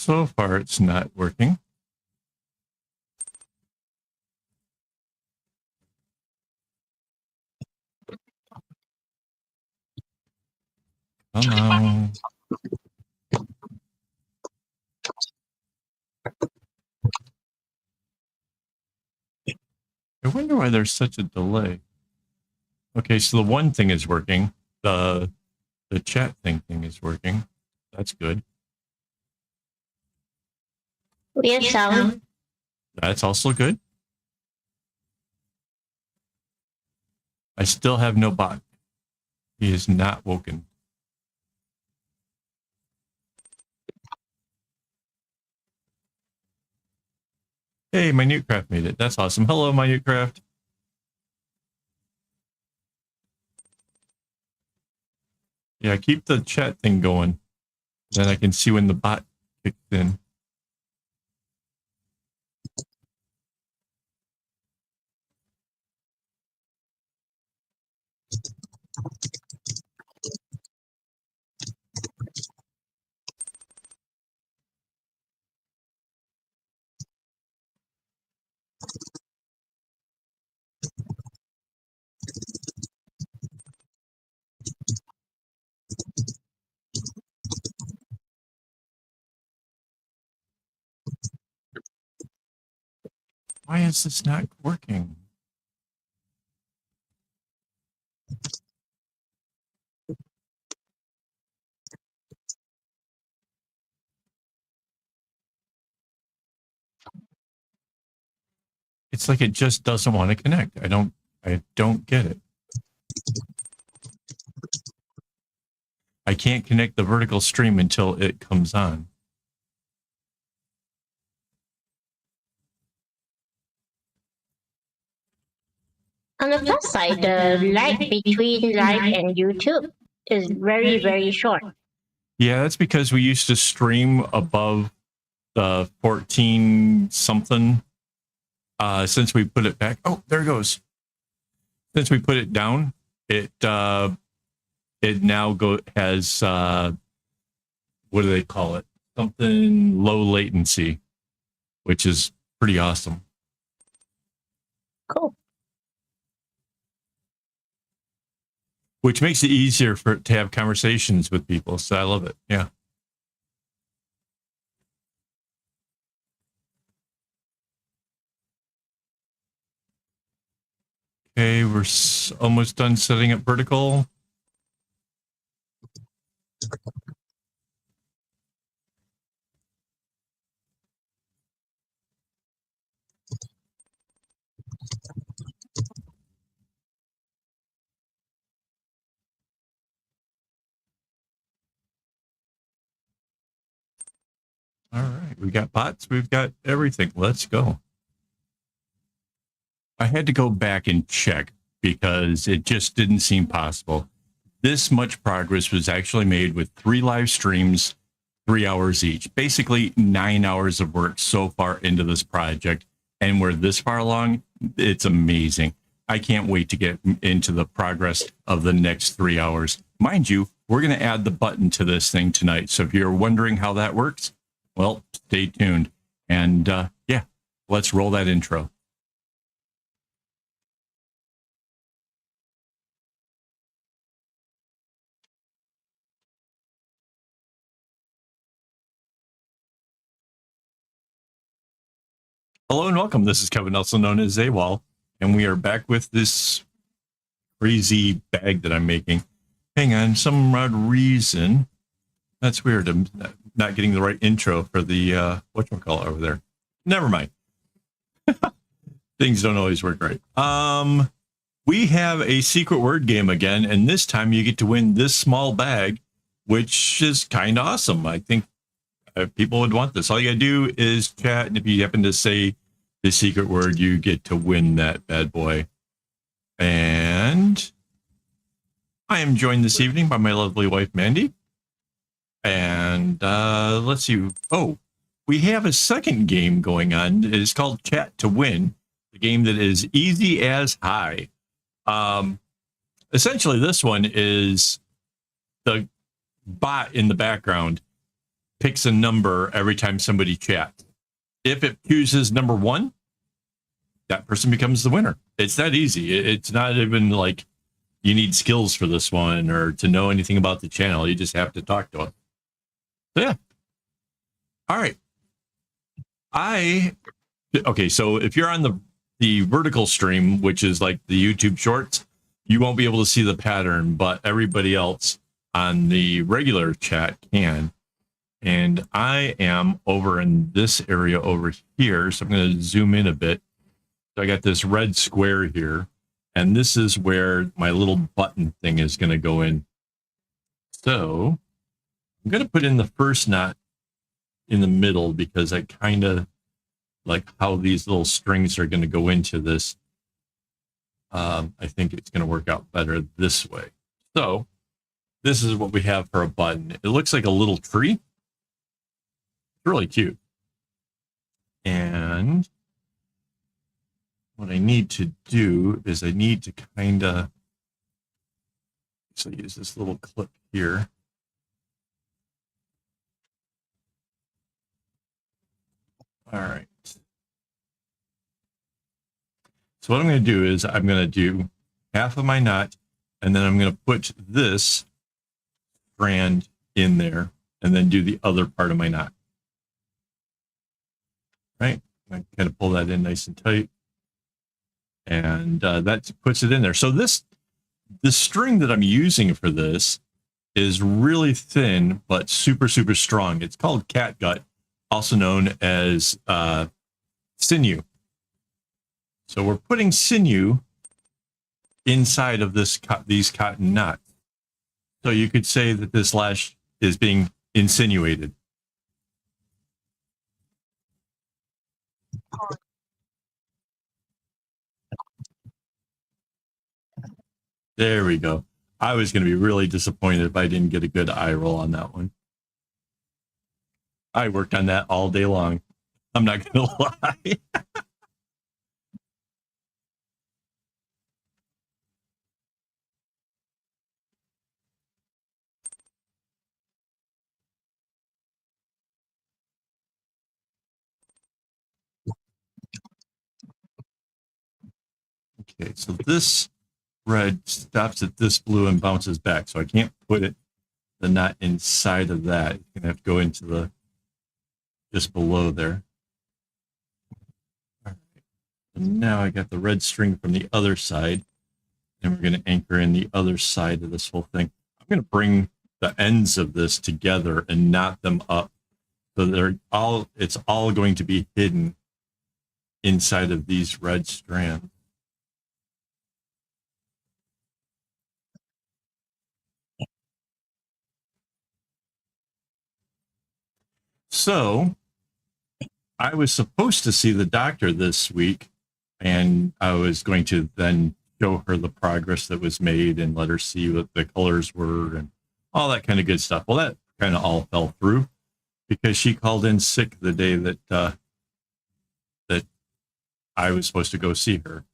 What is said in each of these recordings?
So far, it's not working. Come on. I wonder why there's such a delay. Okay, so the one thing is working. The chat thing is working. That's good. We have sound. That's also good. I still have no bot. He is not woken. Hey, Minutecraft made it. That's awesome. Hello, Minutecraft. Yeah, keep the chat thing going. Then I can see when the bot kicks in. Why is this not working? It's like it just doesn't want to connect. I don't get it. I can't connect the vertical stream until it comes on. On the plus side, the lag between live and YouTube is very, very short. Yeah, that's because we used to stream above the 14 something. Since we put it back, oh, there it goes. Since we put it down, it now has what do they call it? Something low latency, which is pretty awesome. Cool. Which makes it easier to have conversations with people. So I love it. Yeah. Okay, we're almost done setting up vertical. All right, we got bots, we've got everything. Let's go. I had to go back and check because it just didn't seem possible. This much progress was actually made with 3 live streams, 3 hours each. Basically 9 hours of work so far into this project. And we're this far along, it's amazing. I can't wait to get into the progress of the next 3 hours. Mind you, we're going to add the button to this thing tonight. So if you're wondering how that works, well, stay tuned. And yeah, let's roll that intro. Hello and welcome. This is Kevin, also known as AKAAWOL, and we are back with this crazy bag that I'm making. Hang on, some odd reason. That's weird. I'm not getting the right intro for the whatchamacallit over there. Never mind. Things don't always work right. We have a secret word game again, and this time you get to win this small bag, which is kind of awesome. I think people would want this. All you gotta do is chat, and if you happen to say the secret word, you get to win that bad boy. And I am joined this evening by my lovely wife, Mandy. And let's see. Oh, we have a second game going on. It is called Chat to Win, the game that is easy as high. Essentially, this one is the bot in the background picks a number every time somebody chats. If it chooses number 1, that person becomes the winner. It's that easy. It's not even like you need skills for this one or to know anything about the channel. You just have to talk to us. So yeah. All right. Okay, so if you're on the vertical stream, which is like the YouTube shorts, you won't be able to see the pattern, but everybody else on the regular chat can. And I am over in this area over here. So I'm going to zoom in a bit. So I got this red square here, and this is where my little button thing is going to go in. So I'm going to put in the first knot in the middle because I kind of like how these little strings are going to go into this. I think it's going to work out better this way. So this is what we have for a button. It looks like a little tree. It's really cute. And what I need to do is I need to kind of use this little clip here. All right. So what I'm going to do is I'm going to do half of my knot, and then I'm going to put this strand in there and then do the other part of my knot. Right? I kind of pull that in nice and tight. And that puts it in there. So the string that I'm using for this is really thin, but super, super strong. It's called catgut, also known as sinew. So we're putting sinew inside of these cotton knots. So you could say that this lash is being insinuated. There we go. I was going to be really disappointed if I didn't get a good eye roll on that one. I worked on that all day long. I'm not going to lie. Okay, so this red stops at this blue and bounces back. So I can't put the knot inside of that. You're going to have to go into the just below there. All right. And now I got the red string from the other side, and we're going to anchor in the other side of this whole thing. I'm going to bring the ends of this together and knot them up. So it's all going to be hidden inside of these red strands. So I was supposed to see the doctor this week, and I was going to then show her the progress that was made and let her see what the colors were and all that kind of good stuff. Well, that kind of all fell through because she called in sick the day that that I was supposed to go see her.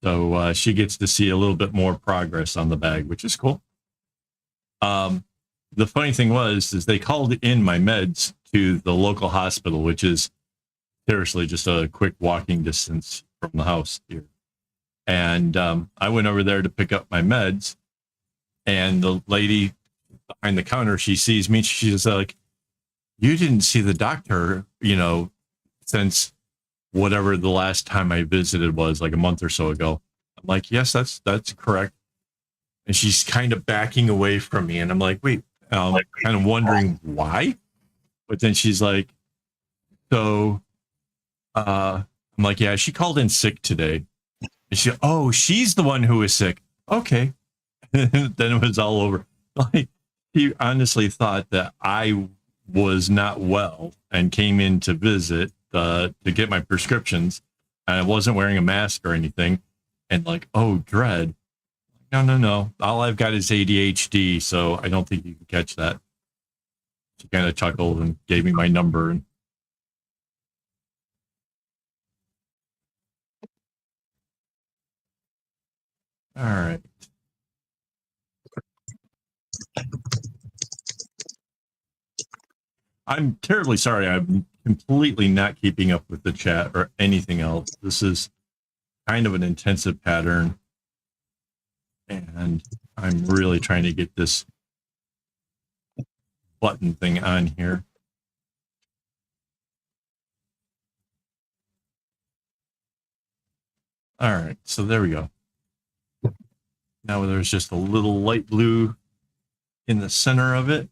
So she gets to see a little bit more progress on the bag, which is cool. The funny thing is they called in my meds to the local hospital, which is seriously just a quick walking distance from the house here. And I went over there to pick up my meds, and the lady behind the counter, she sees me. She's like, "You didn't see the doctor, since whatever the last time I visited was, like a month or so ago." I'm like, "Yes, that's correct." And she's kind of backing away from me, and I'm like, "Wait," kind of wondering why. But then she's like, "So," I'm like, "Yeah, she called in sick today." And she's the one who was sick. Okay. Then it was all over. Like, he honestly thought that I was not well and came in to visit to get my prescriptions, and I wasn't wearing a mask or anything. And like, oh, dread. No. All I've got is ADHD, so I don't think you can catch that. She kind of chuckled and gave me my number. All right. I'm terribly sorry. I'm completely not keeping up with the chat or anything else. This is kind of an intensive pattern, and I'm really trying to get this button thing on here. All right, so there we go. Now there's just a little light blue in the center of it.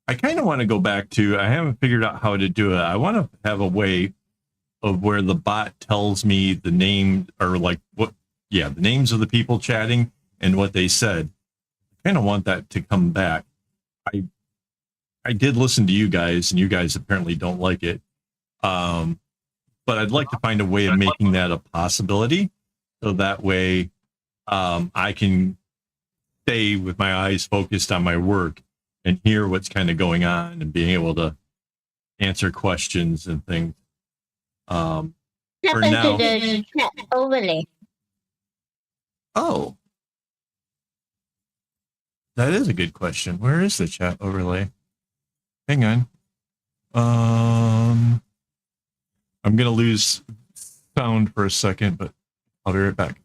I kind of want to go back to, I haven't figured out how to do it. I want to have a way of where the bot tells me the name, or like what, yeah, the names of the people chatting and what they said. I kind of want that to come back. I did listen to you guys, and you guys apparently don't like it. But I'd like to find a way of making that a possibility, so that way I can stay with my eyes focused on my work and hear what's kind of going on and being able to answer questions and things. What For happened now, to the chat overlay? oh, that is a good question. Where is the chat overlay? Hang on. I'm gonna lose sound for a second, but I'll be right back.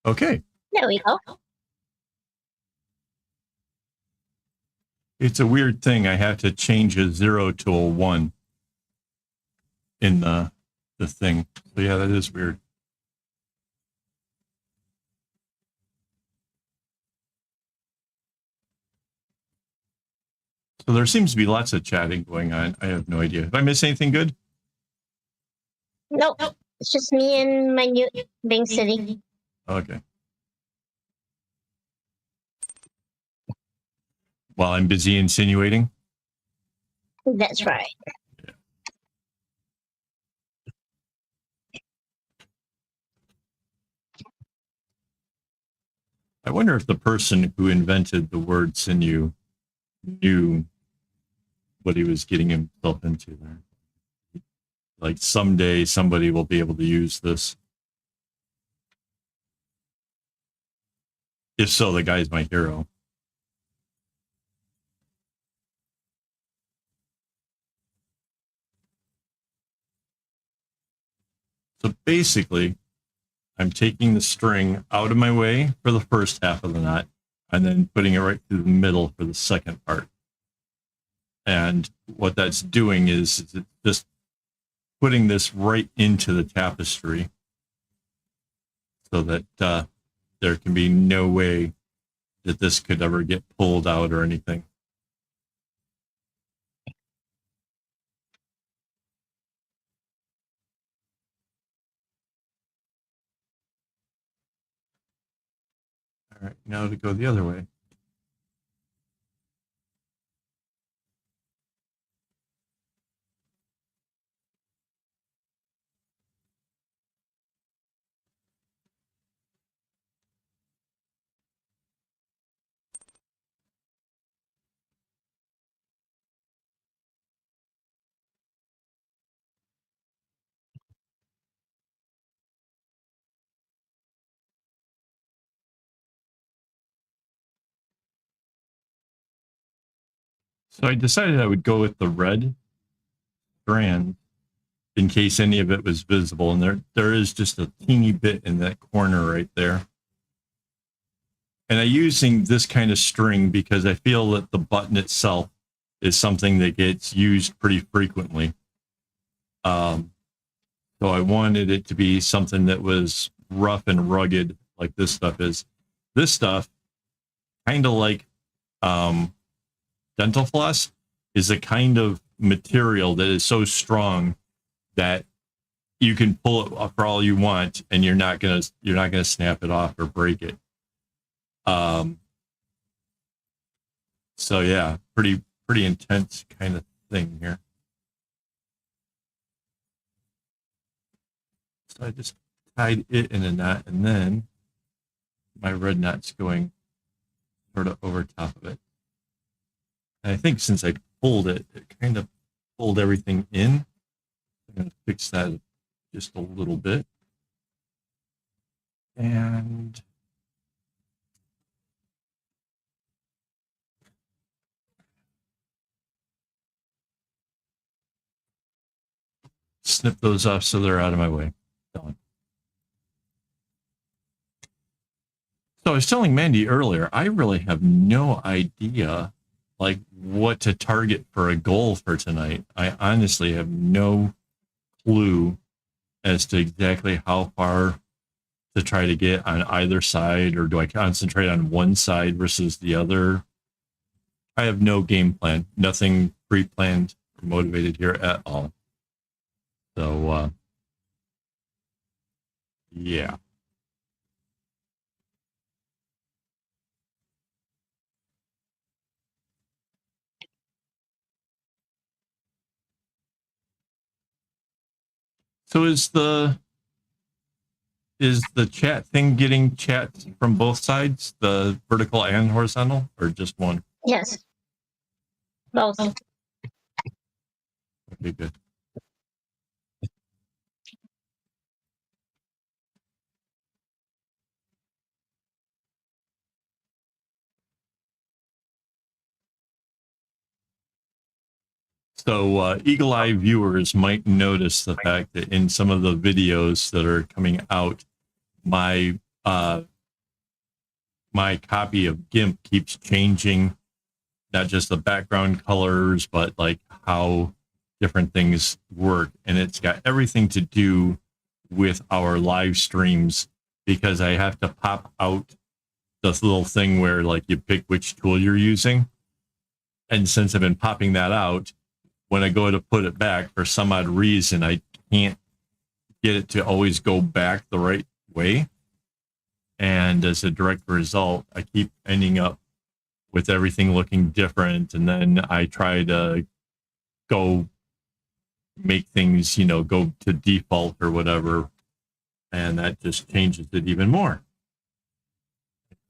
Okay. There we go. It's a weird thing. I have to change a 0 to a 1 in the thing. So yeah, that is weird. So there seems to be lots of chatting going on. I have no idea. Have I missed anything good? Nope. It's just me and my new being silly. Okay. While I'm busy insinuating. That's right. I wonder if the person who invented the word sinew knew what he was getting himself into there. Like someday somebody will be able to use this. If so, the guy's my hero. So basically, I'm taking the string out of my way for the first half of the knot and then putting it right through the middle for the second part. And what that's doing is it's just putting this right into the tapestry so that there can be no way that this could ever get pulled out or anything. All right, now to go the other way. So I decided I would go with the red strand in case any of it was visible. And there is just a teeny bit in that corner right there. And I'm using this kind of string because I feel that the button itself is something that gets used pretty frequently. So I wanted it to be something that was rough and rugged like this stuff is. This stuff, kind of like dental floss, is a kind of material that is so strong that you can pull it for all you want and you're not gonna snap it off or break it. So yeah, pretty intense kind of thing here. So I just tied it in a knot, and then my red knot's going sort of over top of it. And I think since I pulled it, it kind of pulled everything in. I'm going to fix that just a little bit. And snip those off so they're out of my way. Done. So I was telling Mandy earlier, I really have no idea like what to target for a goal for tonight. I honestly have no clue as to exactly how far to try to get on either side, or do I concentrate on one side versus the other? I have no game plan, nothing pre-planned or motivated here at all. So, yeah. So is the chat thing getting chat from both sides, the vertical and horizontal, or just one? Yes. Both. Okay, good. So eagle eye viewers might notice the fact that in some of the videos that are coming out, my my copy of GIMP keeps changing, not just the background colors, but like how different things work. And it's got everything to do with our live streams, because I have to pop out this little thing where like you pick which tool you're using. And since I've been popping that out, when I go to put it back, for some odd reason, I can't get it to always go back the right way. And as a direct result, I keep ending up with everything looking different. And then I try to go make things, you know, go to default or whatever. And that just changes it even more.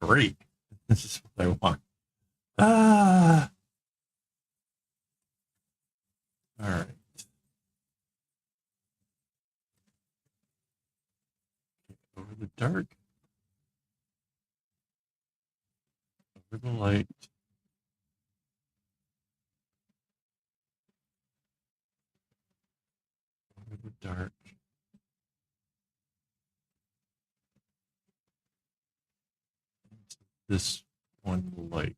Great. This is what I want. Ah. All right. Over the dark. Over the light. Over the dark. This one light.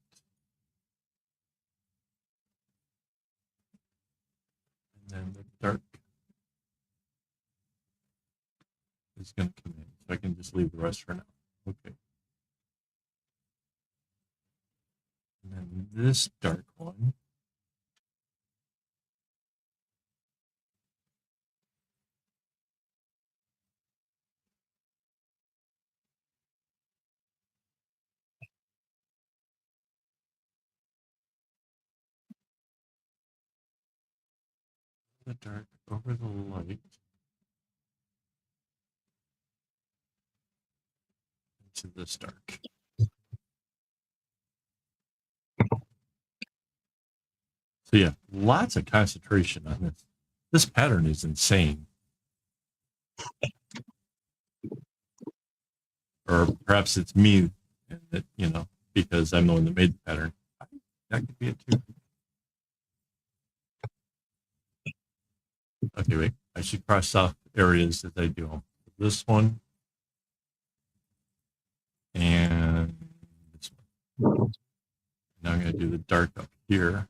And then the dark is going to come in. So I can just leave the rest for now. Okay. And then this dark one. The dark over the light. Into this dark. So yeah, lots of concentration on this. This pattern is insane. Or perhaps it's me, that, you know, because I'm the one that made the pattern. That could be it too. Okay, wait. I should cross off areas as I do them. This one. And this one. Now I'm going to do the dark up here.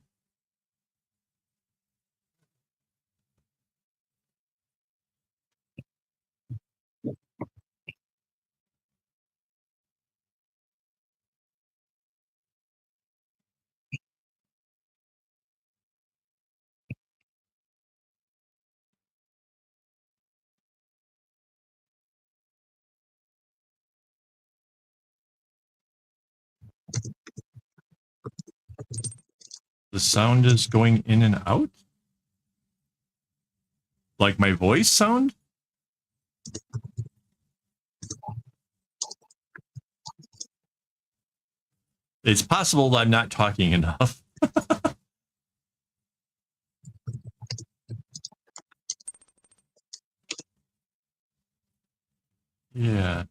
The sound is going in and out? Like my voice sound? It's possible that I'm not talking enough. Yeah.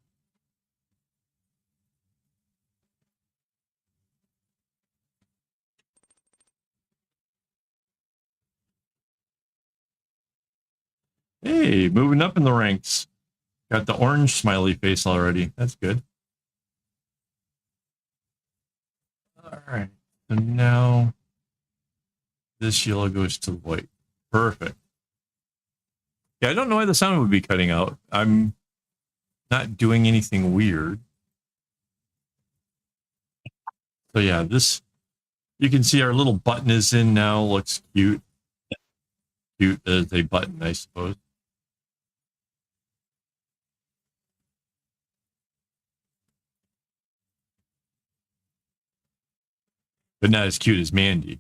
Hey, moving up in the ranks. Got the orange smiley face already. That's good. All right. So now this yellow goes to the white. Perfect. Yeah, I don't know why the sound would be cutting out. I'm not doing anything weird. So yeah, this, you can see our little button is in now. Looks cute. Cute as a button, I suppose. But not as cute as Mandy.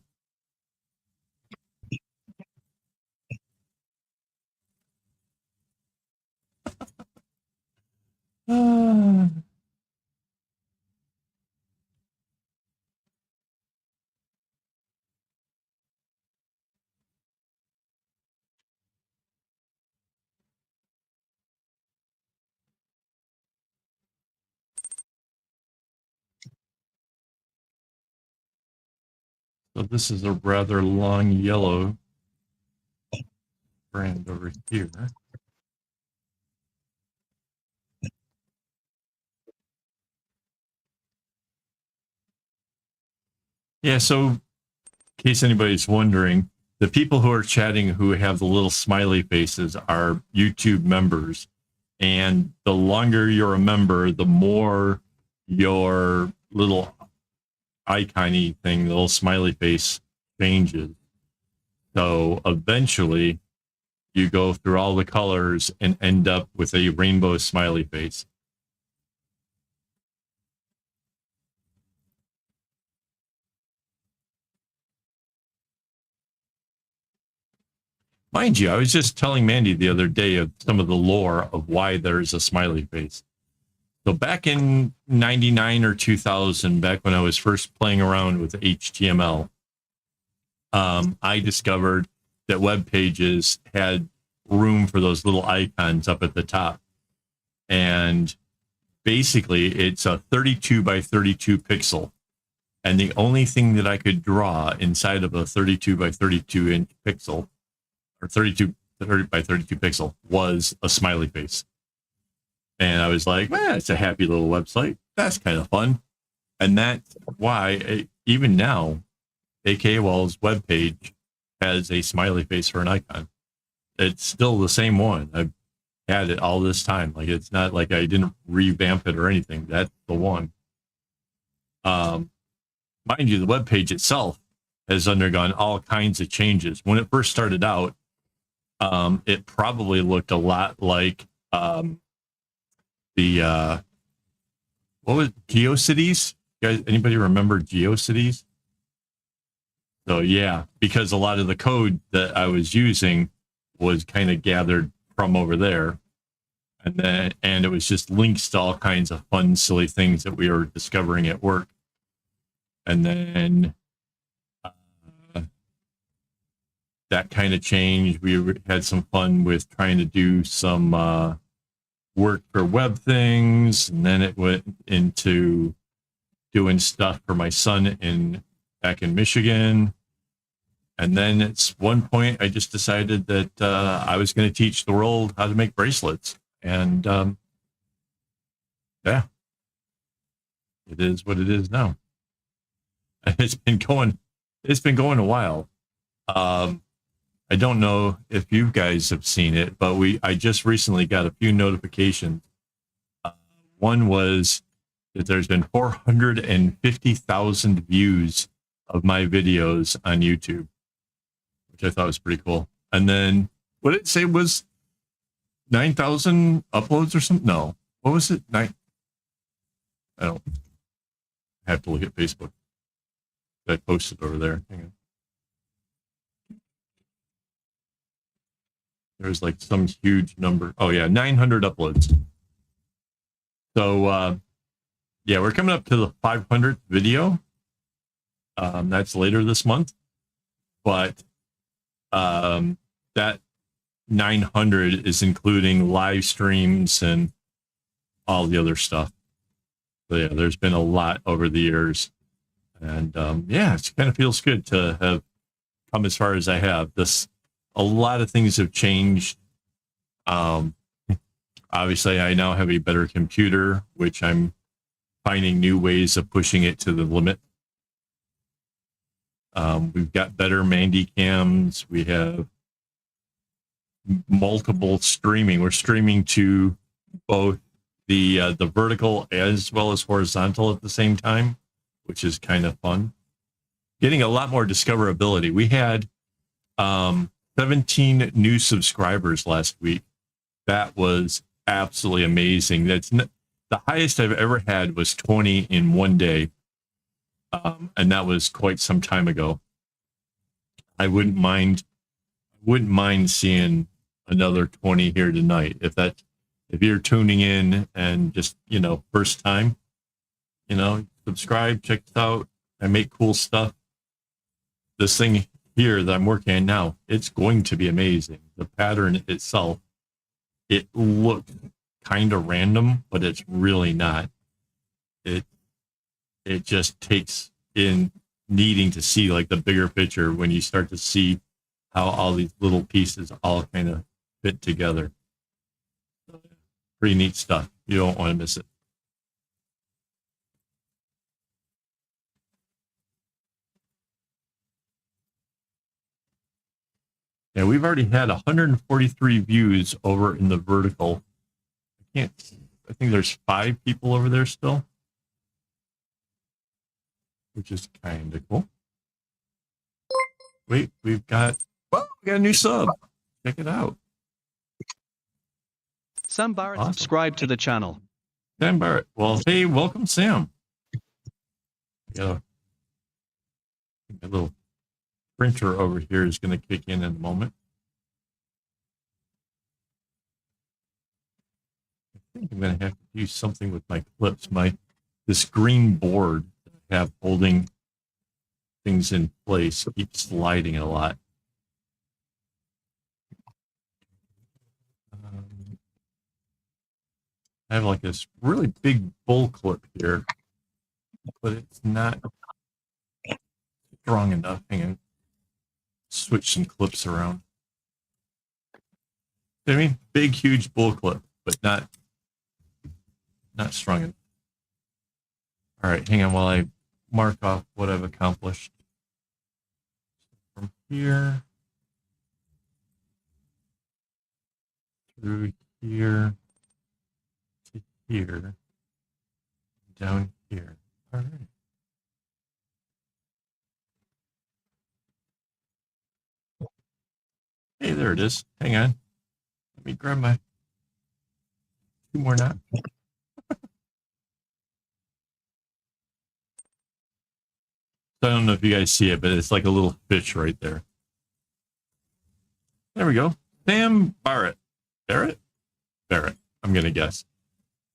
So this is a rather long yellow brand over here. Yeah, so in case anybody's wondering, the people who are chatting who have the little smiley faces are YouTube members. And the longer you're a member, the more your little icon-y thing, the little smiley face changes. So eventually you go through all the colors and end up with a rainbow smiley face. Mind you, I was just telling Mandy the other day of some of the lore of why there's a smiley face. So back in 99 or 2000, back when I was first playing around with HTML, I discovered that web pages had room for those little icons up at the top. And basically, it's a 32 by 32 pixel. And the only thing that I could draw inside of a 32 by 32 inch pixel, or 30 by 32 pixel, was a smiley face. And I was like, man, it's a happy little website. That's kind of fun. And that's why, even now, AKAAWOL's webpage has a smiley face for an icon. It's still the same one. I've had it all this time. Like, it's not like I didn't revamp it or anything. That's the one. Mind you, the webpage itself has undergone all kinds of changes. When it first started out, it probably looked a lot like the what was GeoCities? Guys, anybody remember GeoCities? So yeah, because a lot of the code that I was using was kind of gathered from over there, and it was just links to all kinds of fun, silly things that we were discovering at work. And then that kind of changed. We had some fun with trying to do some work for web things, and then it went into doing stuff for my son back in Michigan. And then at one point, I just decided that I was going to teach the world how to make bracelets. And yeah, it is what it is now. It's been going a while. I don't know if you guys have seen it, but I just recently got a few notifications. One was that there's been 450,000 views of my videos on YouTube, which I thought was pretty cool. And then what did it say was 9,000 uploads or something? No, what was it? I don't have to look at Facebook. I posted over there. Hang on. There's like some huge number. Oh yeah, 900 uploads. So yeah, we're coming up to the 500th video. That's later this month, but that 900 is including live streams and all the other stuff. So yeah, there's been a lot over the years, and yeah, it kind of feels good to have come as far as I have. A lot of things have changed. Obviously, I now have a better computer, which I'm finding new ways of pushing it to the limit. We've got better Mandy cams. We have multiple streaming. We're streaming to both the vertical as well as horizontal at the same time, which is kind of fun. Getting a lot more discoverability. We had 17 new subscribers last week. That was absolutely amazing. The highest I've ever had was 20 in one day, and that was quite some time ago. I wouldn't mind seeing another 20 here tonight. If you're tuning in and just, first time, subscribe, check it out. I make cool stuff. This thing here that I'm working on now, it's going to be amazing. The pattern itself, it looked kind of random, but it's really not. It just takes in needing to see like the bigger picture when you start to see how all these little pieces all kind of fit together. Pretty neat stuff. You don't want to miss it. Yeah, we've already had 143 views over in the vertical. I think there's 5 people over there still, which is kind of cool. Wait, we got a new sub. Check it out. Sam Barrett Awesome. subscribe to the channel. Sam Barrett. Well, hey, welcome, Sam. Yeah, my little printer over here is going to kick in a moment. I think I'm going to have to do something with my clips. This green board that I have holding things in place keeps sliding a lot. I have like this really big bull clip here, but it's not strong enough. Hang on. Switch some clips around. You know what I mean? Big, huge bull clip, but not strong enough. All right, hang on while I mark off what I've accomplished. From here through here to here, down here. All right. Hey, there it is. Hang on. Let me grab my 2 more knots. I don't know if you guys see it, but it's like a little fish right there. There we go. Sam Barrett. Barrett? I'm going to guess.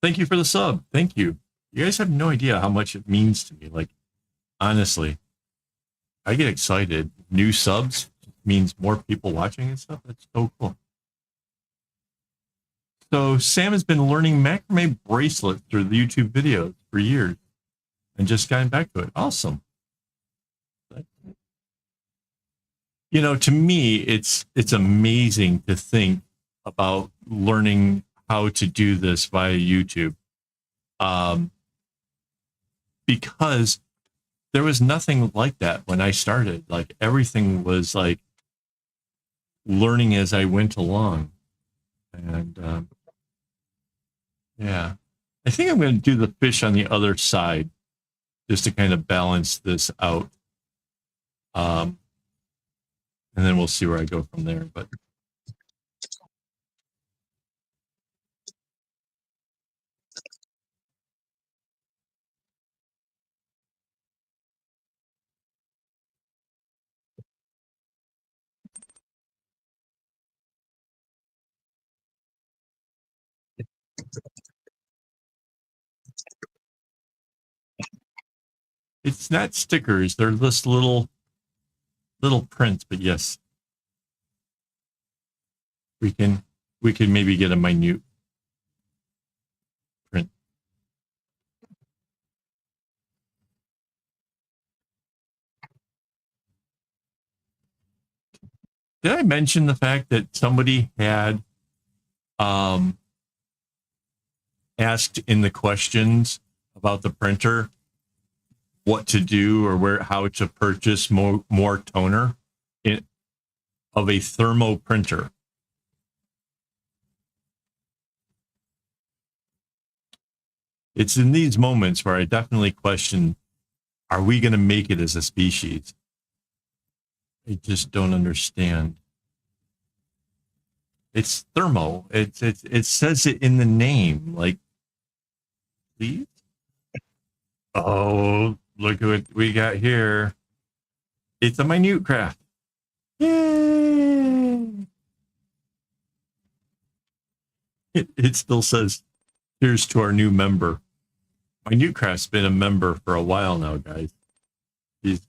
Thank you for the sub. Thank you. You guys have no idea how much it means to me. Like, honestly, I get excited. New subs means more people watching and stuff. That's so cool. So Sam has been learning macrame bracelets through the YouTube videos for years and just gotten back to it. Awesome. To me, it's amazing to think about learning how to do this via YouTube. Because there was nothing like that when I started. Like everything was like learning as I went along. And yeah, I think I'm going to do the fish on the other side just to kind of balance this out. And then we'll see where I go from there. But It's not stickers. They're just little prints, but yes. We can maybe get a minute print. Did I mention the fact that somebody had asked in the questions about the printer what to do or how to purchase more toner of a thermo printer? It's in these moments where I definitely question, are we going to make it as a species? I just don't understand. It's thermo. It says it in the name. Like, please? Oh, look at what we got here. It's a minute craft. Yay! It still says, here's to our new member. Minute Craft's been a member for a while now, guys. Did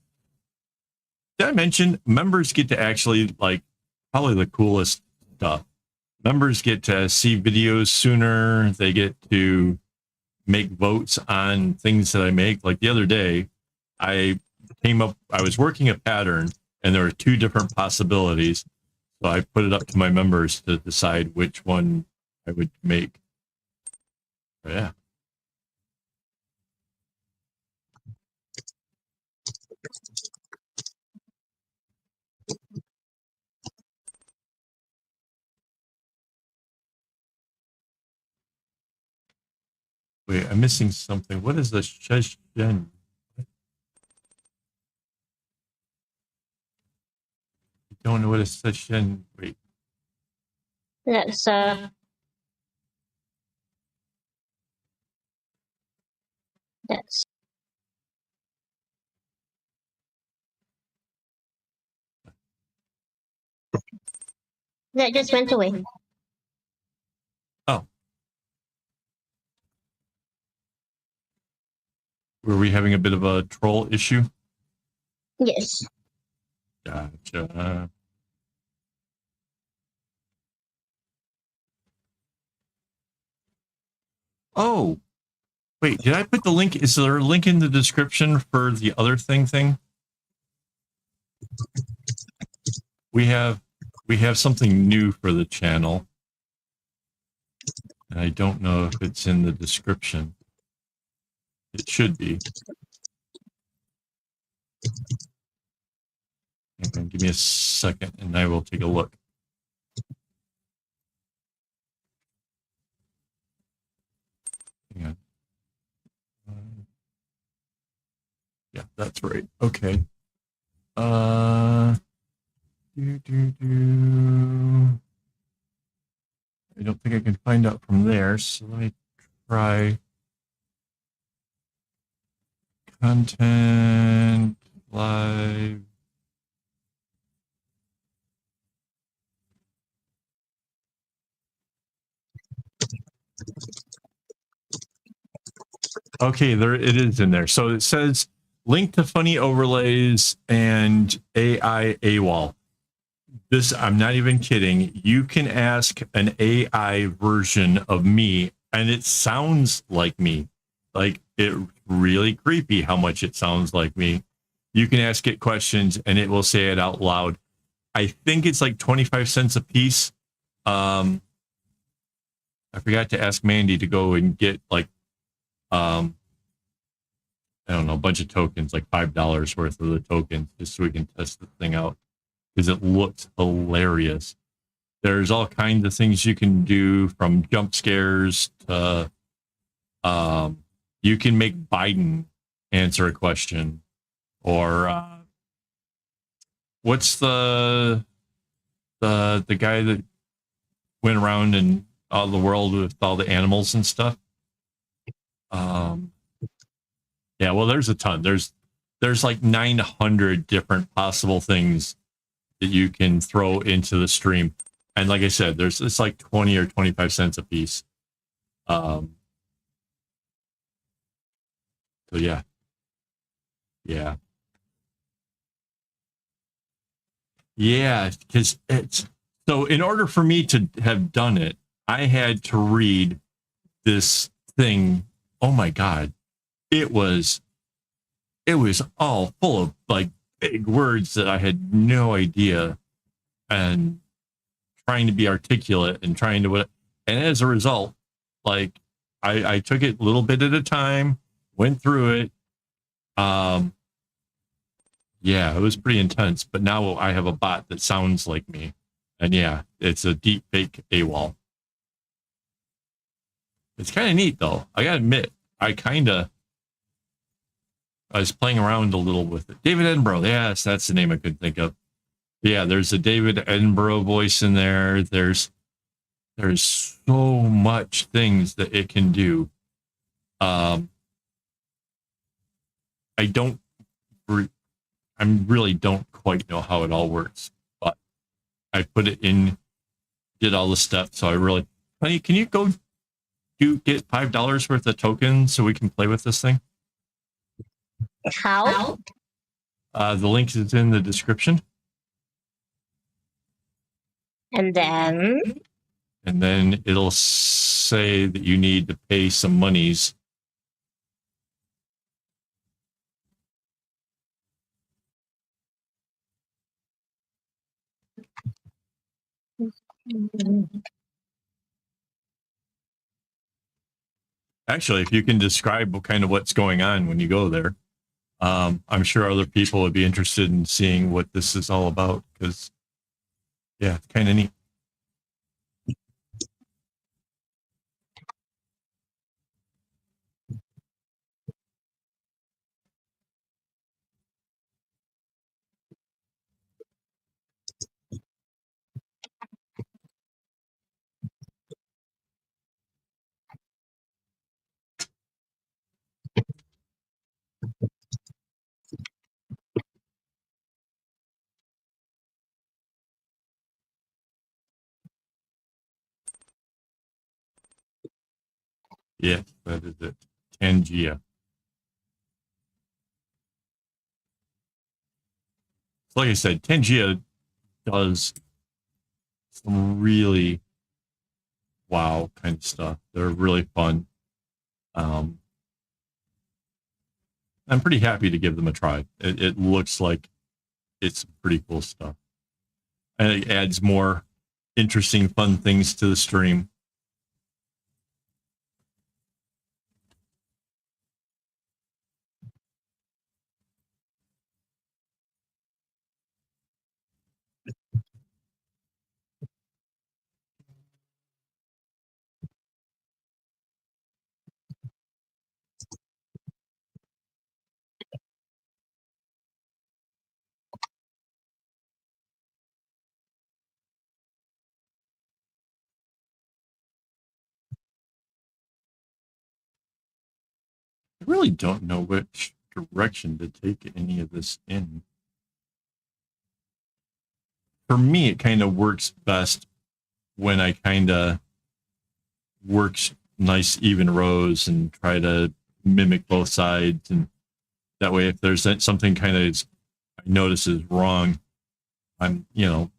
I mention members get to actually, like, probably the coolest stuff. Members get to see videos sooner. They get to make votes on things that I make. Like the other day, I was working a pattern and there were 2 different possibilities. So I put it up to my members to decide which one I would make. But yeah. Wait, I'm missing something. What is the Shenzhen? I don't know what a Shenzhen. Wait. That's that just went away. Oh. Were we having a bit of a troll issue? Yes. Gotcha. Oh, wait, did I put the link? Is there a link in the description for the other thing? We have something new for the channel. And I don't know if it's in the description. It should be. Okay, give me a second and I will take a look. Hang on. Yeah, that's right. Okay. I don't think I can find out from there, so let me try content live. Okay, there it is in there. So it says link to funny overlays and AKAAWOL. This, I'm not even kidding. You can ask an AI version of me and it sounds like me. Like, it's really creepy how much it sounds like me. You can ask it questions and it will say it out loud. I think it's like 25 cents a piece. I forgot to ask Mandy to go and get like, I don't know, a bunch of tokens, like $5 worth of the tokens, just so we can test the thing out, because it looks hilarious. There's all kinds of things you can do, from jump scares to you can make Biden answer a question, or what's the guy that went around in all the world with all the animals and stuff? Yeah, well, there's a ton. There's like 900 different possible things that you can throw into the stream. And like I said, it's like 20 or 25 cents a piece. So yeah. Yeah. Yeah, because it's so in order for me to have done it, I had to read this thing. Oh my God. It was all full of like big words that I had no idea, and trying to be articulate and trying to what, and as a result, like I took it a little bit at a time, went through it. Um yeah, it was pretty intense, but now I have a bot that sounds like me. And yeah, it's a deep fake AWOL. It's kind of neat though. I gotta admit, I was playing around a little with it. David Edinburgh, yes, that's the name I could think of. Yeah, there's a David Edinburgh voice in there. There's so much things that it can do. I don't, I really don't quite know how it all works, but I put it in, did all the steps. So I really, honey, can you go get $5 worth of tokens so we can play with this thing? How? The link is in the description. And then it'll say that you need to pay some monies. Actually, if you can describe what kind of what's going on when you go there, I'm sure other people would be interested in seeing what this is all about, because yeah, it's kind of neat. Yes, that is it. Tangia. So like I said, Tangia does some really wow kind of stuff. They're really fun. I'm pretty happy to give them a try. It looks like it's pretty cool stuff, and it adds more interesting, fun things to the stream. I really don't know which direction to take any of this in. For me, it kind of works best when I kind of works nice even rows and try to mimic both sides, and that way if there's something kind of I notice is wrong, I'm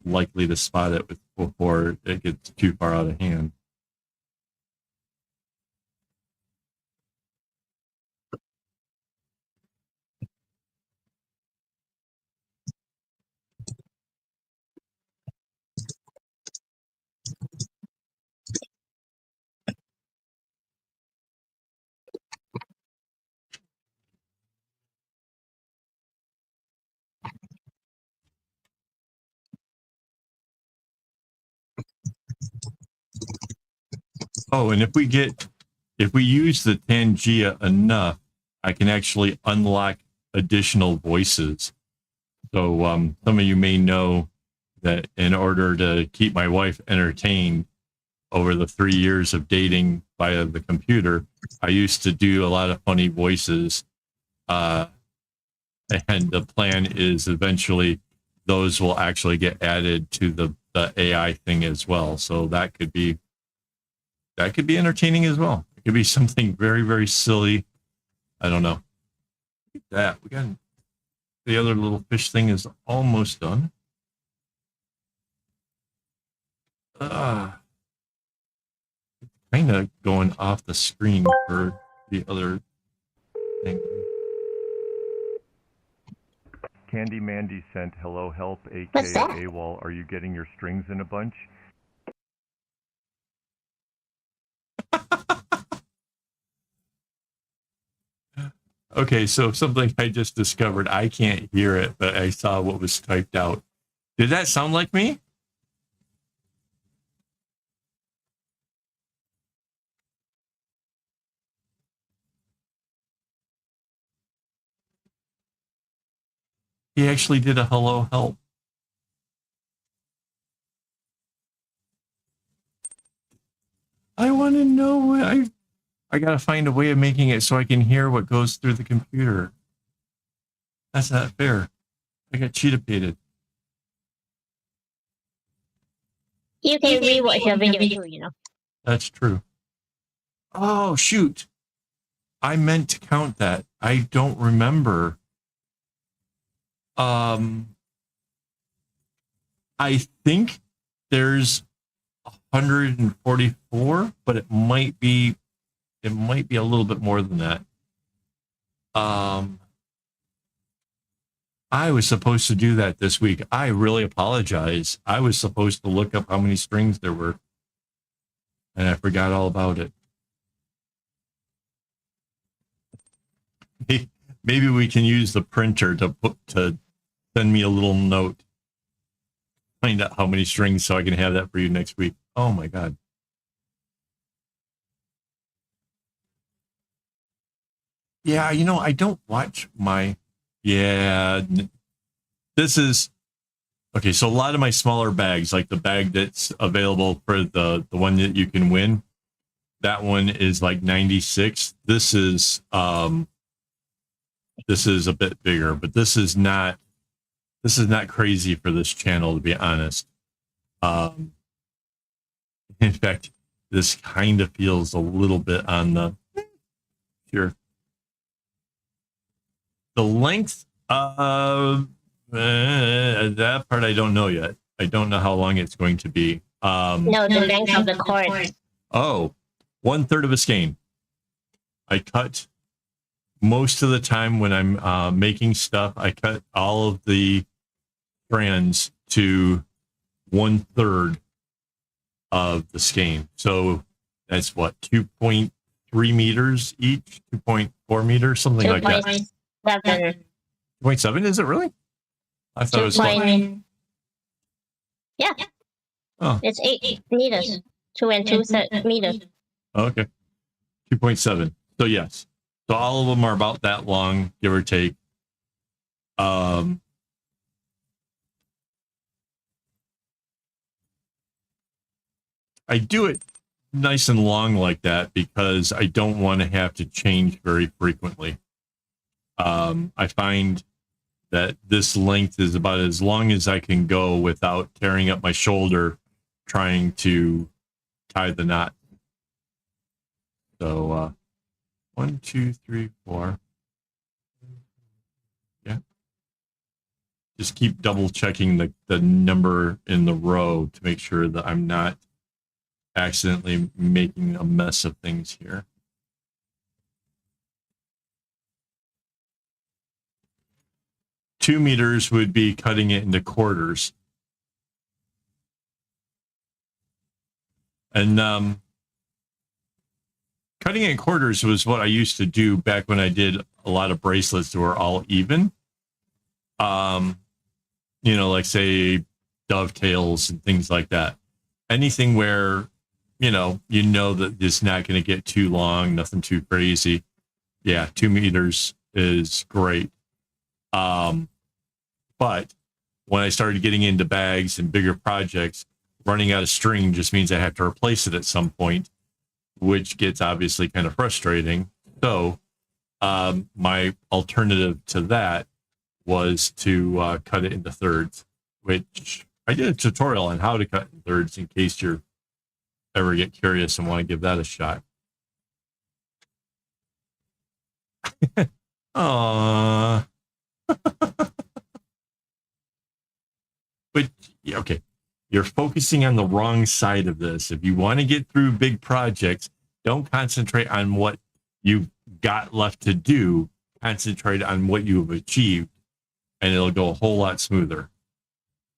likely to spot it before it gets too far out of hand. Oh, and if we use the Tangia enough, I can actually unlock additional voices. So some of you may know that in order to keep my wife entertained over the 3 years of dating via the computer, I used to do a lot of funny voices. And the plan is eventually those will actually get added to the AI thing as well. So that could be entertaining as well. It could be something very, very silly. I don't know. Look at that. We got the other little fish thing is almost done. Kind of going off the screen for the other thing. Candy Mandy sent hello help What's that? AKAAWOL. Are you getting your strings in a bunch? Okay, so something I just discovered. I can't hear it, but I saw what was typed out. Did that sound like me? He actually did a hello help. I want to know. I got to find a way of making it so I can hear what goes through the computer. That's not fair. I got cheetah pated. You can rewatch your video too, you know. That's true. Oh, shoot. I meant to count that. I don't remember. I think there's 144, but it might be a little bit more than that. I was supposed to do that this week. I really apologize. I was supposed to look up how many strings there were, and I forgot all about it. Maybe we can use the printer to send me a little note, find out how many strings, so I can have that for you next week. Oh my God. Yeah, you know, I don't watch my. Yeah, this is okay. So a lot of my smaller bags, like the bag that's available for the one that you can win, that one is like 96. This is a bit bigger, but this is not crazy for this channel, to be honest. In fact, this kind of feels a little bit on the here. The length of that part I don't know yet. I don't know how long it's going to be. No, the length of the cord. Oh, 1/3 of a skein. I cut most of the time when I'm making stuff. I cut all of the strands to 1/3 of the skein. So that's what, 2.3 meters each, 2.4 meters, something like that. 2.7. 2.7, is it really? I thought it was 5. Yeah. Oh. It's 8 meters. 2 and 2 meters. Okay. 2.7. So yes. So all of them are about that long, give or take. I do it nice and long like that because I don't want to have to change very frequently. I find that this length is about as long as I can go without tearing up my shoulder trying to tie the knot. So 1, 2, 3, 4. Yeah. Just keep double checking the number in the row to make sure that I'm not accidentally making a mess of things here. Two meters would be cutting it into quarters. And cutting it in quarters was what I used to do back when I did a lot of bracelets that were all even. You know, like say dovetails and things like that. Anything where, you know that it's not going to get too long, nothing too crazy. Yeah, 2 meters is great. But when I started getting into bags and bigger projects, running out of string just means I have to replace it at some point, which gets obviously kind of frustrating. So my alternative to that was to cut it into thirds, which I did a tutorial on how to cut in thirds in case you're ever get curious and want to give that a shot. Aww. okay, you're focusing on the wrong side of this. If you want to get through big projects, don't concentrate on what you've got left to do. Concentrate on what you have achieved, and it'll go a whole lot smoother.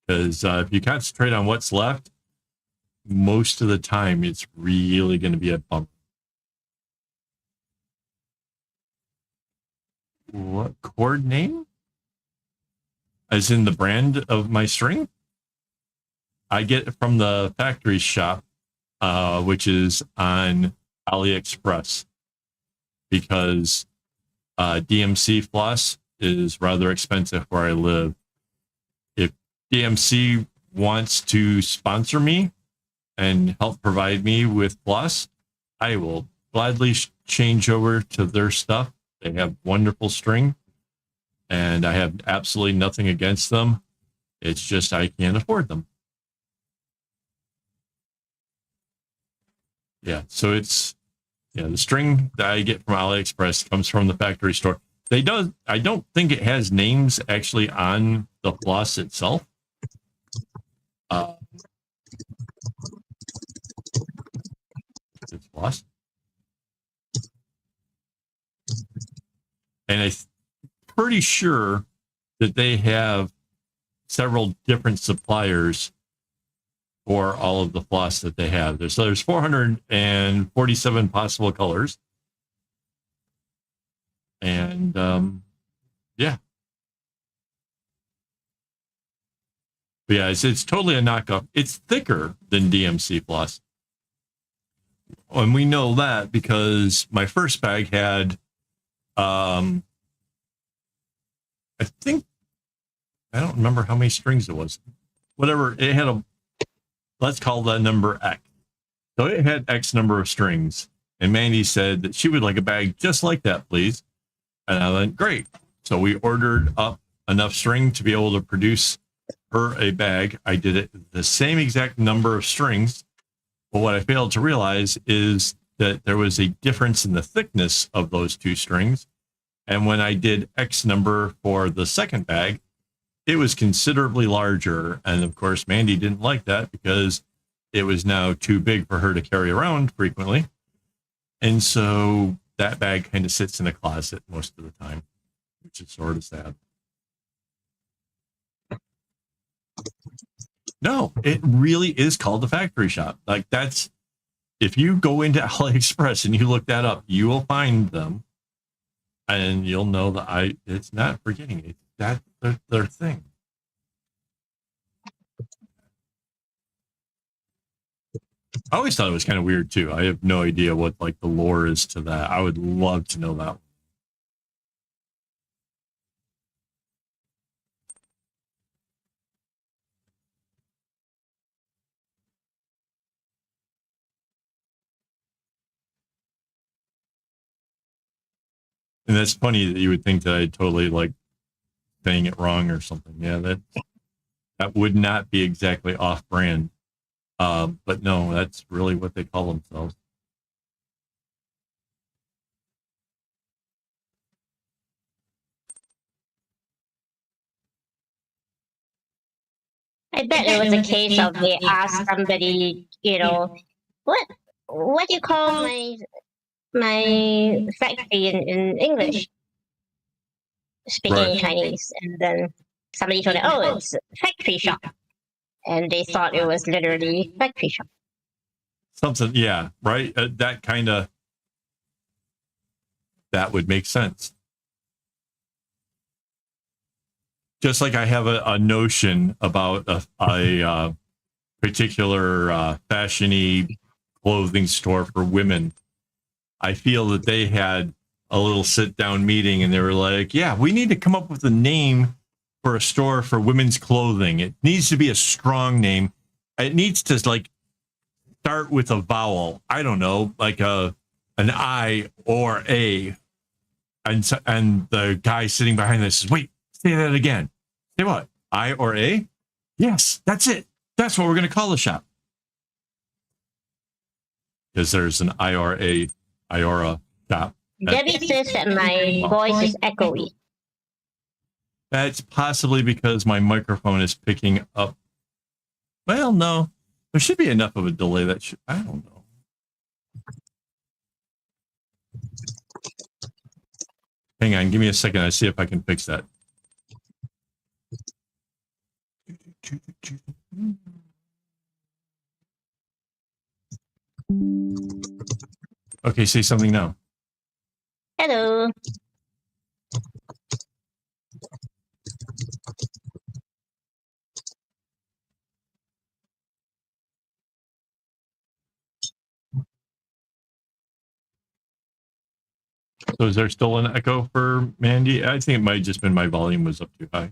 Because if you concentrate on what's left, most of the time it's really going to be a bummer. What cord name? As in the brand of my string? I get it from the factory shop, which is on AliExpress, because DMC floss is rather expensive where I live. If DMC wants to sponsor me and help provide me with floss, I will gladly change over to their stuff. They have wonderful string, and I have absolutely nothing against them. It's just I can't afford them. Yeah, so it's the string that I get from AliExpress comes from the factory store. I don't think it has names actually on the floss itself. It's floss. And I'm pretty sure that they have several different suppliers for all of the floss that they have. There's 447 possible colors. And yeah. But yeah, it's totally a knockoff. It's thicker than DMC floss. And we know that because my first bag had I don't remember how many strings it was. Whatever, it had let's call that number X. So it had X number of strings. And Mandy said that she would like a bag just like that, please. And I went, great. So we ordered up enough string to be able to produce her a bag. I did it the same exact number of strings. But what I failed to realize is that there was a difference in the thickness of those two strings. And when I did X number for the second bag, it was considerably larger. And of course, Mandy didn't like that because it was now too big for her to carry around frequently. And so that bag kind of sits in a closet most of the time, which is sort of sad. No, it really is called the factory shop. Like that's, if you go into AliExpress and you look that up, you will find them. And you'll know that it's not forgetting it. That's their thing. I always thought it was kind of weird too. I have no idea what like the lore is to that. I would love to know that. And that's funny that you would think that I'd totally like saying it wrong or something. Yeah, that would not be exactly off brand. But no, that's really what they call themselves. I bet it was a case of they asked somebody, what do you call my factory in English? Speaking Right. Chinese, and then somebody told them, oh, it's a factory shop. And they thought it was literally factory shop. Something, yeah, right. That would make sense. Just like I have a notion about a particular fashion-y clothing store for women. I feel that they had a little sit-down meeting and they were like, yeah, we need to come up with a name for a store for women's clothing. It needs to be a strong name. It needs to like start with a vowel. I don't know, like an I or a. And the guy sitting behind this says, wait, say that again. Say what? I or a? Yes, that's it. That's what we're going to call the shop. Because there's an IRA shop. Debbie says that my voice is echoey. That's possibly because my microphone is picking up Well, no. There should be enough of a delay that should... I don't know. Hang on, give me a second. I see if I can fix that. Okay, say something now. Hello. So is there still an echo for Mandy? I think it might have just been my volume was up too high.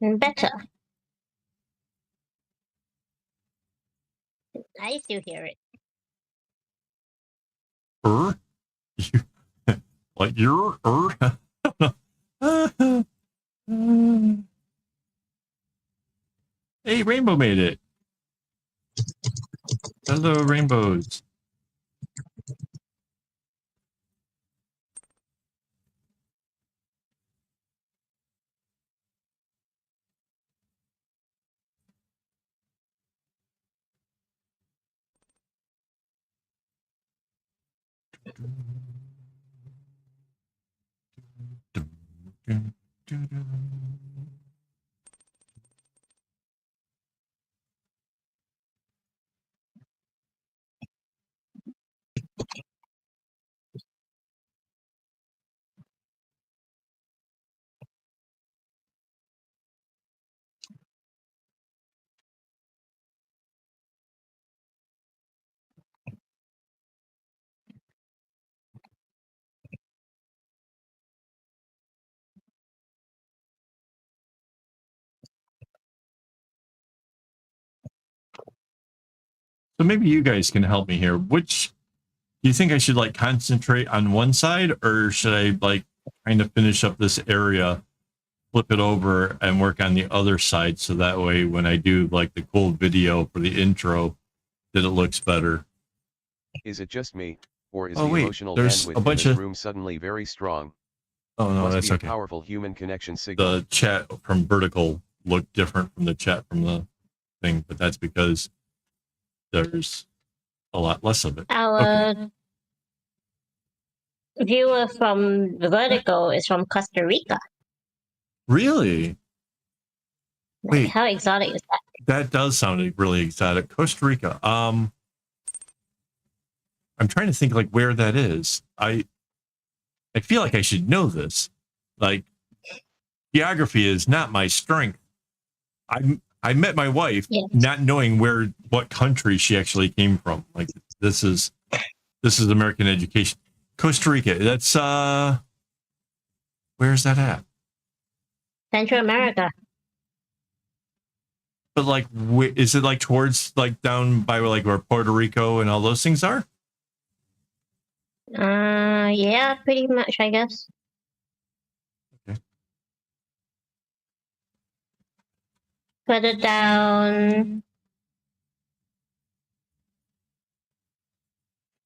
Better. I still hear it. Like you're Hey, Rainbow made it. Hello, rainbows. So maybe you guys can help me here. Which do you think I should like concentrate on one side, or should I like kind of finish up this area, flip it over, and work on the other side so that way when I do like the cool video for the intro, that it looks better? Is it just me, or is Oh, the wait, emotional there's bandwidth a bunch in this of- room suddenly very strong? Oh no, Must that's be a okay. powerful human connection signal. The chat from Vertical looked different from the chat from the thing, but that's because there's a lot less of it. Our viewer from Vertigo is from Costa Rica. Really? Like, Wait. how exotic is that? That does sound really exotic. Costa Rica. I'm trying to think like where that is. I feel like I should know this. Like geography is not my strength. I met my wife Yes. not knowing what country she actually came from. Like this is American education. Costa Rica. That's where's that at? Central America. But like, is it like towards like down by like where Puerto Rico and all those things are? Yeah, pretty much, I guess. Okay. Further down.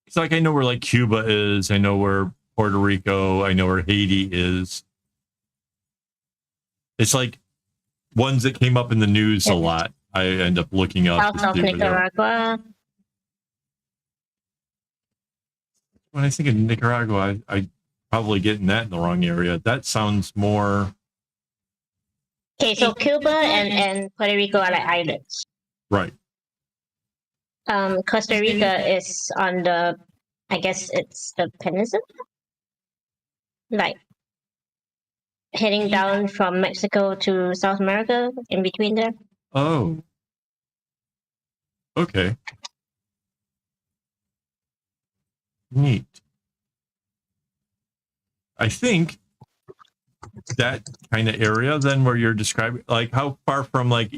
It's like I know where like Cuba is. I know where Puerto Rico. I know where Haiti is. It's like ones that came up in the news a lot. I end up looking up. South of Nicaragua. When I think of Nicaragua, I probably getting that in the wrong area. That sounds more Okay, so Cuba and Puerto Rico are like islands. right. Costa Rica is on the, I guess it's the peninsula? Like, heading down from Mexico to South America, in between there. Oh. Okay. Neat. I think that kind of area then where you're describing, like how far from like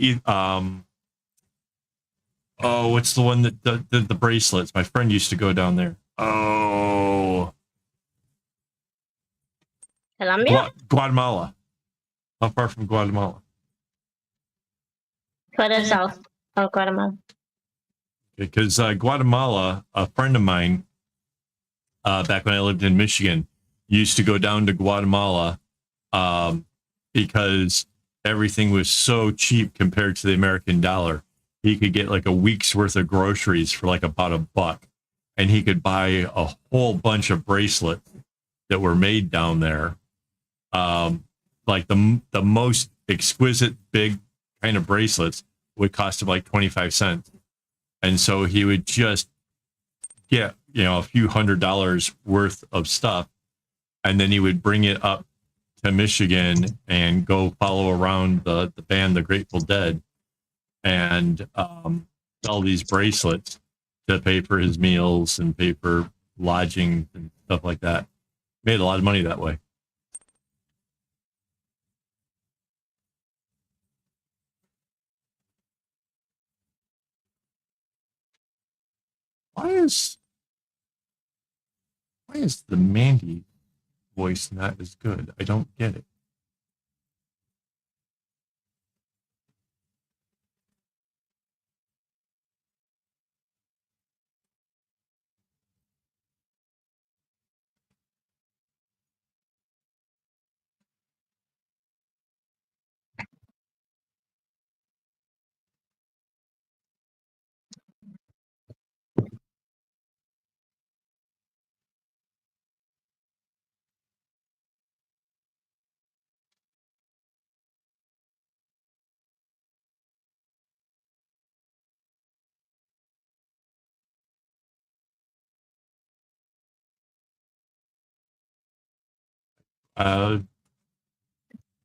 oh, what's the one that the bracelets? My friend used to go down there. Oh, Colombia? Guatemala. How far from Guatemala? Further south of Guatemala. Because Guatemala, a friend of mine, back when I lived in Michigan, used to go down to Guatemala because everything was so cheap compared to the American dollar. He could get like a week's worth of groceries for like about $1, and he could buy a whole bunch of bracelets that were made down there. Like the most exquisite big kind of bracelets would cost him like 25 cents. And so he would just get, a few $100s worth of stuff. And then he would bring it up to Michigan and go follow around the band, the Grateful Dead, and sell these bracelets to pay for his meals and pay for lodging and stuff like that. Made a lot of money that way. Why is the Mandy voice not as good? I don't get it.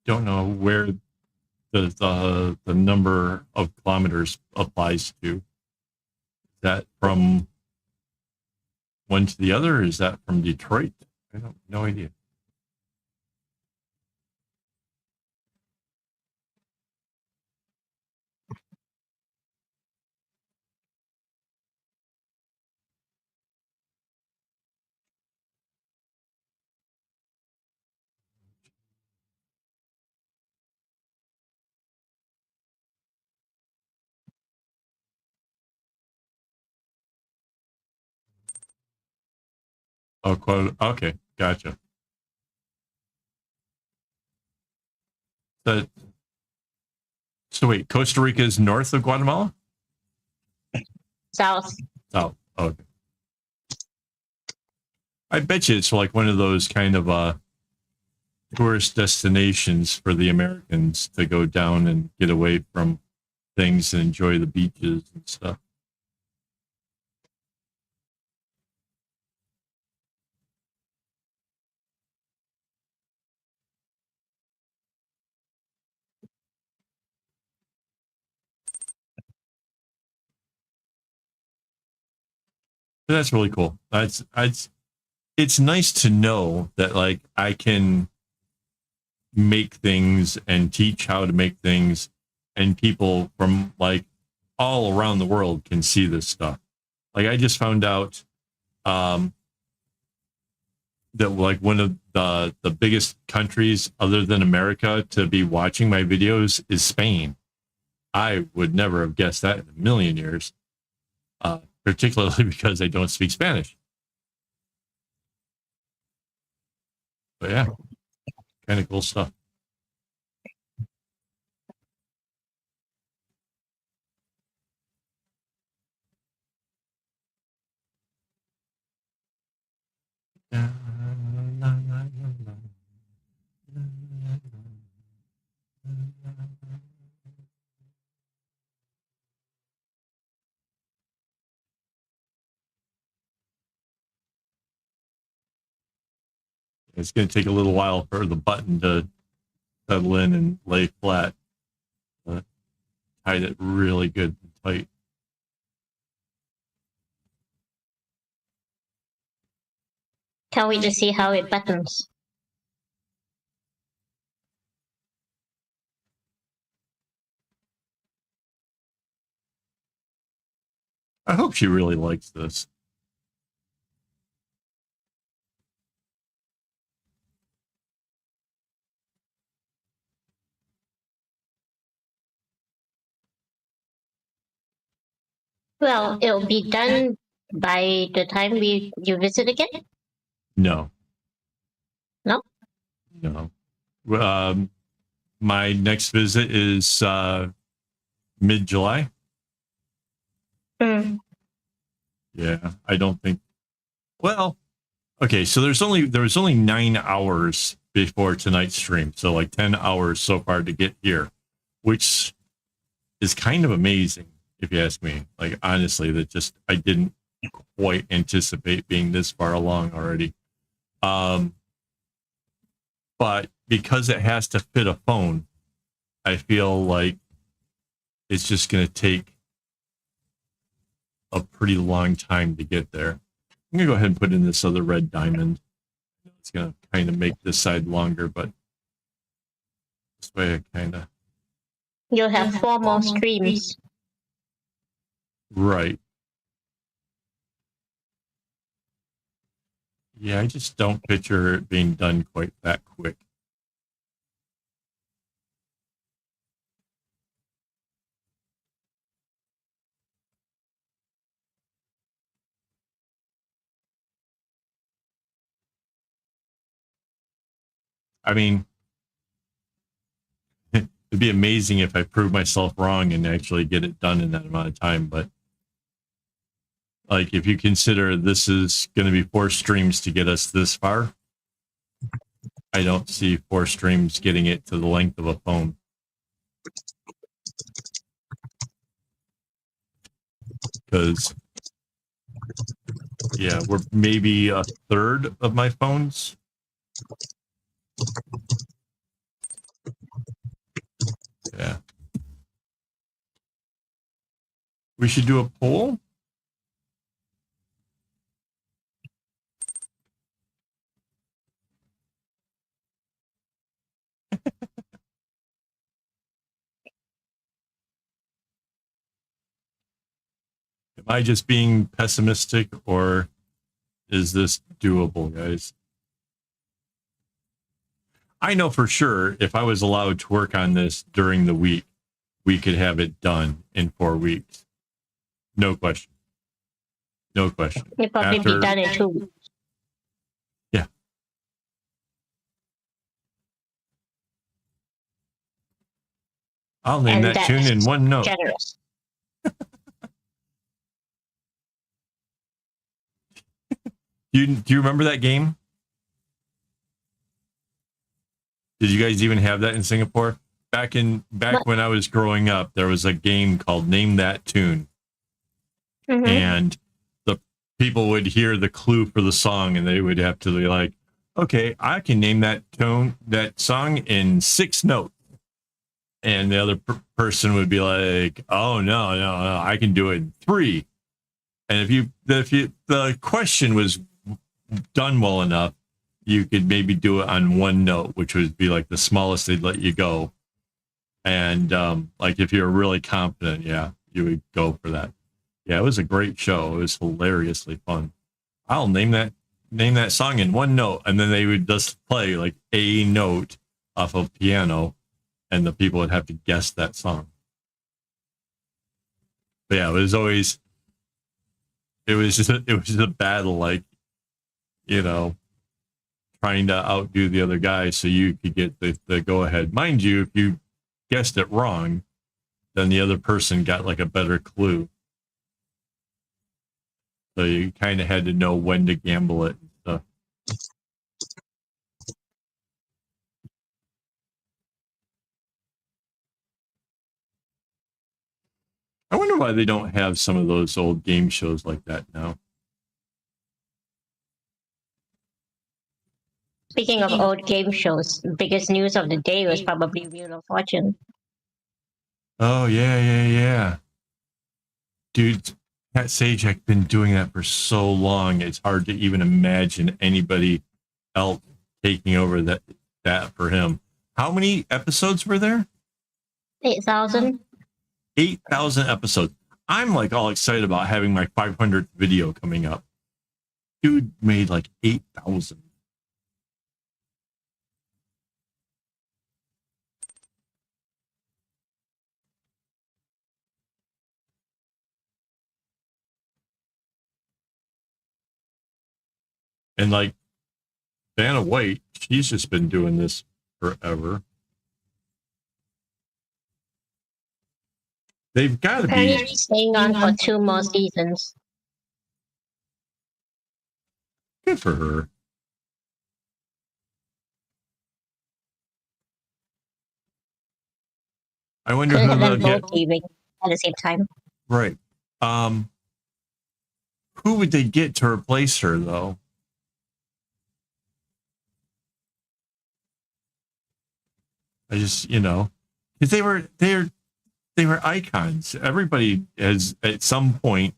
Don't know where the number of kilometers applies to. Is that from one to the other? Or is that from Detroit? I don't no idea. Oh, okay, gotcha. So wait, Costa Rica is north of Guatemala? South. Oh, okay. I bet you it's like one of those kind of tourist destinations for the Americans to go down and get away from things and enjoy the beaches and stuff. But that's really cool. It's nice to know that like I can make things and teach how to make things, and people from like all around the world can see this stuff. Like I just found out that like one of the biggest countries other than America to be watching my videos is Spain. I would never have guessed that in a million years, particularly because I don't speak Spanish. But yeah, kind of cool stuff. It's going to take a little while for the button to settle in and lay flat. Tied it really good and tight. Can't wait to see how it buttons. I hope she really likes this. Well, it'll be done by the time you visit again. No. No? No. my next visit is mid-July. Mm. Yeah, I don't think. Well, okay, so there was only 9 hours before tonight's stream, so like 10 hours so far to get here, which is kind of amazing if you ask me. Like honestly, that just I didn't quite anticipate being this far along already. But because it has to fit a phone, I feel like it's just going to take a pretty long time to get there. I'm going to go ahead and put in this other red diamond. It's going to kind of make this side longer, but this way I kind of... You'll have 4 more streams. Right. Yeah, I just don't picture it being done quite that quick. I mean, it'd be amazing if I prove myself wrong and actually get it done in that amount of time. But like, if you consider this is going to be 4 streams to get us this far, I don't see 4 streams getting it to the length of a phone. Because, yeah, we're maybe a third of my phones. Yeah. We should do a poll. Am I just being pessimistic, or is this doable, guys? I know for sure if I was allowed to work on this during the week, we could have it done in 4 weeks. No question. No question. You'll probably be done in 2 weeks. Yeah. I'll name And that tune in 1 note. Generous. Do you remember that game? Did you guys even have that in Singapore? Back when I was growing up, there was a game called Name That Tune. Mm-hmm. And the people would hear the clue for the song and they would have to be like, okay, I can name that song in 6 notes. And the other person would be like, oh, no, I can do it in 3. And if the question was done well enough, you could maybe do it on 1 note, which would be like the smallest they'd let you go. And like if you're really confident, yeah, you would go for that. Yeah, it was a great show. It was hilariously fun. I'll name that song in 1 note, and then they would just play like a note off of piano, and the people would have to guess that song. But yeah, it was just a battle, like, you know, trying to outdo the other guy so you could get the go ahead. Mind you, if you guessed it wrong, then the other person got like a better clue. So you kind of had to know when to gamble it and stuff. I wonder why they don't have some of those old game shows like that now. Speaking of old game shows, the biggest news of the day was probably Wheel of Fortune. Oh, yeah. Dude, Cat Sajak's been doing that for so long, it's hard to even imagine anybody else taking over that for him. How many episodes were there? 8,000. 8,000 episodes. I'm like all excited about having my 500th video coming up. Dude made like 8,000. And like Vanna White, she's just been doing this forever. They've got to Apparently be she's staying on for 2 more seasons. good for her. I wonder Couldn't who have they'll them get. both leaving at the same time. Right. Who would they get to replace her though? I just, because they were icons. Everybody has at some point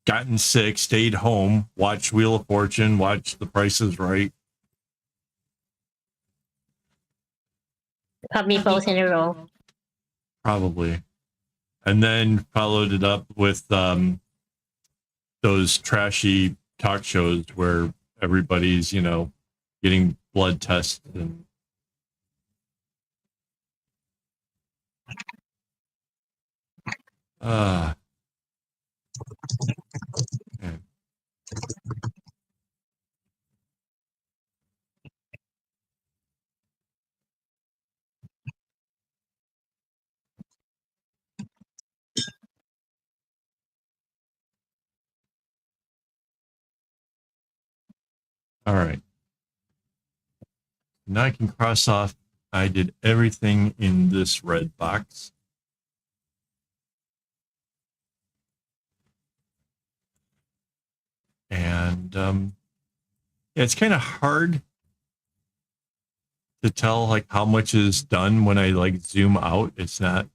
gotten sick, stayed home, watched Wheel of Fortune, watched The Price is Right. Probably both in a row. Probably. And then followed it up with those trashy talk shows where everybody's, getting blood tests and man. All right. Now I can cross off. I did everything in this red box. And yeah, it's kind of hard to tell like how much is done when I like zoom out. It's not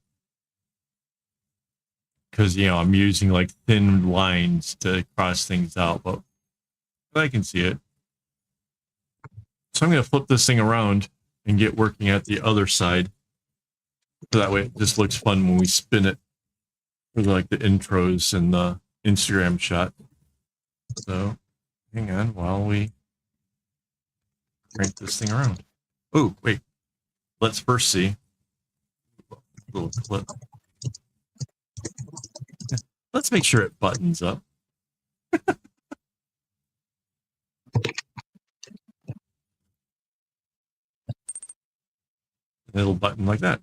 because I'm using like thin lines to cross things out, but I can see it. So I'm going to flip this thing around and get working at the other side. So that way it just looks fun when we spin it for like the intros and the Instagram shot. So hang on while we crank this thing around. Oh, wait. Let's first see. Little clip. Let's make sure it buttons up. It'll button like that.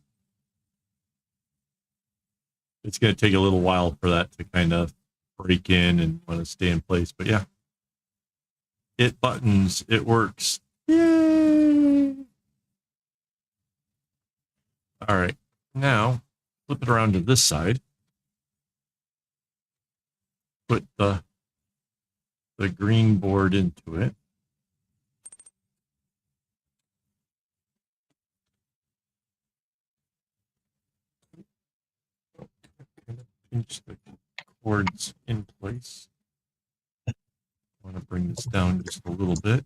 It's going to take a little while for that to kind of break in and want to stay in place. But yeah, it buttons. It works. Yay! All right. Now, flip it around to this side. Put the green board into it. Pinch the cords in place. I want to bring this down just a little bit.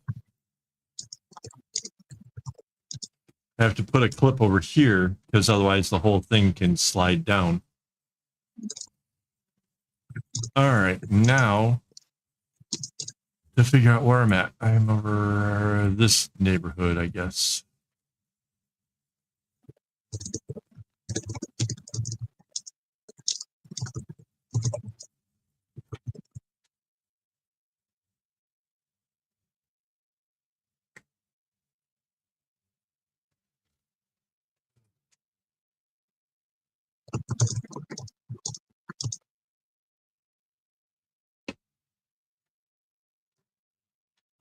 I have to put a clip over here because otherwise the whole thing can slide down. All right, now to figure out where I'm at. I'm over this neighborhood, I guess.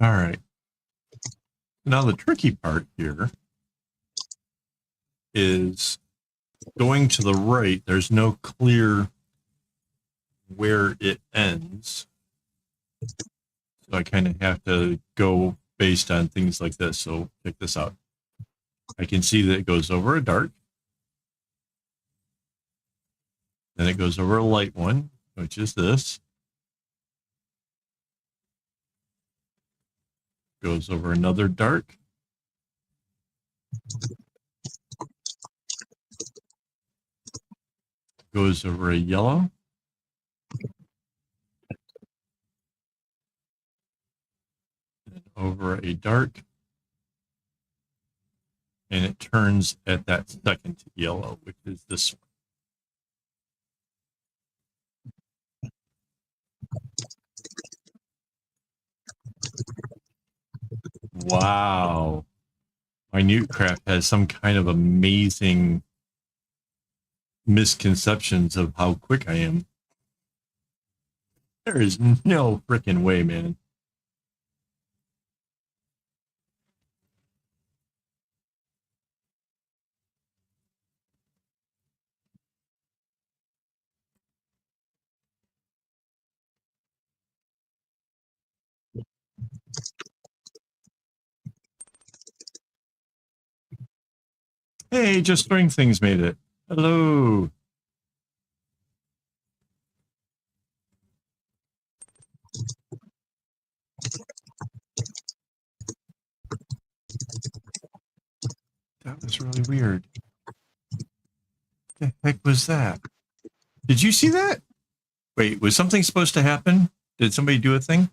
All right. Now the tricky part here is going to the right. There's no clear where it ends. So I kind of have to go based on things like this. So check this out. I can see that it goes over a dark. Then it goes over a light one, which is this. Goes over another dark. Goes over a yellow. And over a dark. And it turns at that second yellow, which is this one. Wow. Minute Craft has some kind of amazing misconceptions of how quick I am. There is no freaking way, man. Hey, just String Things made it. Hello. That was really weird. What the heck was that? Did you see that? Wait, was something supposed to happen? Did somebody do a thing?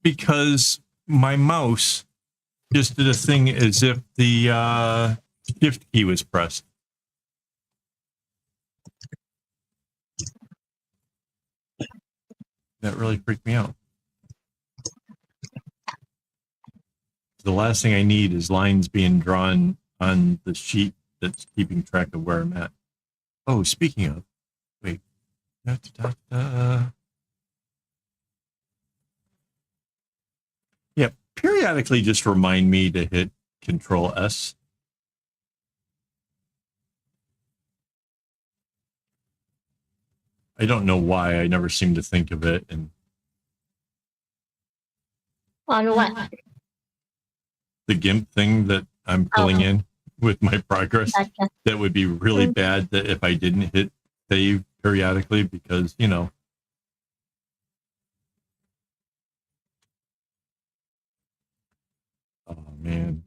Because my mouse just did a thing as if the shift key was pressed. That really freaked me out. The last thing I need is lines being drawn on the sheet that's keeping track of where I'm at. Oh, speaking of, wait. Yeah, periodically just remind me to hit Control S. I don't know why. I never seem to think of it. And On what? the GIMP thing that I'm filling in with my progress, Gotcha. that would be really bad that if I didn't hit save periodically, because, you know. Oh, man.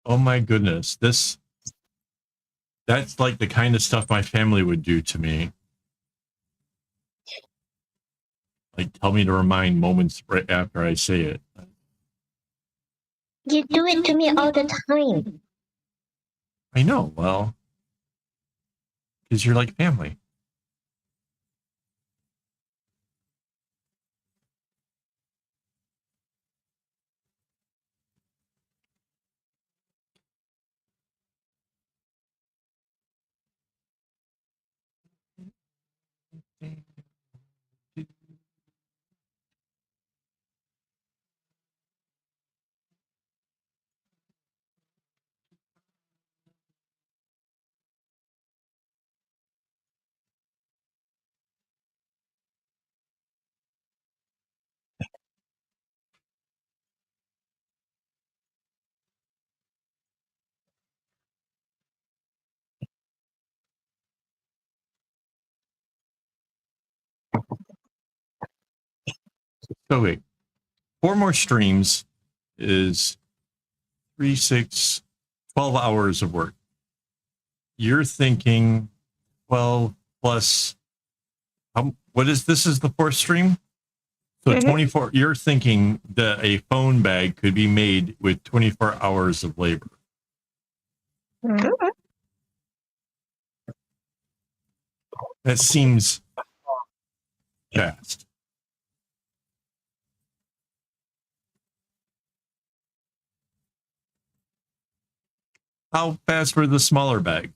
Oh my goodness. That's like the kind of stuff my family would do to me. Like tell me to remind moments right after I say it. You do it to me all the time. I know, well, because you're like family. So wait, 4 more streams is 3, 6, 12 hours of work. You're thinking 12 plus, what is this? Is the 4th stream? So 24, you're thinking that a phone bag could be made with 24 hours of labor. That seems fast. How fast were the smaller bags?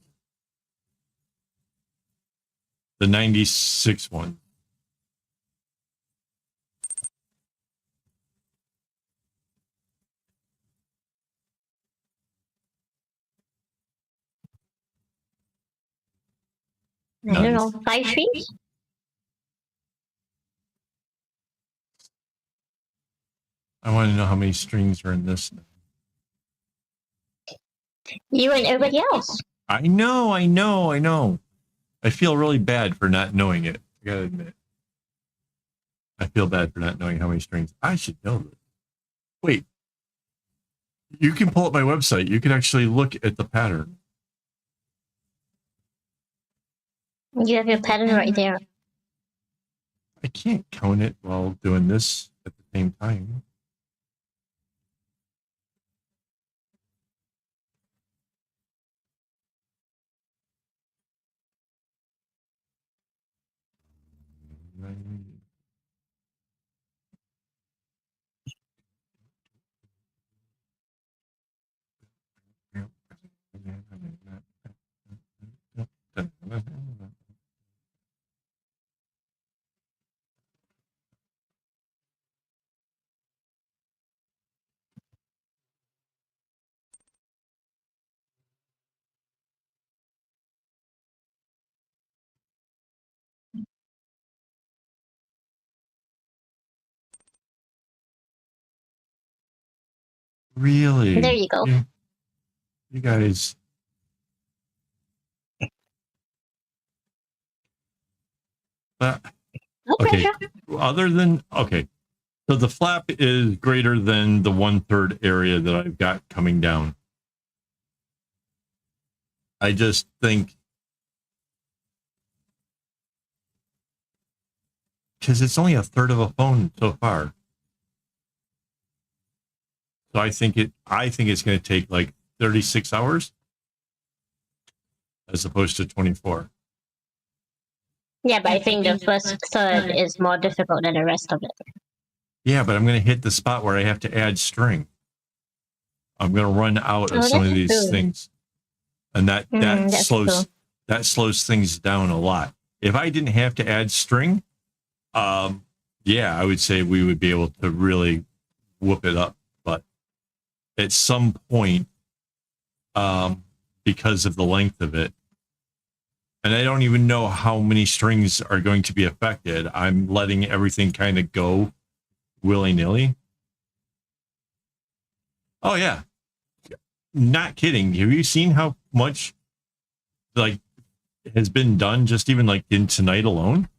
The 96 one. I don't know, 5 streams? I want to know how many strings are in this. You and everybody else. I know. I feel really bad for not knowing it. I gotta admit. I feel bad for not knowing how many strings. I should know this. Wait. You can pull up my website. You can actually look at the pattern. You have your pattern right there. I can't count it while doing this at the same time. Really? There you go. You guys. But No okay. pressure. Other than okay, so the flap is greater than the 1/3 area that I've got coming down. I just think because it's only a third of a phone so far. So I think it's going to take like 36 hours as opposed to 24. Yeah, but I think the first third is more difficult than the rest of it. Yeah, but I'm going to hit the spot where I have to add string. I'm going to run out of Oh, some of that's these true. things, and that That's slows things down a lot. If I didn't have to add string, yeah, I would say we would be able to really whoop it up. But at some point, because of the length of it, and I don't even know how many strings are going to be affected, I'm letting everything kind of go willy-nilly. Oh yeah, not kidding. Have you seen how much like has been done just even like in tonight alone?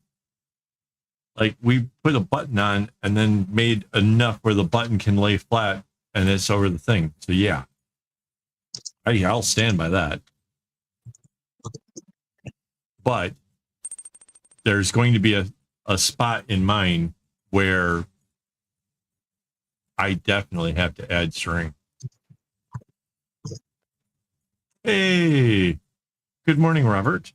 Like we put a button on and then made enough where the button can lay flat and it's over the thing. So yeah, I'll stand by that. But there's going to be a spot in mine where I definitely have to add string. Hey, good morning, Robert.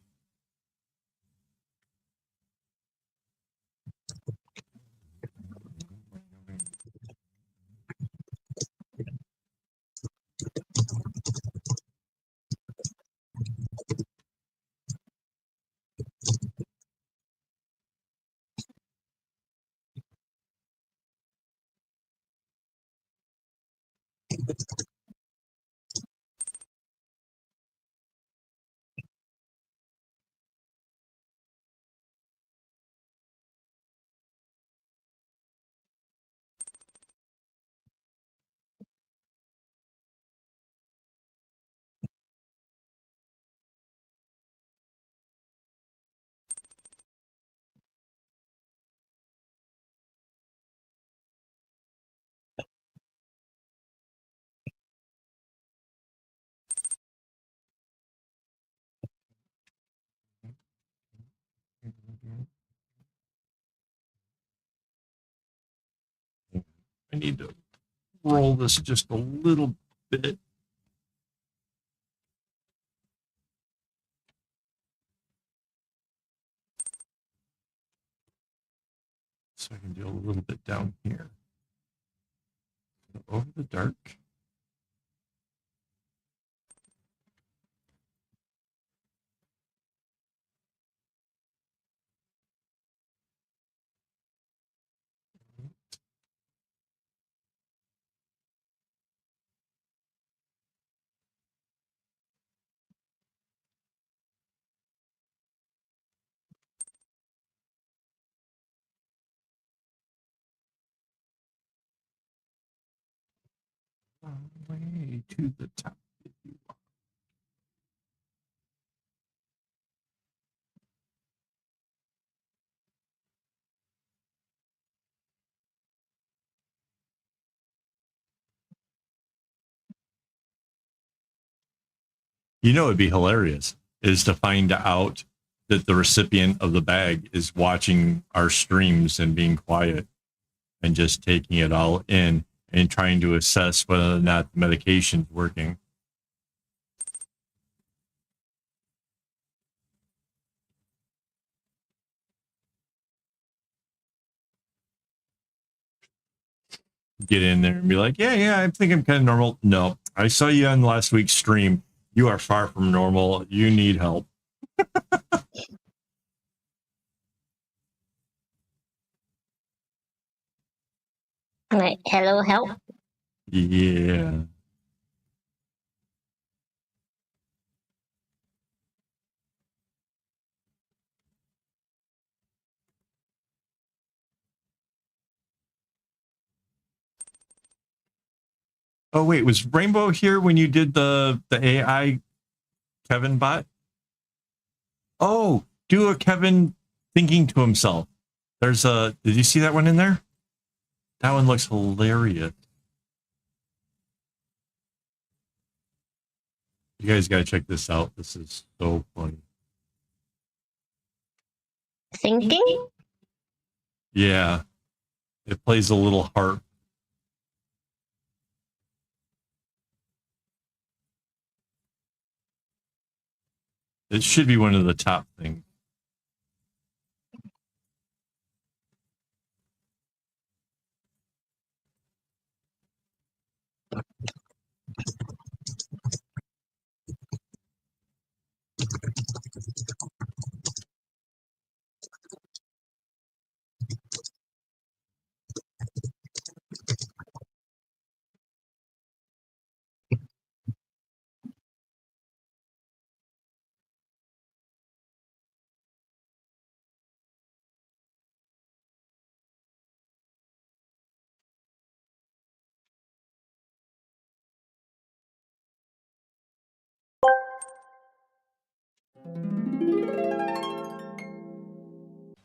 I need to roll this just a little bit. So I can do a little bit down here. Over the dark. Way to the top. You know, it'd be hilarious is to find out that the recipient of the bag is watching our streams and being quiet and just taking it all in and trying to assess whether or not the medication's working. Get in there and be like, yeah, I think I'm kind of normal. No, I saw you on last week's stream. You are far from normal. You need help. Like, hello, help. Yeah. Oh wait, was Rainbow here when you did the AI Kevin bot? Oh, do a Kevin thinking to himself. There's a. Did you see that one in there? That one looks hilarious. You guys got to check this out. This is so funny. Thinking? Yeah, it plays a little harp. It should be one of the top things.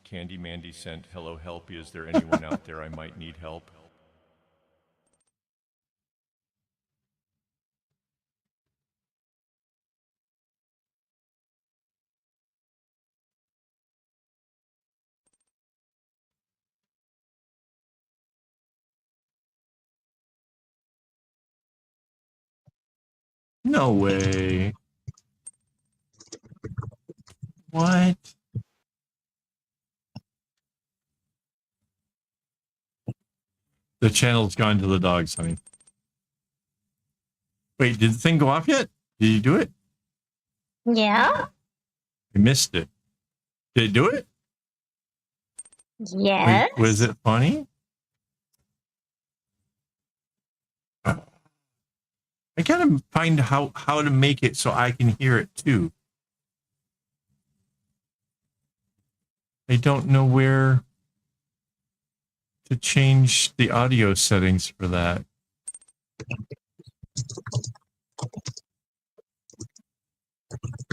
Candy Mandy sent, hello, help. Is there anyone out there I might need help? No way. What? The channel's gone to the dogs, honey. Wait, did the thing go off yet? Did you do it? Yeah. I missed it. Did it do it? Yes. Wait, was it funny? I gotta find how to make it so I can hear it too. I don't know where to change the audio settings for that.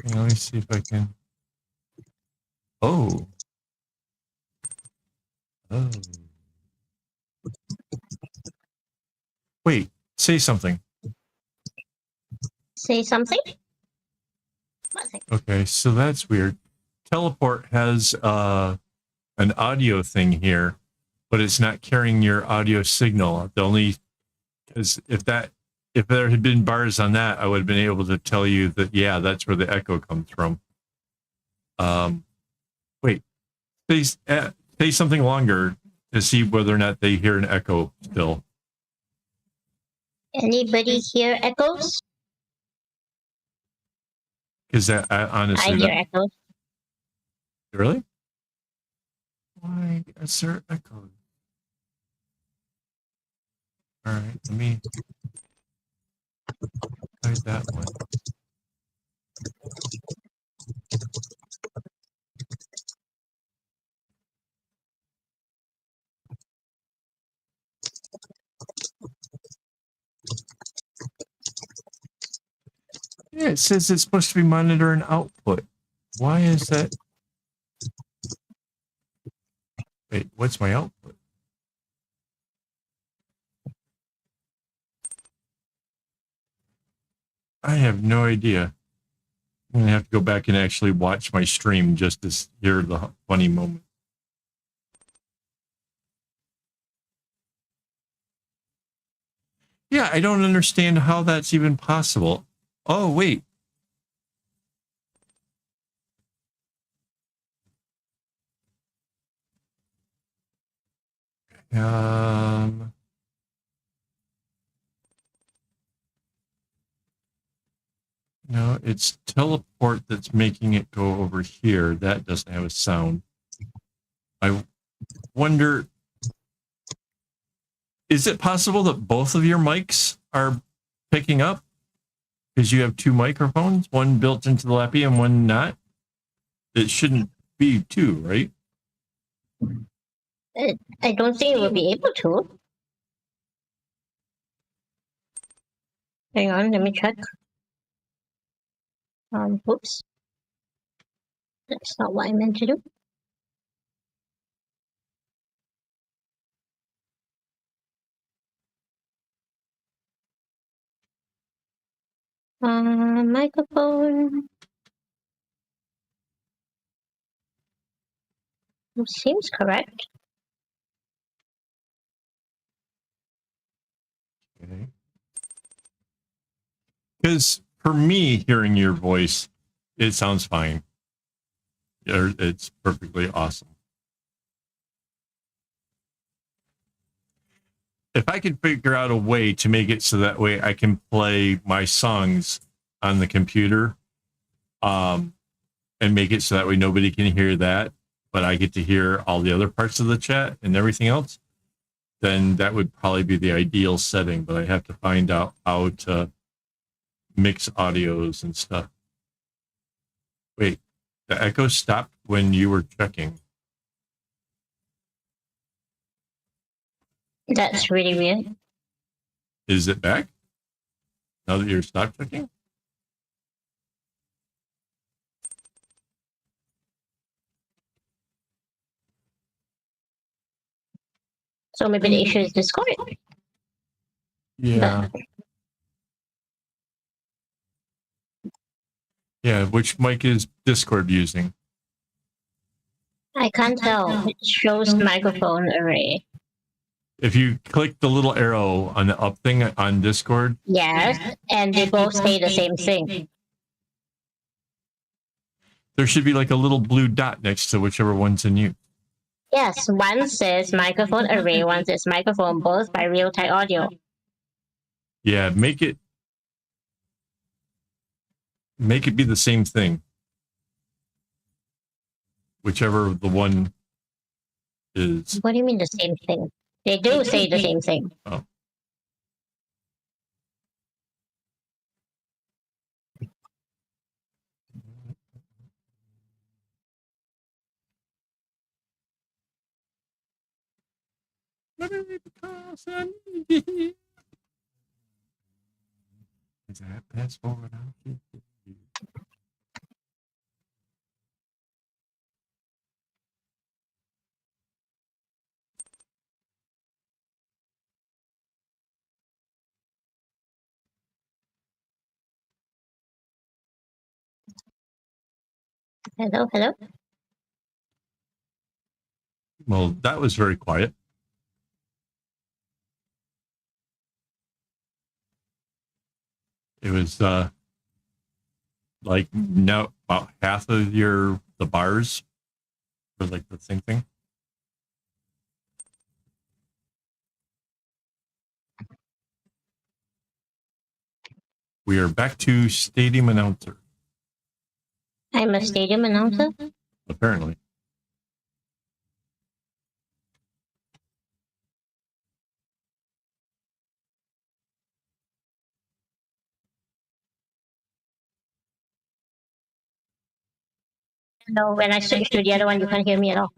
Okay, let me see if I can. Oh. Oh. Wait, say something. Say something? Nothing. Okay, so that's weird. Teleport has an audio thing here, but it's not carrying your audio signal. The only because if there had been bars on that, I would have been able to tell you that yeah, that's where the echo comes from. Wait, say something longer to see whether or not they hear an echo still. Anybody hear echoes? Because that honestly, I hear echoes. really? Why is there echo? All right, let me try that one. Yeah, it says it's supposed to be monitor and output. Why is that? Wait, what's my output? I have no idea. I'm gonna have to go back and actually watch my stream just to hear the funny moment. Yeah, I don't understand how that's even possible. Oh, wait. Um, no, it's teleport that's making it go over here. That doesn't have a sound. I wonder, is it possible that both of your mics are picking up? Because you have two microphones, one built into the Lappy and one not? It shouldn't be two, right? I don't think it will be able to. Hang on, let me check. Oops. That's not what I meant to do. Microphone. Seems correct. Okay. Because for me, hearing your voice, it sounds fine. It's perfectly awesome. If I could figure out a way to make it so that way I can play my songs on the computer, and make it so that way nobody can hear that, but I get to hear all the other parts of the chat and everything else, then that would probably be the ideal setting. But I have to find out how to mix audios and stuff. Wait, the echo stopped when you were checking. That's really weird. Is it back now that you're stop checking? So maybe the issue is Discord. Yeah. Yeah, which mic is Discord using? I can't tell. It shows microphone array. If you click the little arrow on the up thing on Discord. Yes, and they both say the same thing. There should be like a little blue dot next to whichever one's in you. Yes, one says microphone array, one says microphone, both by real-time audio. Yeah, make it be the same thing. Whichever the one is. What do you mean the same thing? They do say the same thing. Oh. Is that passport? Hello, hello. Well, that was very quiet. It was like now about half of the bars were like the same thing. We are back to stadium announcer. I'm a stadium announcer. Apparently. No, when I switch to the other one, you can't hear me at all.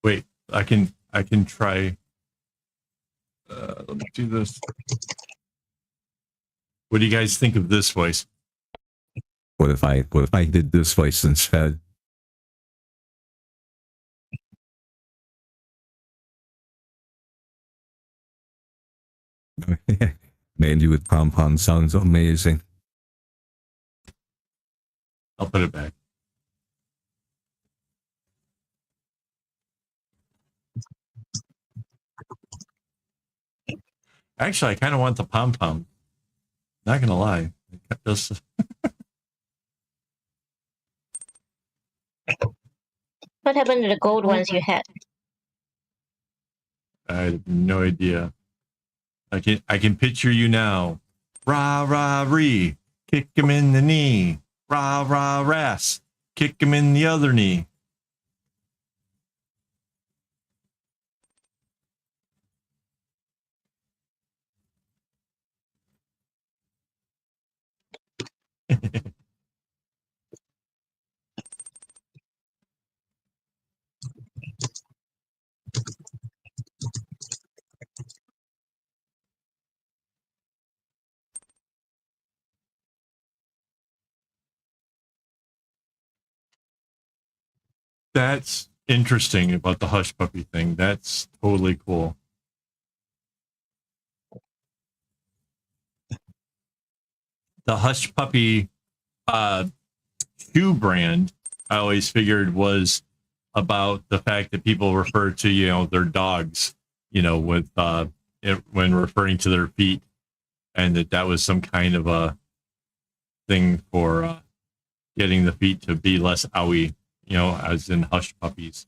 Wait, I can try. Let me do this. What do you guys think of this voice? What if I did this voice instead? Mandy with pom pom sounds amazing. I'll put it back. Actually, I kind of want the pom pom. Not gonna lie. Just, What happened to the gold ones you had? I have no idea. I can picture you now. Rah rah ree, kick him in the knee. Rah rah ras, kick him in the other knee. That's interesting about the hush puppy thing. That's totally cool. The hush puppy shoe brand, I always figured was about the fact that people refer to, you know, their dogs, you know, with when referring to their feet, and that was some kind of a thing for getting the feet to be less owie, you know, as in hush puppies.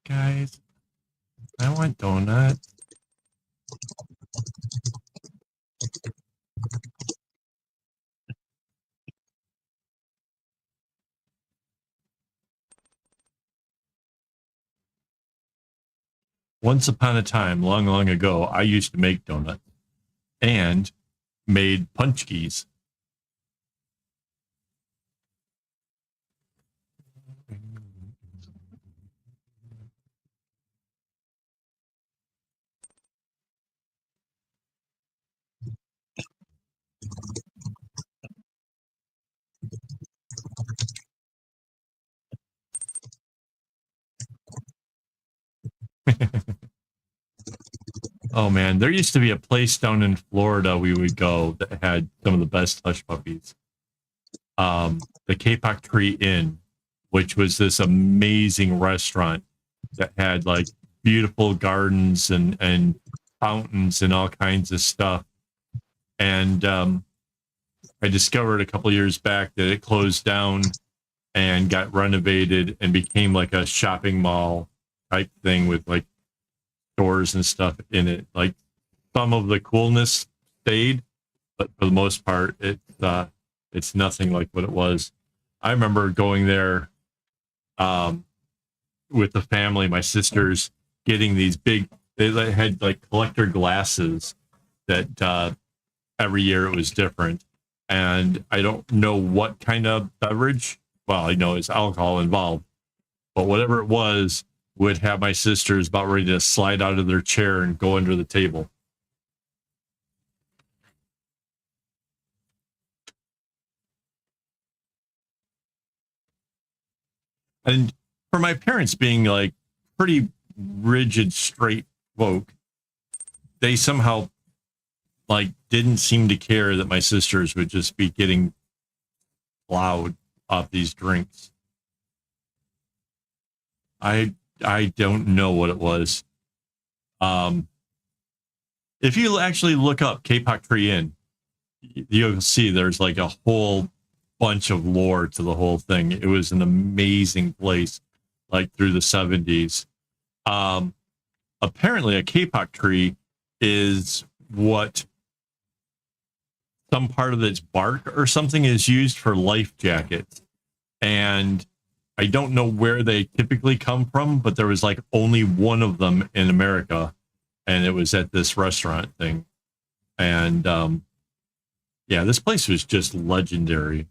Guys, I want donuts. Once upon a time, long, long ago, I used to make donuts and made punchkis. Oh man, there used to be a place down in Florida we would go that had some of the best hush puppies. The Kapok Tree Inn, which was this amazing restaurant that had like beautiful gardens and fountains and all kinds of stuff. And I discovered a couple years back that it closed down and got renovated and became like a shopping mall type thing with like stores and stuff in it. Like some of the coolness stayed, but for the most part, it's nothing like what it was. I remember going there with the family, my sisters, getting these big. They had like collector glasses that every year it was different, and I don't know what kind of beverage. Well, I know it's alcohol involved, but whatever it was, would have my sisters about ready to slide out of their chair and go under the table. And for my parents being like pretty rigid, straight woke, they somehow like didn't seem to care that my sisters would just be getting loud off these drinks. I don't know what it was. If you actually look up Kapok Tree Inn, you'll see there's like a whole bunch of lore to the whole thing. It was an amazing place, like through the 70s. Apparently, a Kapok tree is what some part of its bark or something is used for life jackets. And I don't know where they typically come from, but there was like only one of them in America, and it was at this restaurant thing. And yeah, this place was just legendary.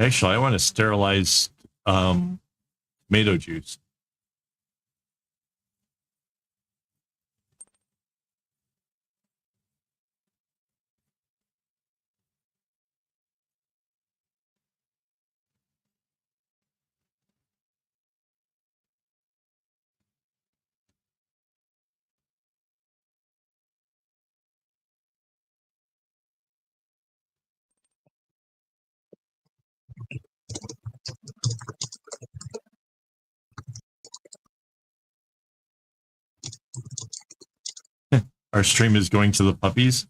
Actually, I want to sterilize tomato juice. Our stream is going to the puppies.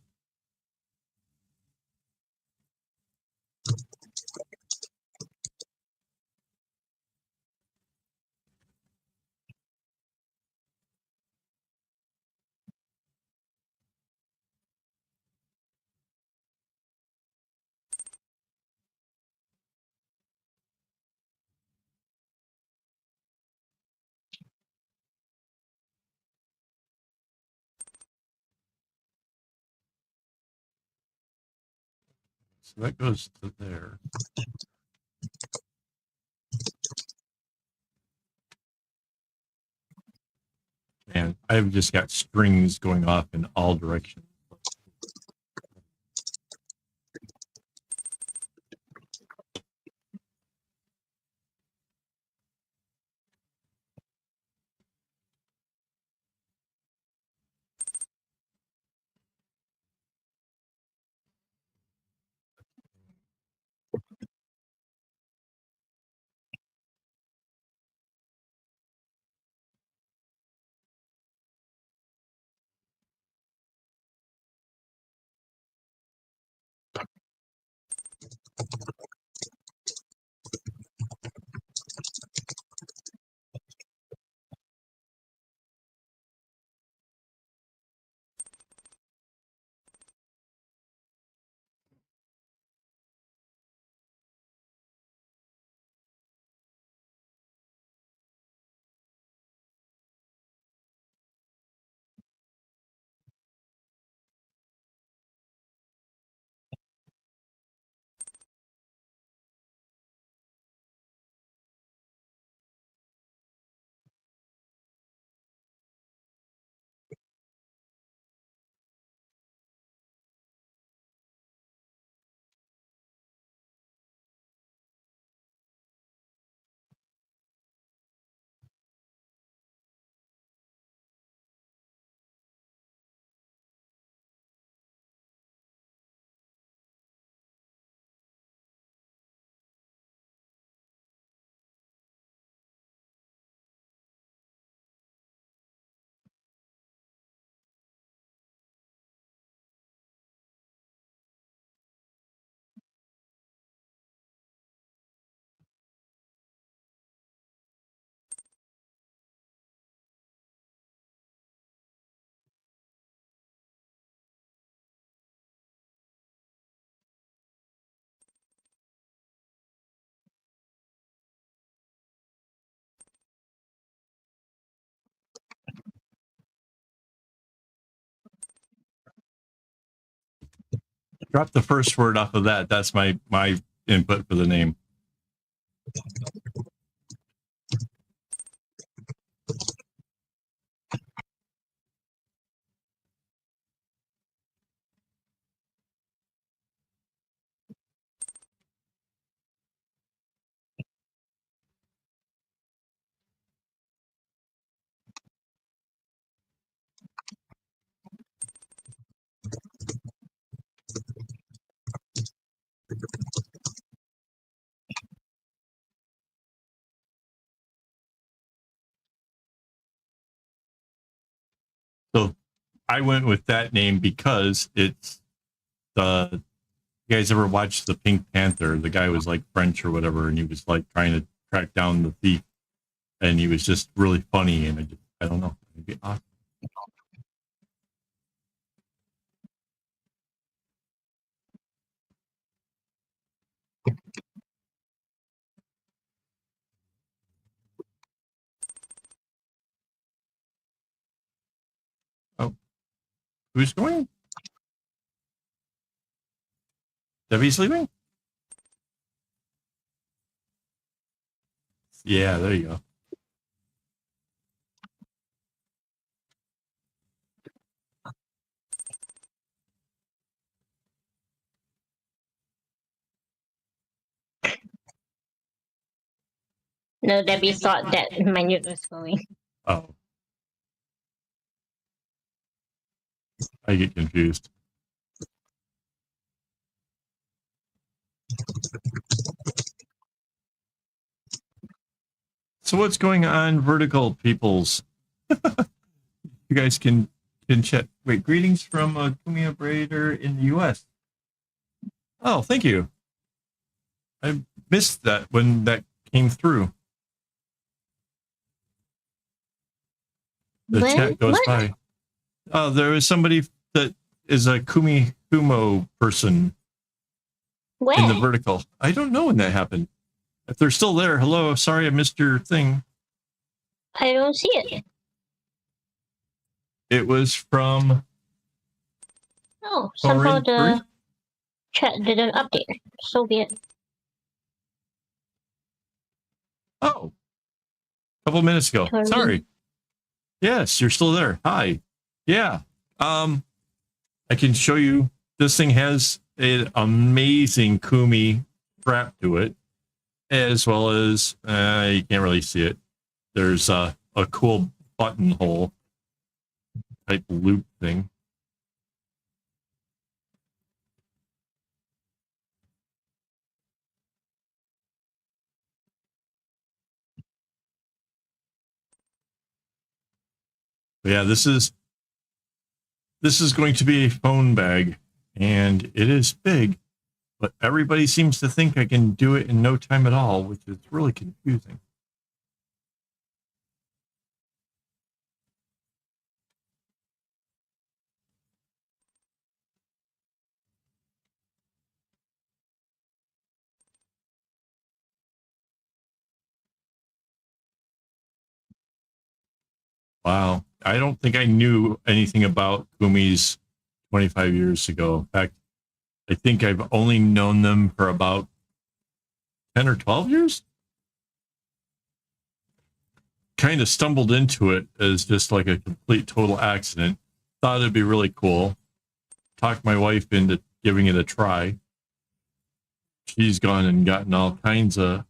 So that goes to there. And I've just got strings going off in all directions. Drop the first word off of that. That's my input for the name. So I went with that name because it's the, you guys ever watched the Pink Panther? The guy was like French or whatever, and he was like trying to track down the thief, and he was just really funny. And I don't know, it'd be awesome. Oh, who's going? Debbie's leaving? Yeah, there you go. No, Debbie thought that my mute was going. Oh, I get confused. So what's going on, vertical peoples? You guys can chat. Wait, greetings from Kumia Brader in the U.S. Oh, thank you. I missed that when that came through. The chat goes What? by. Oh, there is somebody that is a Kumo person Where? in the vertical. I don't know when that happened. If they're still there, hello. Sorry I missed your thing. I don't see it. It was from Oh, somehow Corinne the Free? chat didn't update. So weird. Oh, a couple minutes ago. Corinne. Sorry. Yes, you're still there. Hi. Yeah. I can show you. This thing has an amazing Kumi strap to it, as well as you can't really see it. There's a cool buttonhole type loop thing. But yeah, this is going to be a phone bag, and it is big, but everybody seems to think I can do it in no time at all, which is really confusing. Wow. I don't think I knew anything about Kumis 25 years ago. In fact, I think I've only known them for about 10 or 12 years. Kind of stumbled into it as just like a complete total accident. Thought it'd be really cool. Talked my wife into giving it a try. She's gone and gotten all kinds of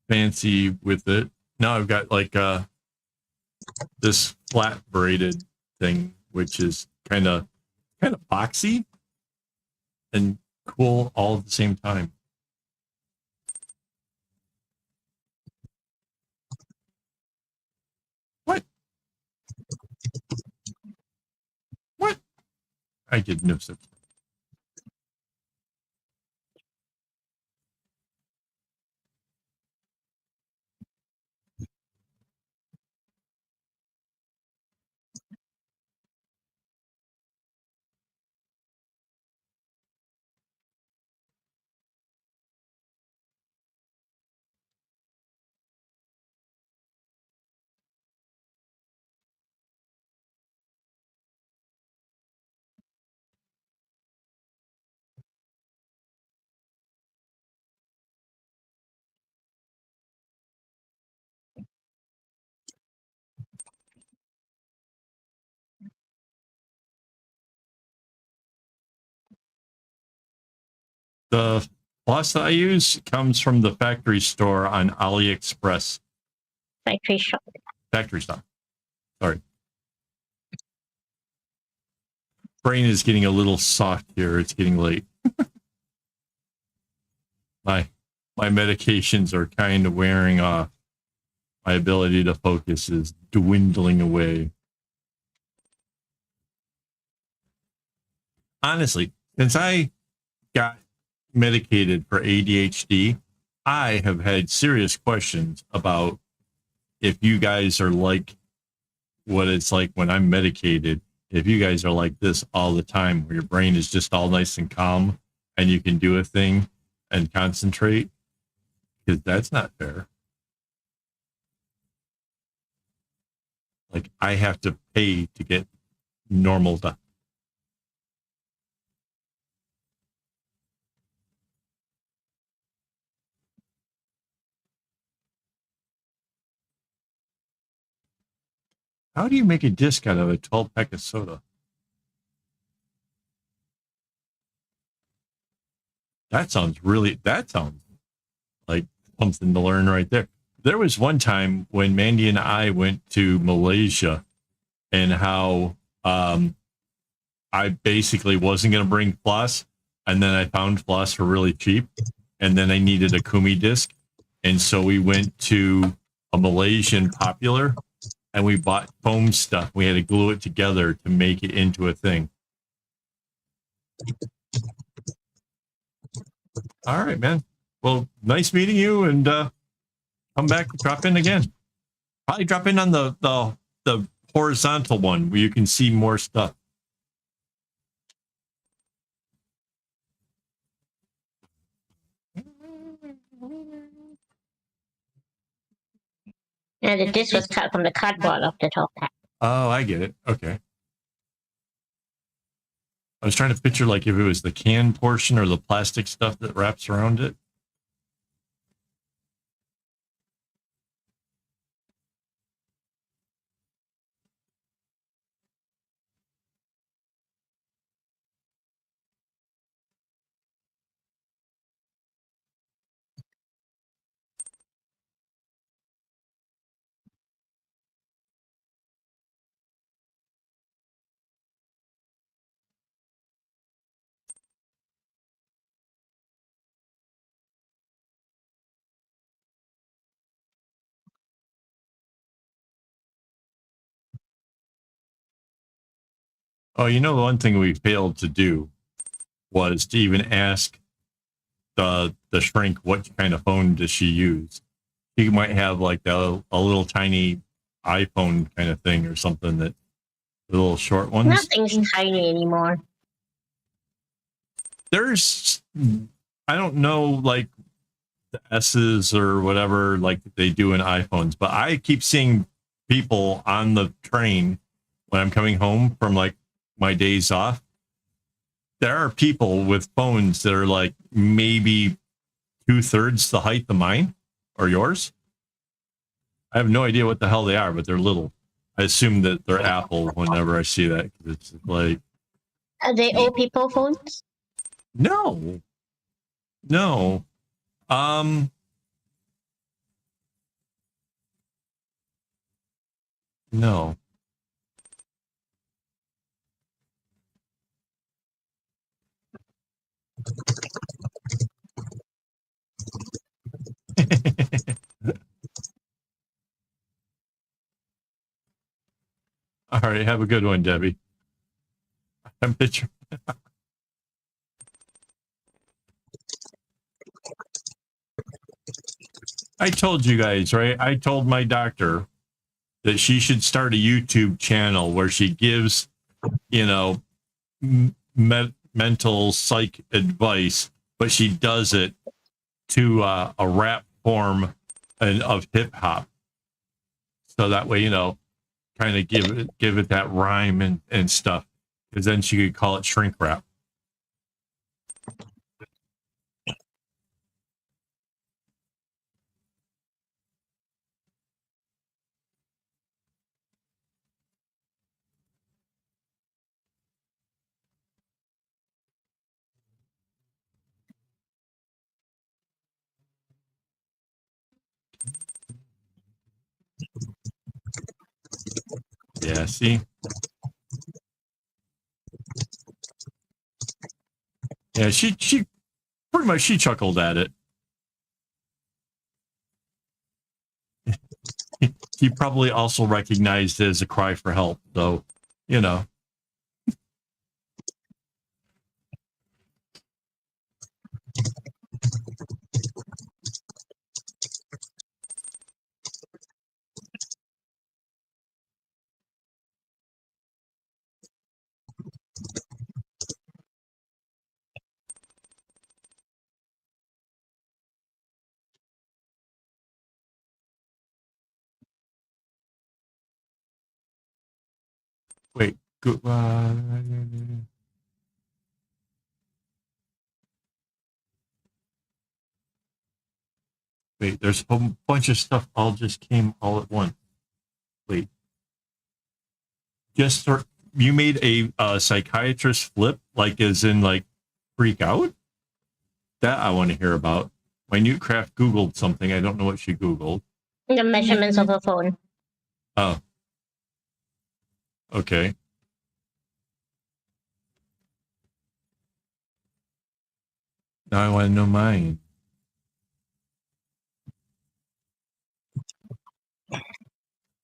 fancy with it. Now I've got like this flat braided thing, which is kind of boxy and cool all at the same time. What? What? I did no such thing. The floss that I use comes from the factory store on AliExpress. Factory shop. Factory stock. Sorry. Brain is getting a little soft here. It's getting late. my medications are kind of wearing off. My ability to focus is dwindling away. Honestly, since I got medicated for ADHD, I have had serious questions about if you guys are like what it's like when I'm medicated. If you guys are like this all the time, where your brain is just all nice and calm and you can do a thing and concentrate, because that's not fair. Like, I have to pay to get normal done. How do you make a disc out of a 12-pack of soda? That sounds like something to learn right there. There was one time when Mandy and I went to Malaysia and how I basically wasn't going to bring floss, and then I found floss for really cheap, and then I needed a Kumi disc, and so we went to a Malaysian Popular, and we bought foam stuff. We had to glue it together to make it into a thing. All right, man. Well, nice meeting you, and come back, drop in again. Probably drop in on the horizontal one where you can see more stuff. And the disc was cut from the cardboard of the 12-pack. Oh, I get it. Okay. I was trying to picture like if it was the can portion or the plastic stuff that wraps around it. Oh, you know, the one thing we failed to do was to even ask the shrink what kind of phone does she use. She might have like a little tiny iPhone kind of thing or something, that the little short ones. Nothing's tiny anymore. There's, I don't know, like the S's or whatever like they do in iPhones, but I keep seeing people on the train when I'm coming home from like my days off. There are people with phones that are like maybe 2/3 the height of mine or yours. I have no idea what the hell they are, but they're little. I assume that they're Apple whenever I see that. It's like, Are they old people phones? no. No. No. All right, have a good one, Debbie. I'm picturing. I told you guys, right? I told my doctor that she should start a YouTube channel where she gives, you know, mental psych advice, but she does it to a rap form of hip hop. So that way, you know, kind of give it that rhyme and stuff, because then she could call it shrink rap. Yeah, see? Yeah, she pretty much she chuckled at it. He probably also recognized it as a cry for help, though, you know. Wait, go, wait, there's a bunch of stuff all just came all at once. Wait. you made a psychiatrist flip, like as in like freak out? That I want to hear about. Minute Craft Googled something. I don't know what she Googled. The measurements of a phone. Oh. Okay. Now I want to know mine.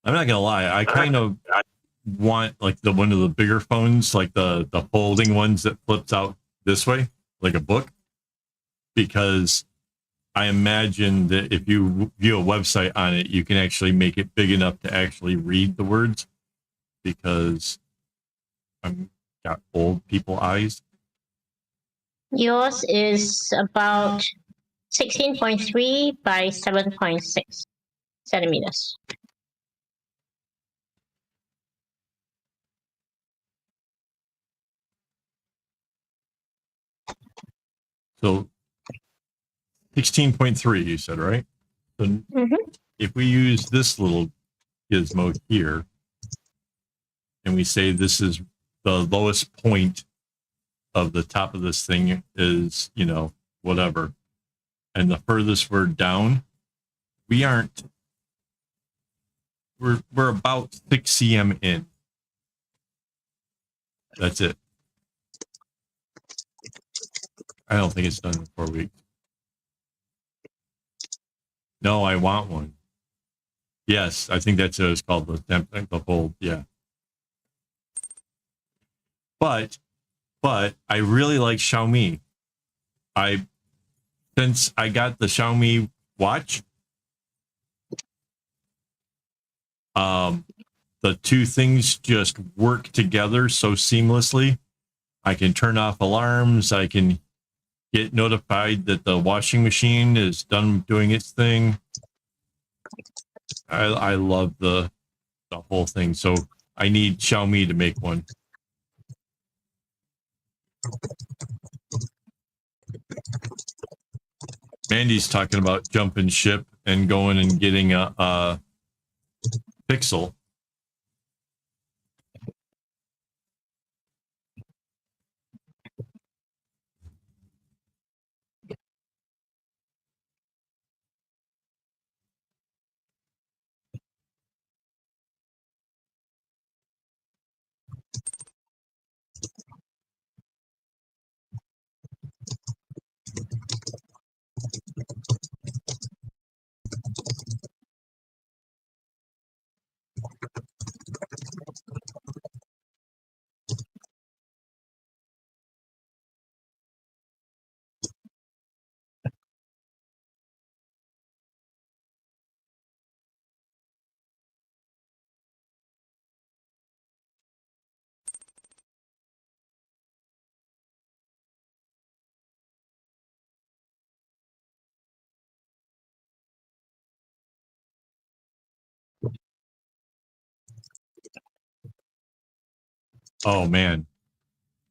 I'm not gonna lie. I kind of want like one of the bigger phones, like the folding ones that flips out this way, like a book, because I imagine that if you view a website on it, you can actually make it big enough to actually read the words, because I'm got old people eyes. Yours is about 16.3 by 7.6 centimeters. So 16.3, you said, right? So if we use this little gizmo here, and we say this is the lowest point of the top of this thing is, you know, whatever, and the furthest word down, we're about 6 cm in. That's it. I don't think it's done in 4 weeks. No, I want one. Yes, I think that's what it's called, the fold. Yeah. But I really like Xiaomi. Since I got the Xiaomi watch, the two things just work together so seamlessly. I can turn off alarms. I can get notified that the washing machine is done doing its thing. I love the whole thing. So I need Xiaomi to make one. Mandy's talking about jumping ship and going and getting a Pixel. Oh man,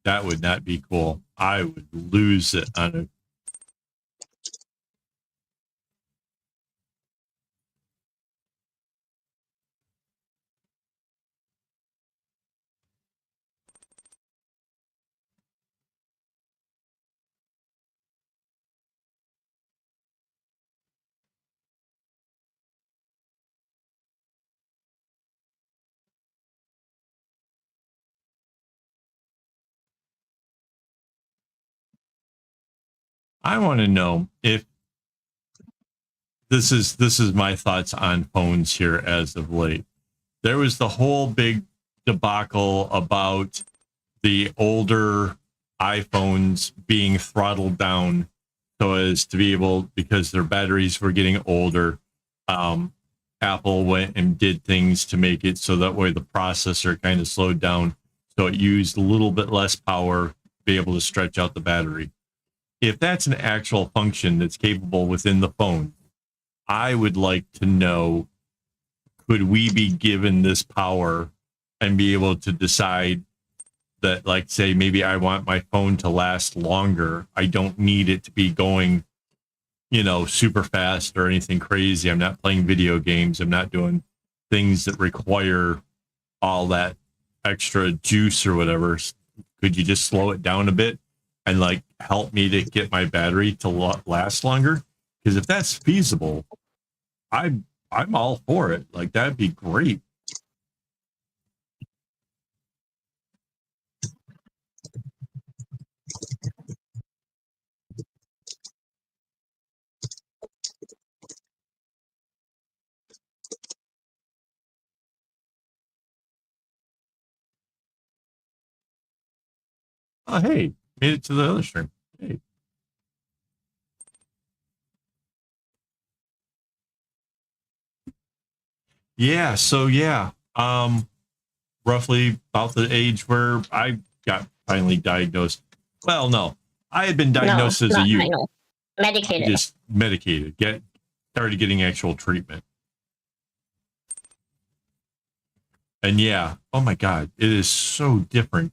that would not be cool. I would lose it on a. I want to know if this is my thoughts on phones here as of late. There was the whole big debacle about the older iPhones being throttled down so as to be able, because their batteries were getting older. Apple went and did things to make it so that way the processor kind of slowed down, so it used a little bit less power to be able to stretch out the battery. If that's an actual function that's capable within the phone, I would like to know, could we be given this power and be able to decide that, like, say, maybe I want my phone to last longer. I don't need it to be going, you know, super fast or anything crazy. I'm not playing video games. I'm not doing things that require all that extra juice or whatever, could you just slow it down a bit and like help me to get my battery to last longer? Because if that's feasible, I'm all for it. Like that'd be great. Oh, hey, made it to the other stream. Hey. Yeah, so yeah, roughly about the age where I got finally diagnosed. Well, no, I had been diagnosed as a youth. Medicated. Just medicated. Started getting actual treatment. And yeah, oh my God, it is so different.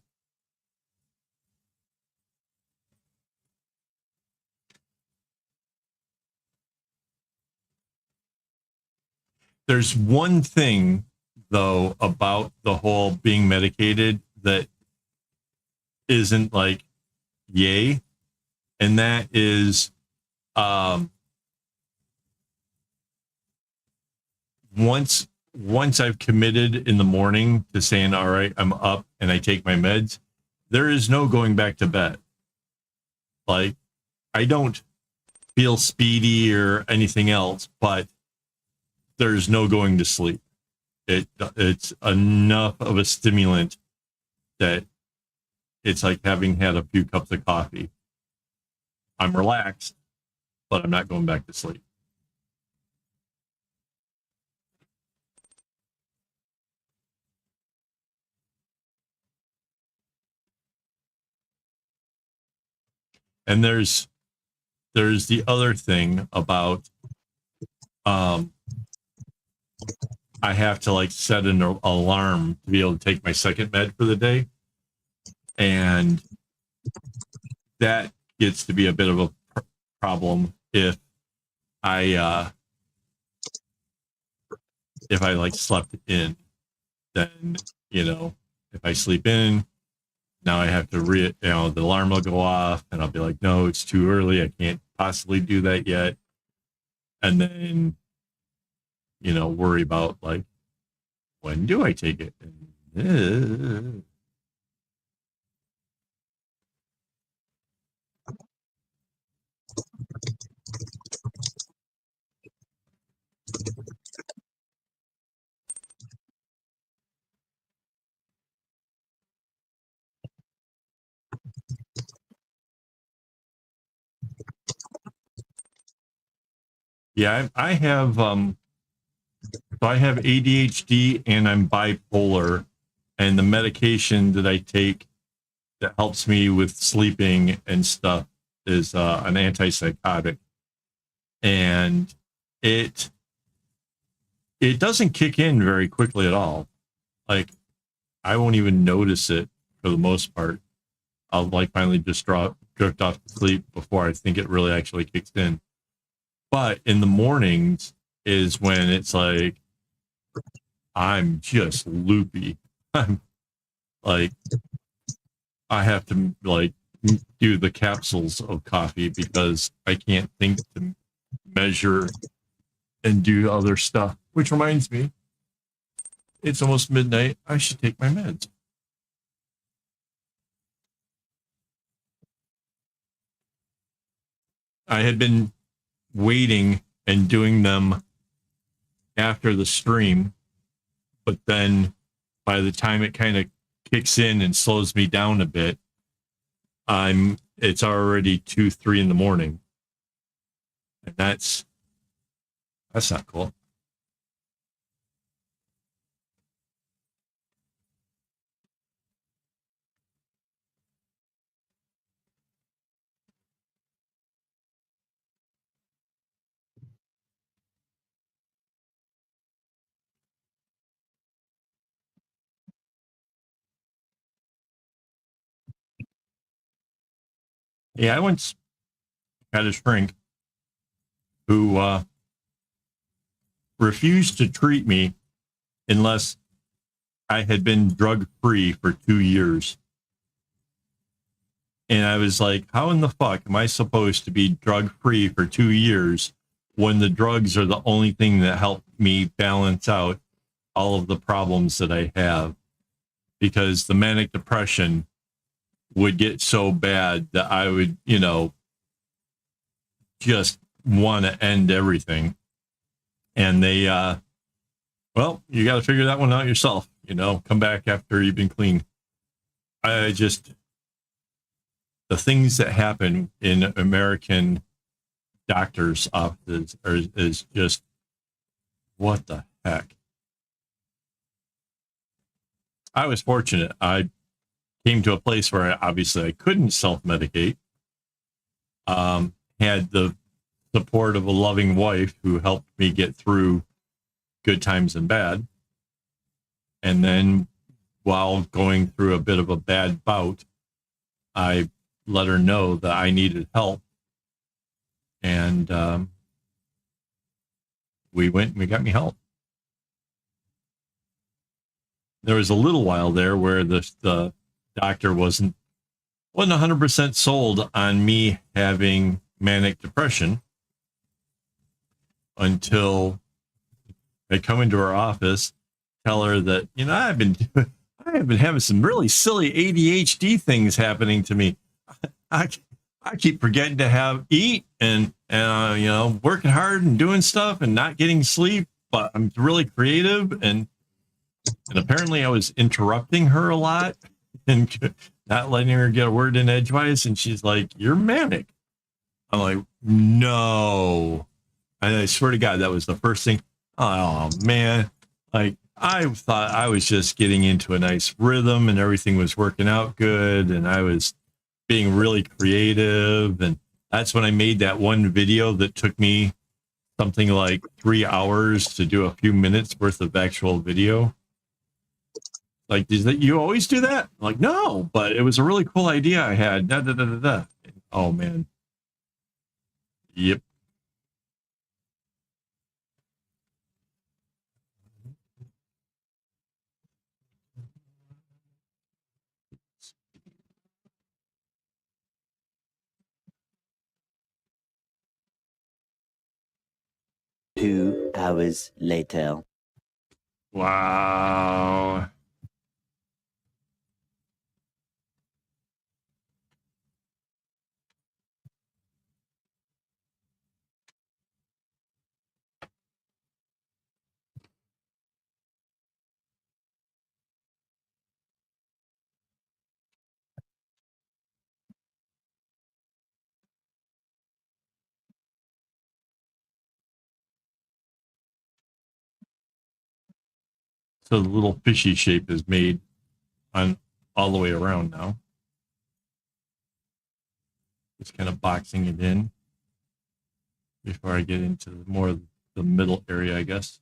There's one thing though about the whole being medicated that isn't like yay, and that is once I've committed in the morning to saying, all right, I'm up and I take my meds, there is no going back to bed. Like I don't feel speedy or anything else, but there's no going to sleep. It's enough of a stimulant that it's like having had a few cups of coffee. I'm relaxed, but I'm not going back to sleep. And there's the other thing about I have to like set an alarm to be able to take my second med for the day. And that gets to be a bit of a problem if I like slept in. Then, you know, if I sleep in, now I have to the alarm will go off and I'll be like, no, it's too early. I can't possibly do that yet. And then, you know, worry about like, when do I take it? Yeah, I have I have ADHD and I'm bipolar, and the medication that I take that helps me with sleeping and stuff is an antipsychotic, and it doesn't kick in very quickly at all. Like I won't even notice it for the most part. I'll like finally just drift off to sleep before I think it really actually kicks in. But in the mornings is when it's like I'm just loopy. I'm like I have to like do the capsules of coffee because I can't think to measure and do other stuff. Which reminds me, it's almost midnight. I should take my meds. I had been waiting and doing them after the stream, but then by the time it kind of kicks in and slows me down a bit, it's already 2-3 in the morning, and that's not cool. Yeah, I once had a shrink who refused to treat me unless I had been drug free for 2 years. And I was like, how in the fuck am I supposed to be drug free for 2 years when the drugs are the only thing that help me balance out all of the problems that I have? Because the manic depression would get so bad that I would, just want to end everything. And they, well, you got to figure that one out yourself, come back after you've been clean. The things that happen in American doctors' offices is just, what the heck? I was fortunate. I came to a place where I couldn't self-medicate. Had the support of a loving wife who helped me get through good times and bad. And then while going through a bit of a bad bout, I let her know that I needed help. And we went and we got me help. There was a little while there where the doctor wasn't 100% sold on me having manic depression until I come into her office, tell her that, I have been having some really silly ADHD things happening to me. I keep forgetting to eat and working hard and doing stuff and not getting sleep, but I'm really creative. And apparently I was interrupting her a lot and not letting her get a word in edgewise. And she's like, "You're manic." I'm like, "No." And I swear to God, that was the first thing. Oh man. Like, I thought I was just getting into a nice rhythm and everything was working out good. And I was being really creative. And that's when I made that one video that took me something like 3 hours to do a few minutes worth of actual video. Like, you always do that? I'm like, no, but it was a really cool idea I had. Da, da, da, da, da. Oh man. Yep. Two hours later. Wow. So the little fishy shape is made on all the way around now. Just kind of boxing it in before I get into more of the middle area, I guess.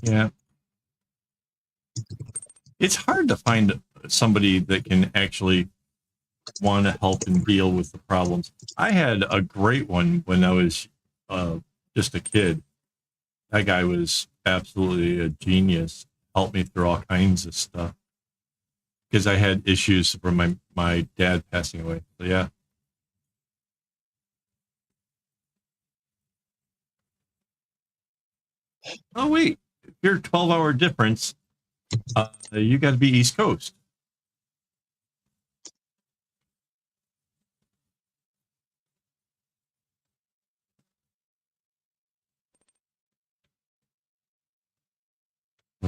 Yeah. It's hard to find somebody that can actually want to help and deal with the problems. I had a great one when I was just a kid. That guy was absolutely a genius. Helped me through all kinds of stuff because I had issues from my dad passing away. So yeah. Oh wait, if you're 12-hour difference, you got to be East Coast.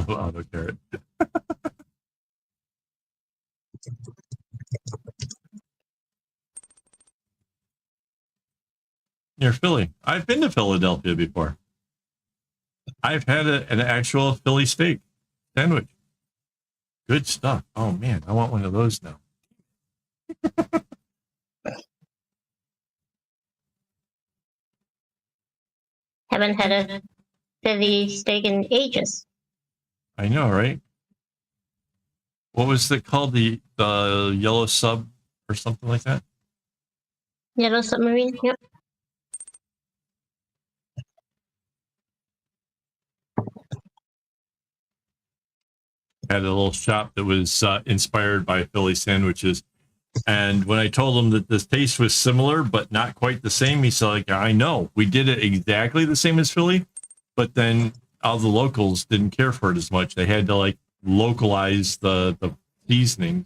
Auto carrot. Near Philly. I've been to Philadelphia before. I've had an actual Philly steak sandwich. Good stuff. Oh man, I want one of those now. Haven't had a Philly steak in ages. I know, right? What was it called? The yellow sub or something like that. Yellow submarine. Yep. Had a little shop that was inspired by Philly sandwiches. And when I told him that the taste was similar but not quite the same, he said, like, I know, we did it exactly the same as Philly, but then all the locals didn't care for it as much. They had to like localize the seasoning.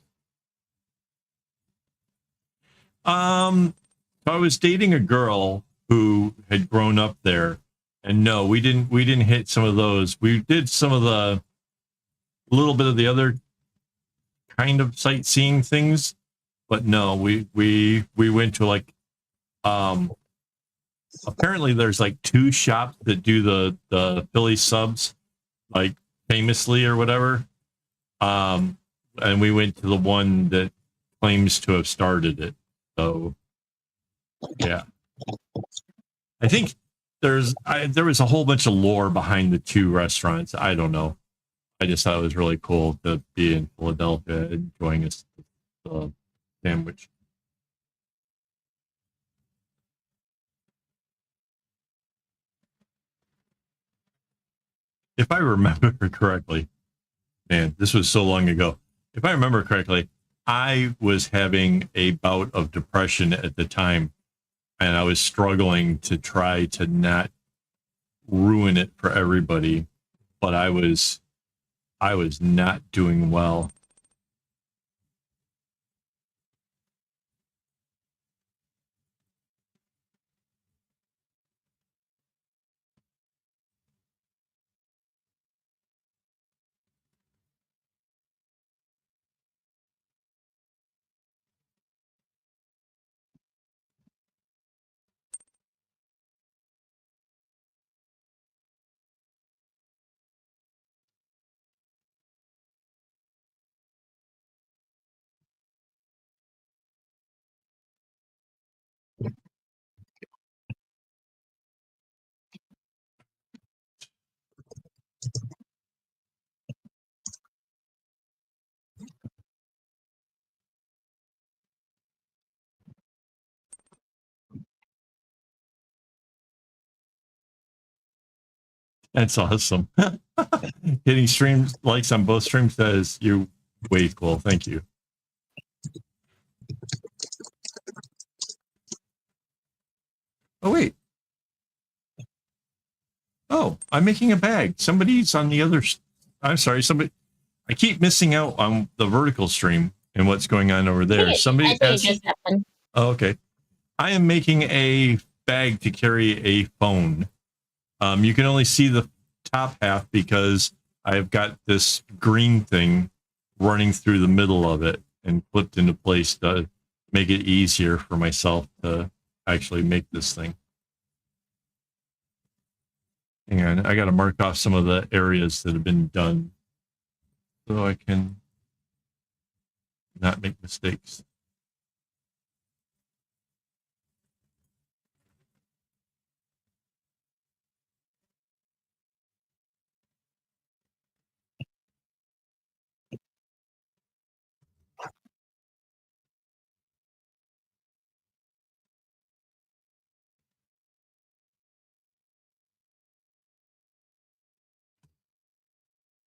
I was dating a girl who had grown up there, and no, we didn't hit some of those. We did some of the a little bit of the other kind of sightseeing things, but no, we went to like apparently there's like 2 shops that do the Philly subs like famously or whatever. And we went to the one that claims to have started it. So yeah. I think there was a whole bunch of lore behind the 2 restaurants. I don't know. I just thought it was really cool to be in Philadelphia enjoying a sandwich. If I remember correctly, man, this was so long ago. If I remember correctly, I was having a bout of depression at the time, and I was struggling to try to not ruin it for everybody, but I was not doing well. That's awesome. Hitting streams likes on both streams says you way cool. Thank you. Oh wait. Oh, I'm making a bag. Somebody's on the other. I'm sorry. Somebody. I keep missing out on the vertical stream and what's going on over there. Somebody. I think it just happened. Oh, okay. I am making a bag to carry a phone. You can only see the top half because I've got this green thing running through the middle of it and clipped into place to make it easier for myself to actually make this thing. Hang on, I got to mark off some of the areas that have been done so I can not make mistakes.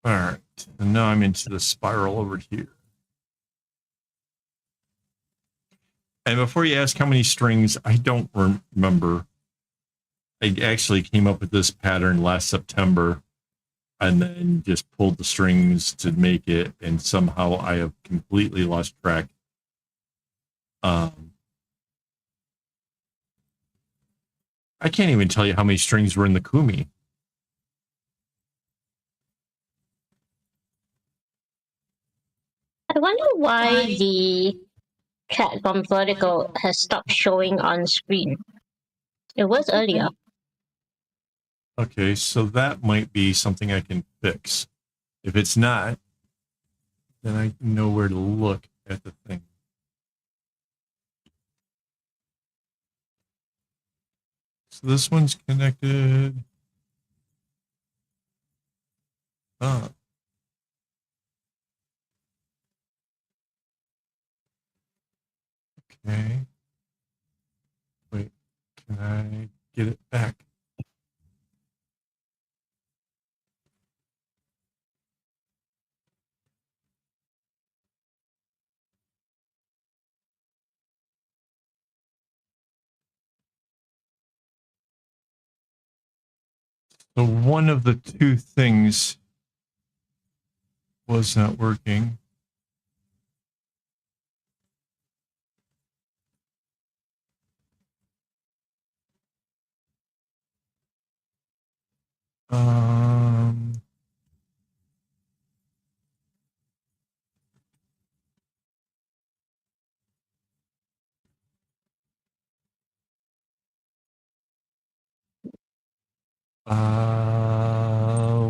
All right, and now I'm into the spiral over here. And before you ask how many strings, I don't remember. I actually came up with this pattern last September and then just pulled the strings to make it, and somehow I have completely lost track. I can't even tell you how many strings were in the kumi. I wonder why the chat from Vertical has stopped showing on screen. It was earlier. Okay, so that might be something I can fix. If it's not, then I know where to look at the thing. So this one's connected. Ah. Okay. Wait, can I get it back? So one of the two things was not working. Um,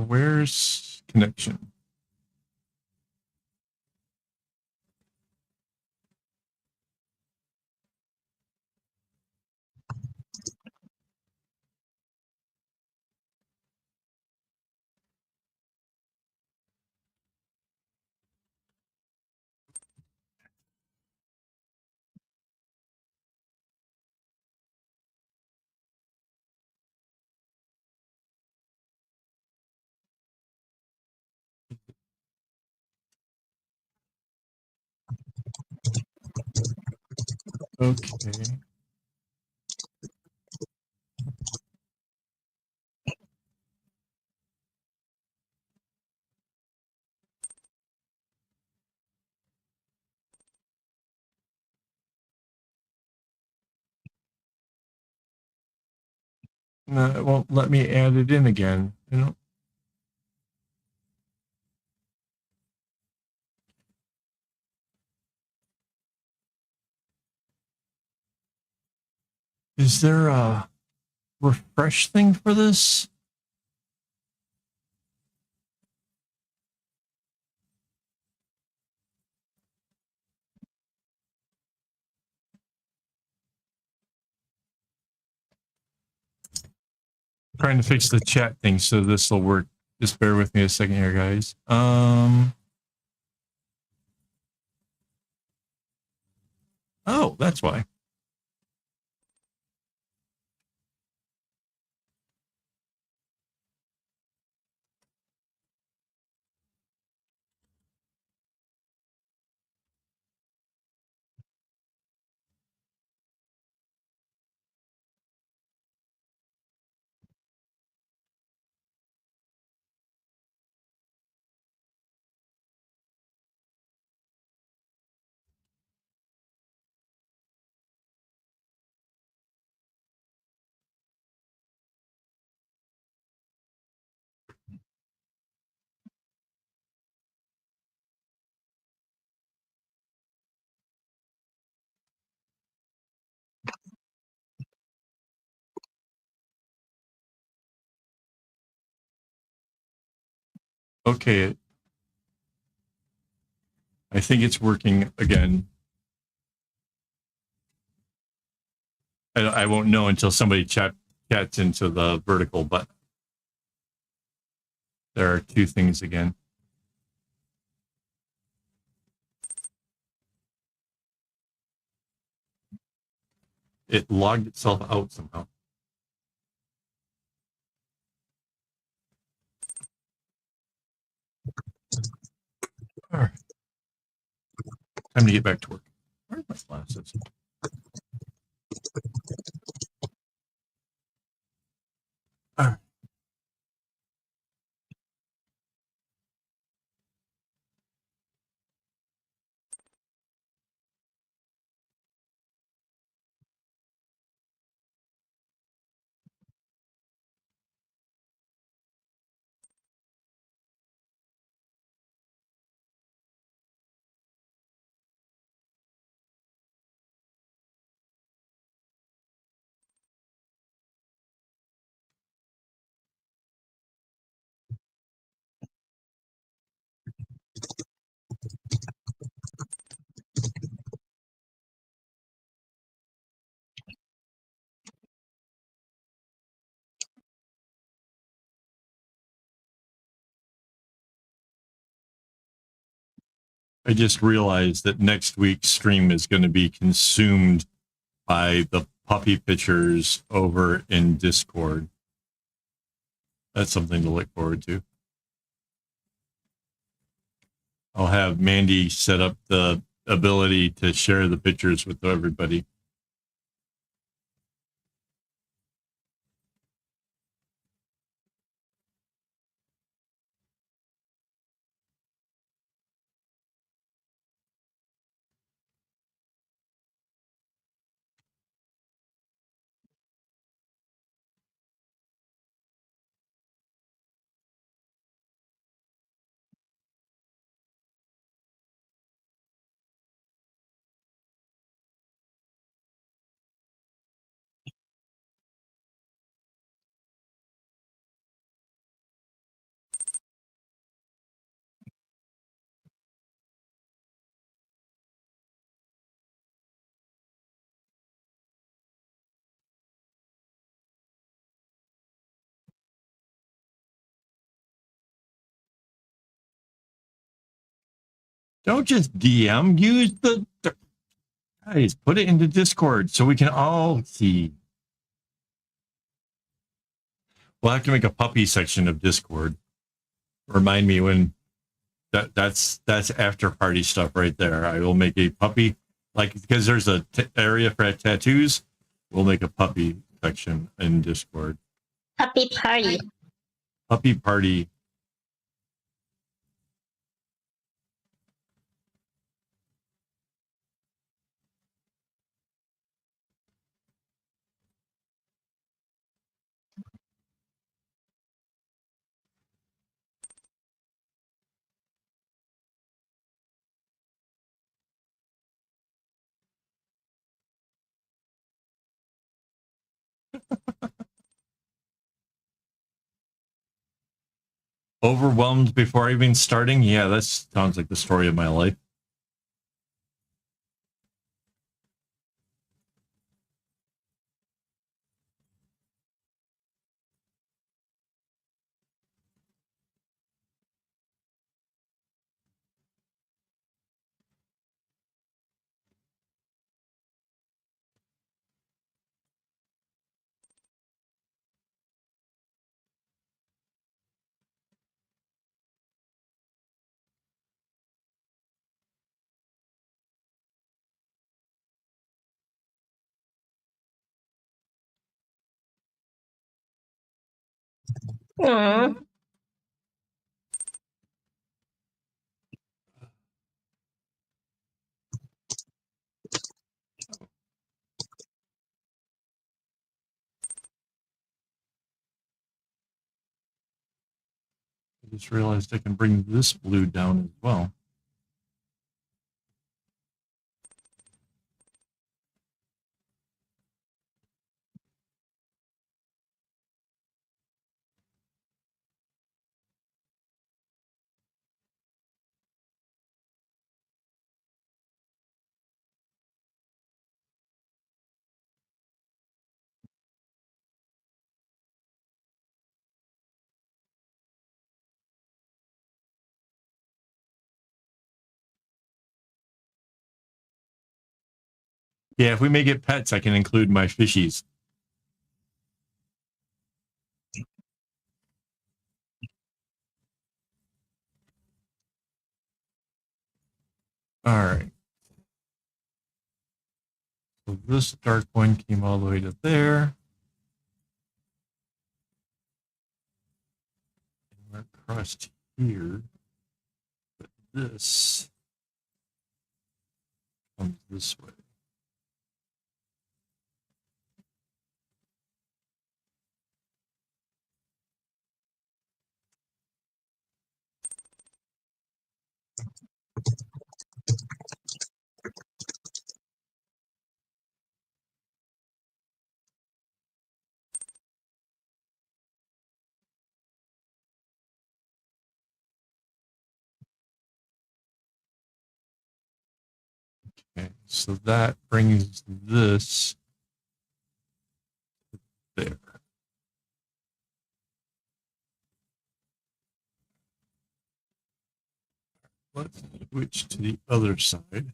where's connection? Okay. No, it won't let me add it in again. You know? Is there a refresh thing for this? Trying to fix the chat thing so this will work. Just bear with me a second here, guys. Oh, that's why. Okay. I think it's working again. I won't know until somebody chats into the vertical, but there are two things again. It logged itself out somehow. All right. Time to get back to work. Where's my glasses? All right. I just realized that next week's stream is going to be consumed by the puppy pictures over in Discord. That's something to look forward to. I'll have Mandy set up the ability to share the pictures with everybody. Don't just DM, use the guys, put it into Discord so we can all see. We'll have to make a puppy section of Discord. Remind me when that's after party stuff right there. I will make a puppy, like, because there's a area for tattoos. We'll make a puppy section in Discord. Puppy party. Puppy party. Overwhelmed before even starting? Yeah, that sounds like the story of my life. Aww. I just realized I can bring this blue down as well. Yeah, if we make it pets, I can include my fishies. All right. So this dark one came all the way to there. And we're across here. But this comes this way. Okay, so that brings this there. Let's switch to the other side.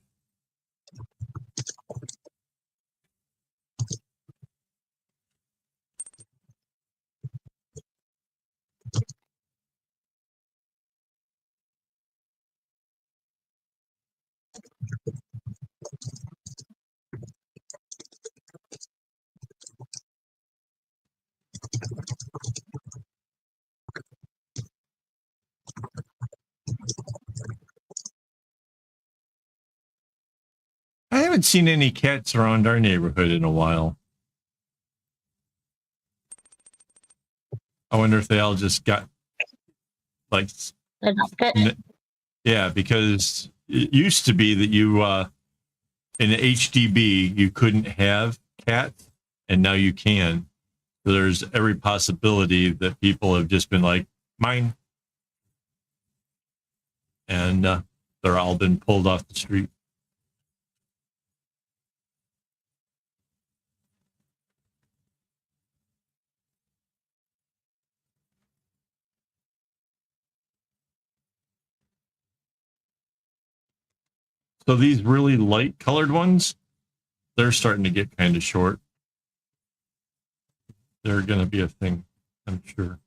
I haven't seen any cats around our neighborhood in a while. I wonder if they all just got like, Adopted. yeah, because it used to be that you in HDB you couldn't have cats, and now you can. So there's every possibility that people have just been like mine, and they're all been pulled off the street. So these really light colored ones, they're starting to get kind of short. They're going to be a thing, I'm sure.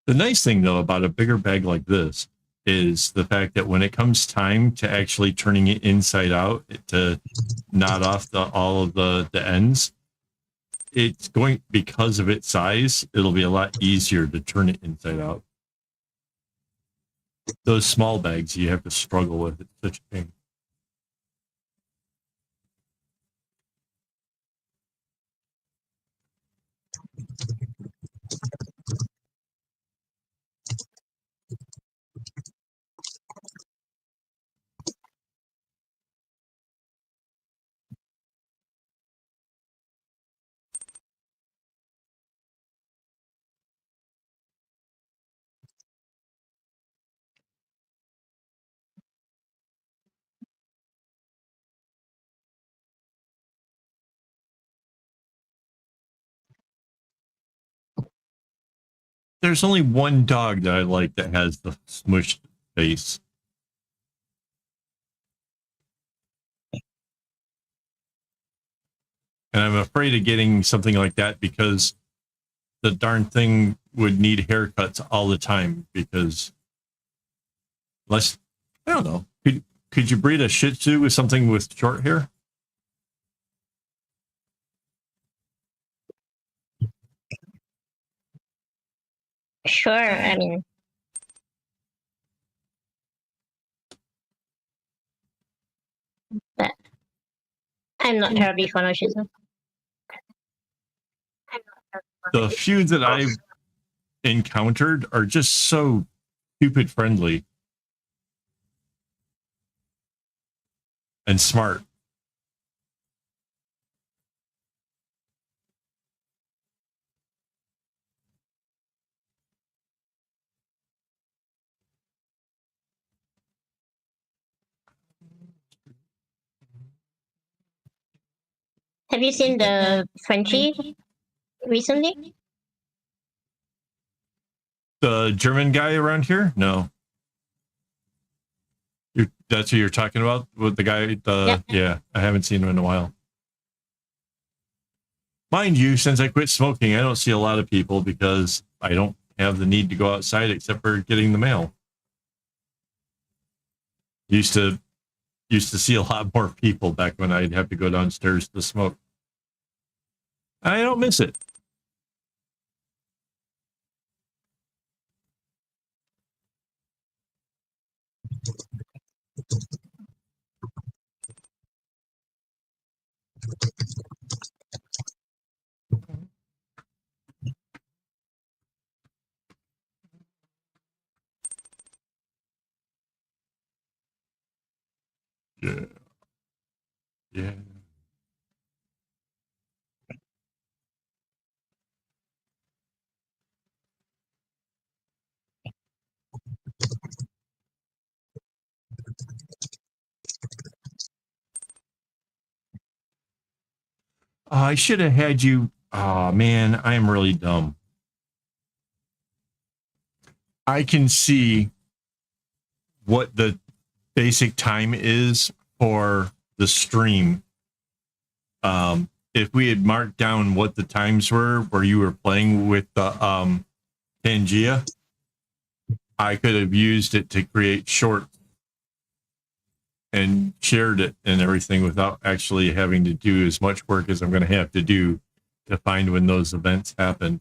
The nice thing, though, about a bigger bag like this is the fact that when it comes time to actually turning it inside out to knot off all of the ends, it's going, because of its size, it'll be a lot easier to turn it inside out. Those small bags you have to struggle with. It's such a pain. There's only one dog that I like that has the smushed face. And I'm afraid of getting something like that because the darn thing would need haircuts all the time because unless, I don't know, could you breed a Shih Tzu with something with short hair? Sure, I mean, but I'm not terribly fond of Shih Tzu. The few that I've encountered are just so stupid friendly and smart. Have you seen the Frenchie recently? The German guy around here? No. That's who you're talking about? With the guy? Yep. Yeah, I haven't seen him in a while. Mind you, since I quit smoking, I don't see a lot of people because I don't have the need to go outside except for getting the mail. Used to see a lot more people back when I'd have to go downstairs to smoke. I don't miss it. Yeah. Yeah. I should have had you. Oh man, I am really dumb. I can see what the basic time is for the stream. If we had marked down what the times were where you were playing with the Pangea, I could have used it to create shorts and shared it and everything without actually having to do as much work as I'm going to have to do to find when those events happen.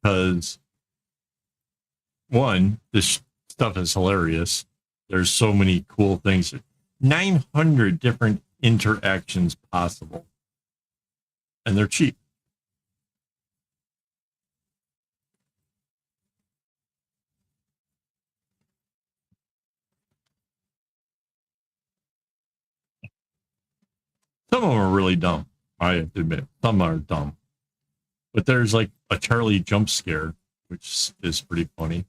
Because one, this stuff is hilarious. There's so many cool things. 900 different interactions possible. And they're cheap. Some of them are really dumb. I have to admit, some are dumb. But there's like a Charlie jump scare, which is pretty funny.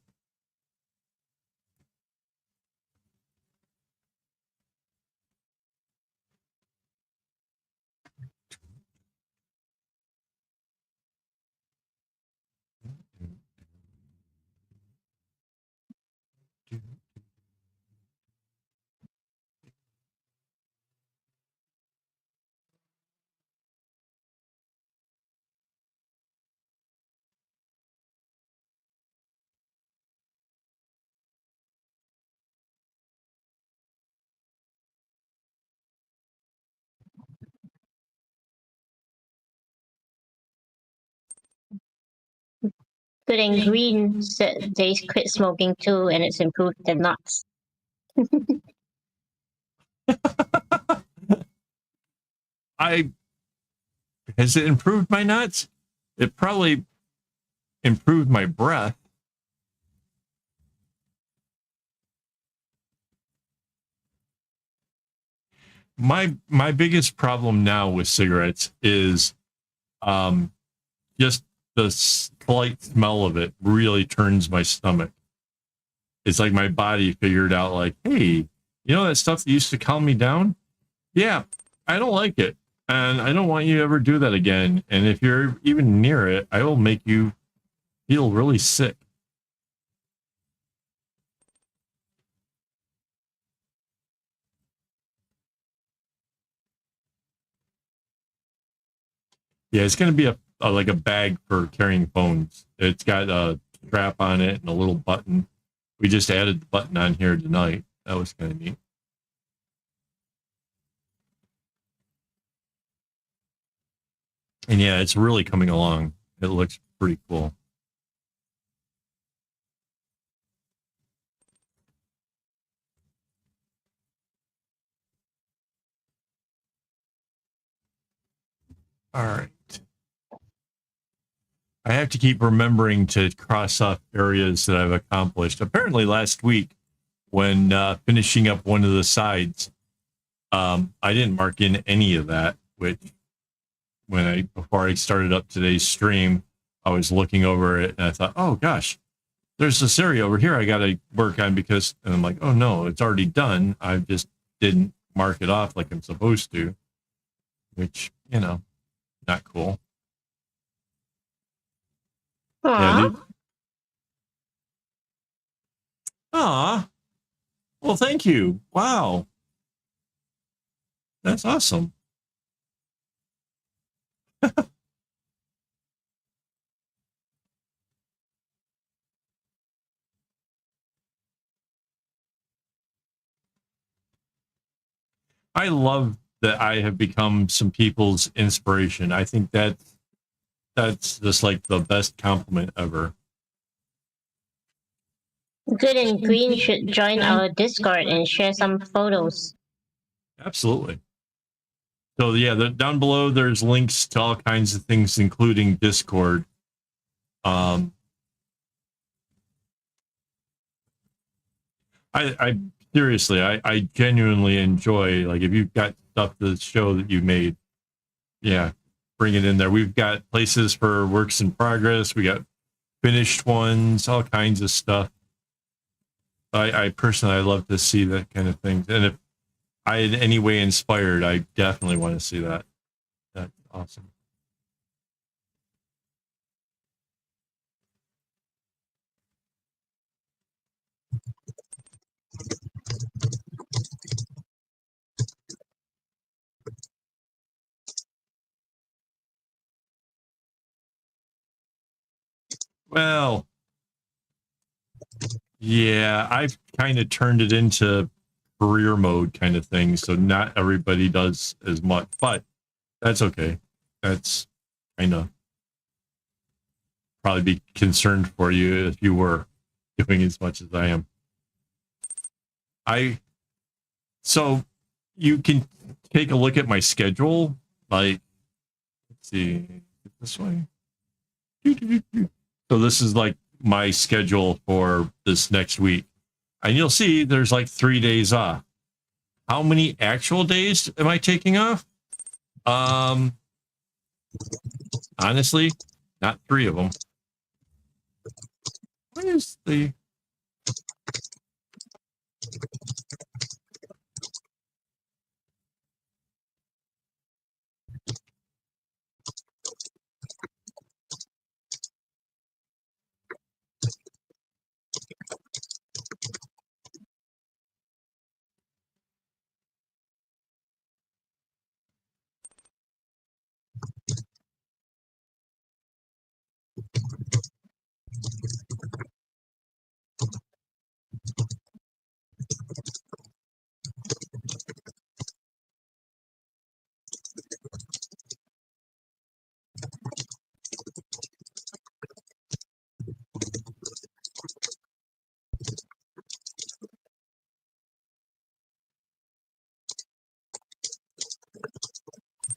Good and Green said they quit smoking too, and it's improved their nuts. Has it improved my nuts? It probably improved my breath. My biggest problem now with cigarettes is just the slight smell of it really turns my stomach. It's like my body figured out like, hey, you know that stuff that used to calm me down? Yeah, I don't like it. And I don't want you to ever do that again. And if you're even near it, I will make you feel really sick. Yeah, it's going to be a like a bag for carrying phones. It's got a strap on it and a little button. We just added the button on here tonight. That was kind of neat. And yeah, it's really coming along. It looks pretty cool. All right. I have to keep remembering to cross off areas that I've accomplished. Apparently last week when finishing up one of the sides, I didn't mark in any of that, which before I started up today's stream, I was looking over it and I thought, oh gosh, there's this area over here I got to work on because, and I'm like, oh no, it's already done. I just didn't mark it off like I'm supposed to, which, you know, not cool. Aww. Yeah, aw. Well, thank you. Wow. That's awesome. I love that I have become some people's inspiration. I think that's just like the best compliment ever. Good and Green should join our Discord and share some photos. Absolutely. So yeah, down below there's links to all kinds of things, including Discord. I seriously, I genuinely enjoy, like, if you've got stuff to show that you made, yeah, bring it in there. We've got places for works in progress. We got finished ones, all kinds of stuff. I personally, I love to see that kind of thing. And if I in any way inspired, I definitely want to see that. That's awesome. Well, yeah, I've kind of turned it into career mode kind of thing, so not everybody does as much, but that's okay. That's kind of probably be concerned for you if you were doing as much as I am. So you can take a look at my schedule. Like, let's see, this way. So this is like my schedule for this next week. And you'll see there's like 3 days off. How many actual days am I taking off? Honestly, not 3 of them. What is the...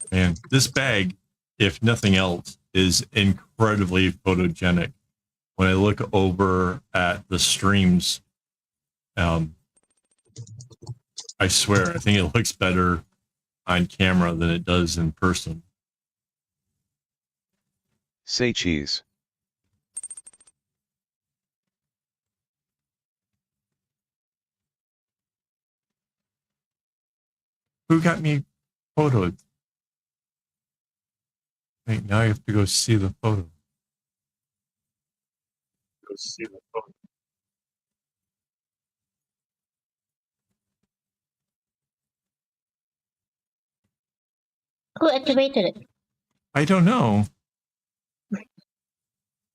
Man, this bag, if nothing else, is incredibly photogenic. When I look over at the streams, I swear, I think it looks better on camera than it does in person. Say cheese. Who got me photoed? Wait, now I have to go see the photo. Go see the photo. Who activated it? I don't know.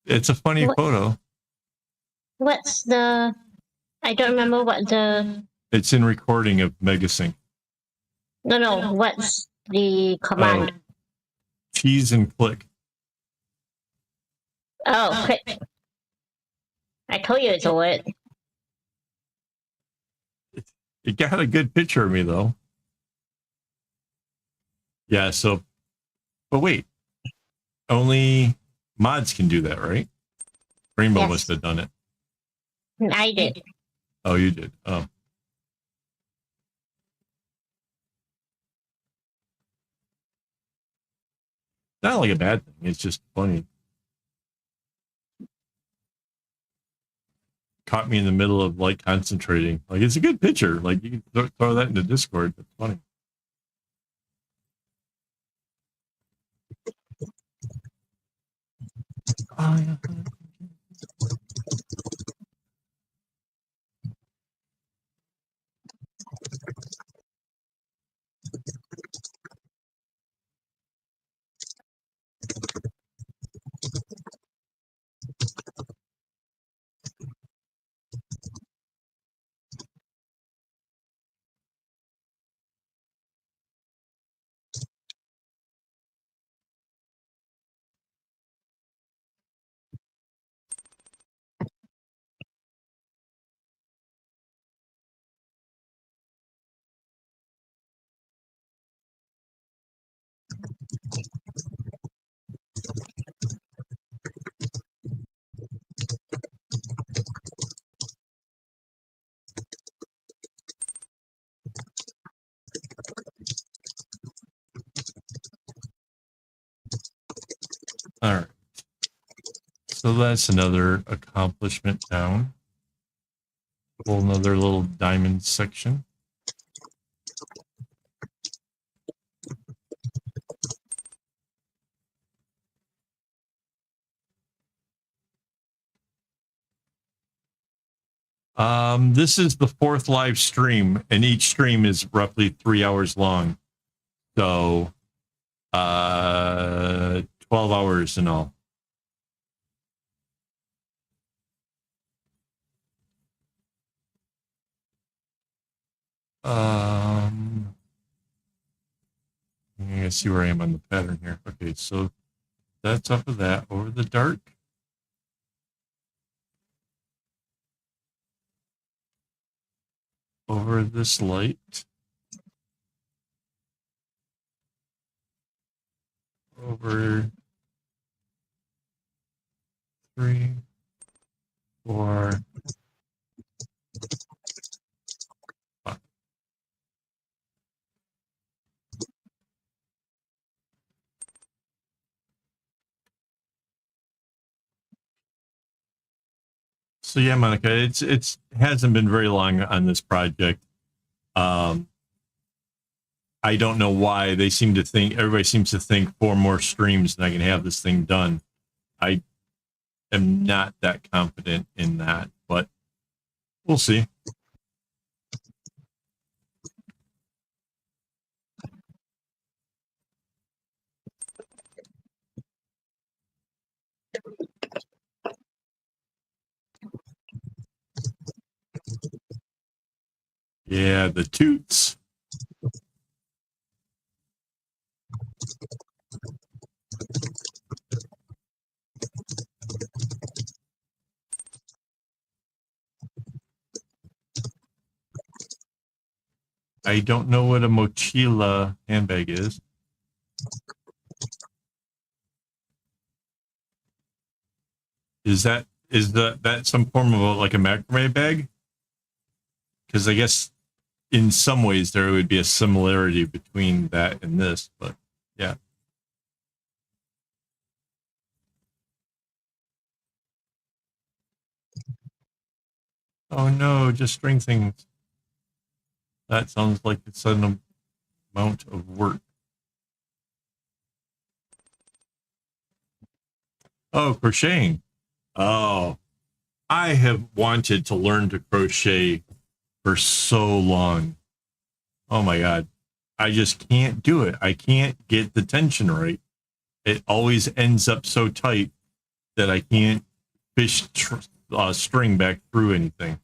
It's a funny What? photo. What's the? I don't remember what the. It's in recording of Megasync. No. What's the command? Cheese and click. Oh, click. I told you it's a word. It got a good picture of me though. Yeah, so, but wait, only mods can do that, right? Rainbow Yes. must have done it. I did. Oh, you did. Oh. Not like a bad thing. It's just funny. Caught me in the middle of like concentrating. Like, it's a good picture. Like, you can throw that into Discord. It's funny. Oh, yeah. All right. So that's another accomplishment down. Whole another little diamond section. This is the 4th live stream, and each stream is roughly 3 hours long. So 12 hours in all. You guys see where I am on the pattern here. Okay, so that's off of that over the dark. Over this light. Over 3, 4, 5. So yeah, Monica, it's hasn't been very long on this project. I don't know why everybody seems to think 4 more streams and I can have this thing done. I am not that confident in that, but we'll see. Yeah, the toots. I don't know what a mochila handbag is. Is that some form of like a macrame bag? Because I guess in some ways there would be a similarity between that and this, but yeah. Oh no, just string things. That sounds like it's an amount of work. Oh, crocheting. Oh, I have wanted to learn to crochet for so long. Oh my God. I just can't do it. I can't get the tension right. It always ends up so tight that I can't fish string back through anything.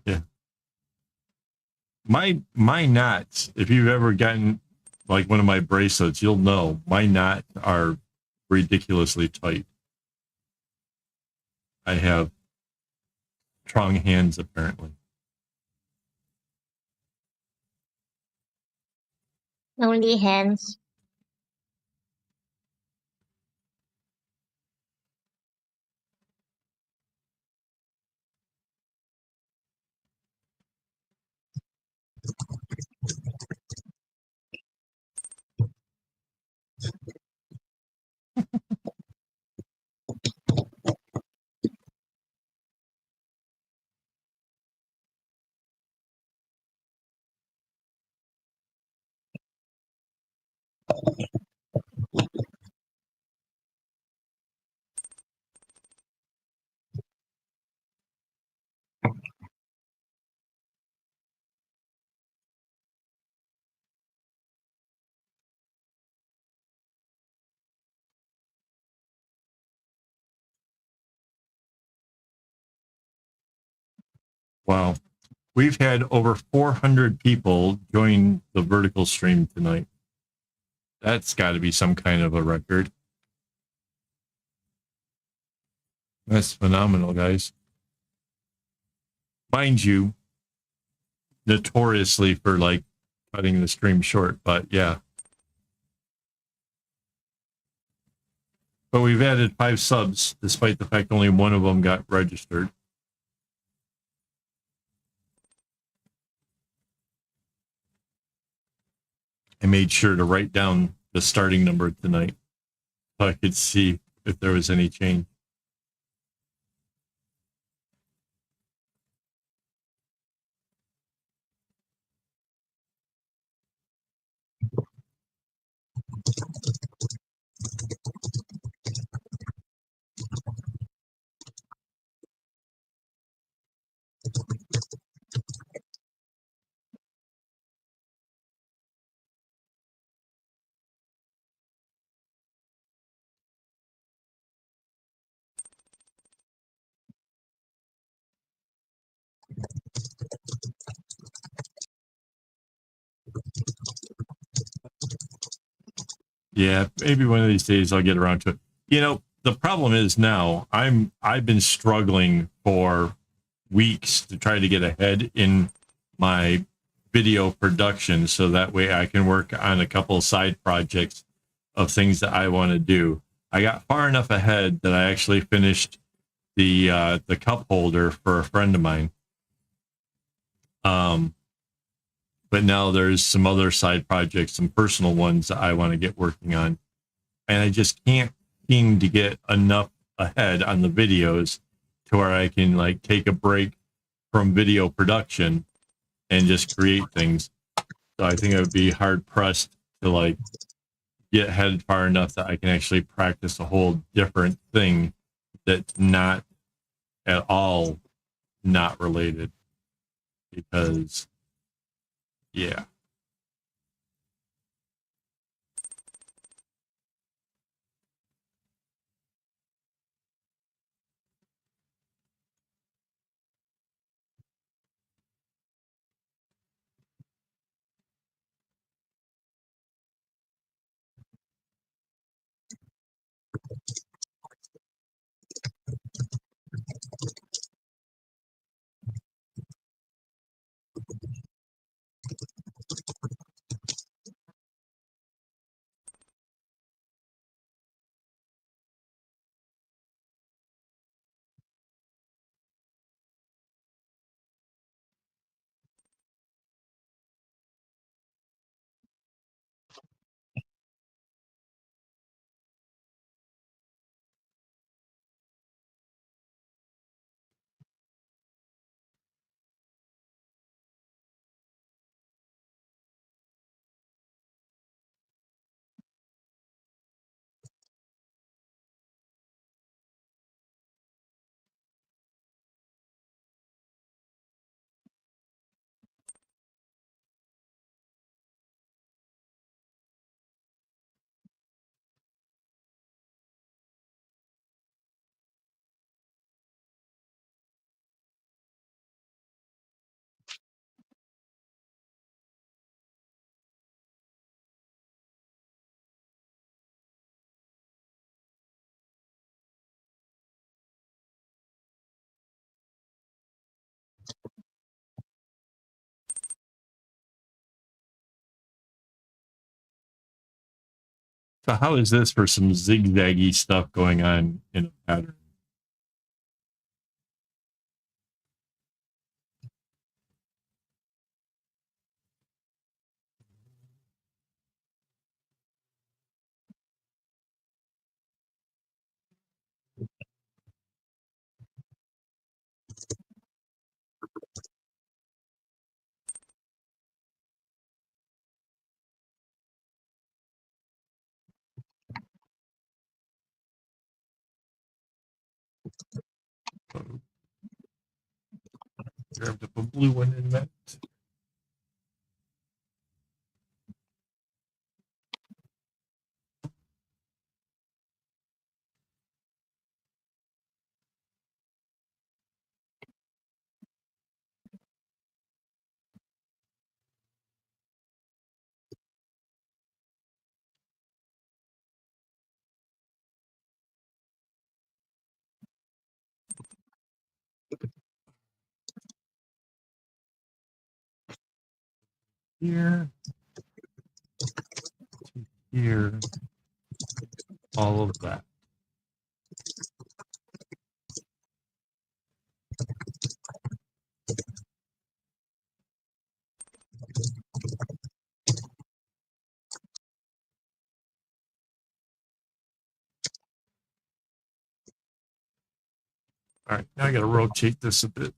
Yeah. My knots, if you've ever gotten like one of my bracelets, you'll know my knots are ridiculously tight. I have strong hands apparently. Only hands. Wow. We've had over 400 people join the vertical stream tonight. That's got to be some kind of a record. That's phenomenal, guys. Mind you, notoriously for like cutting the stream short, but yeah. But we've added 5 subs, despite the fact only one of them got registered. I made sure to write down the starting number tonight so I could see if there was any change. Yeah, maybe one of these days I'll get around to it. You know, the problem is now I've been struggling for weeks to try to get ahead in my video production so that way I can work on a couple of side projects of things that I want to do. I got far enough ahead that I actually finished the cup holder for a friend of mine. But now there's some other side projects, some personal ones that I want to get working on. And I just can't seem to get enough ahead on the videos to where I can like take a break from video production and just create things. So I think I would be hard pressed to like get ahead far enough that I can actually practice a whole different thing that's not at all not related. Because yeah. So how is this for some zigzaggy stuff going on in a pattern? Grab the blue one in that. here to here, all of that. All right, now I got to rotate this a bit.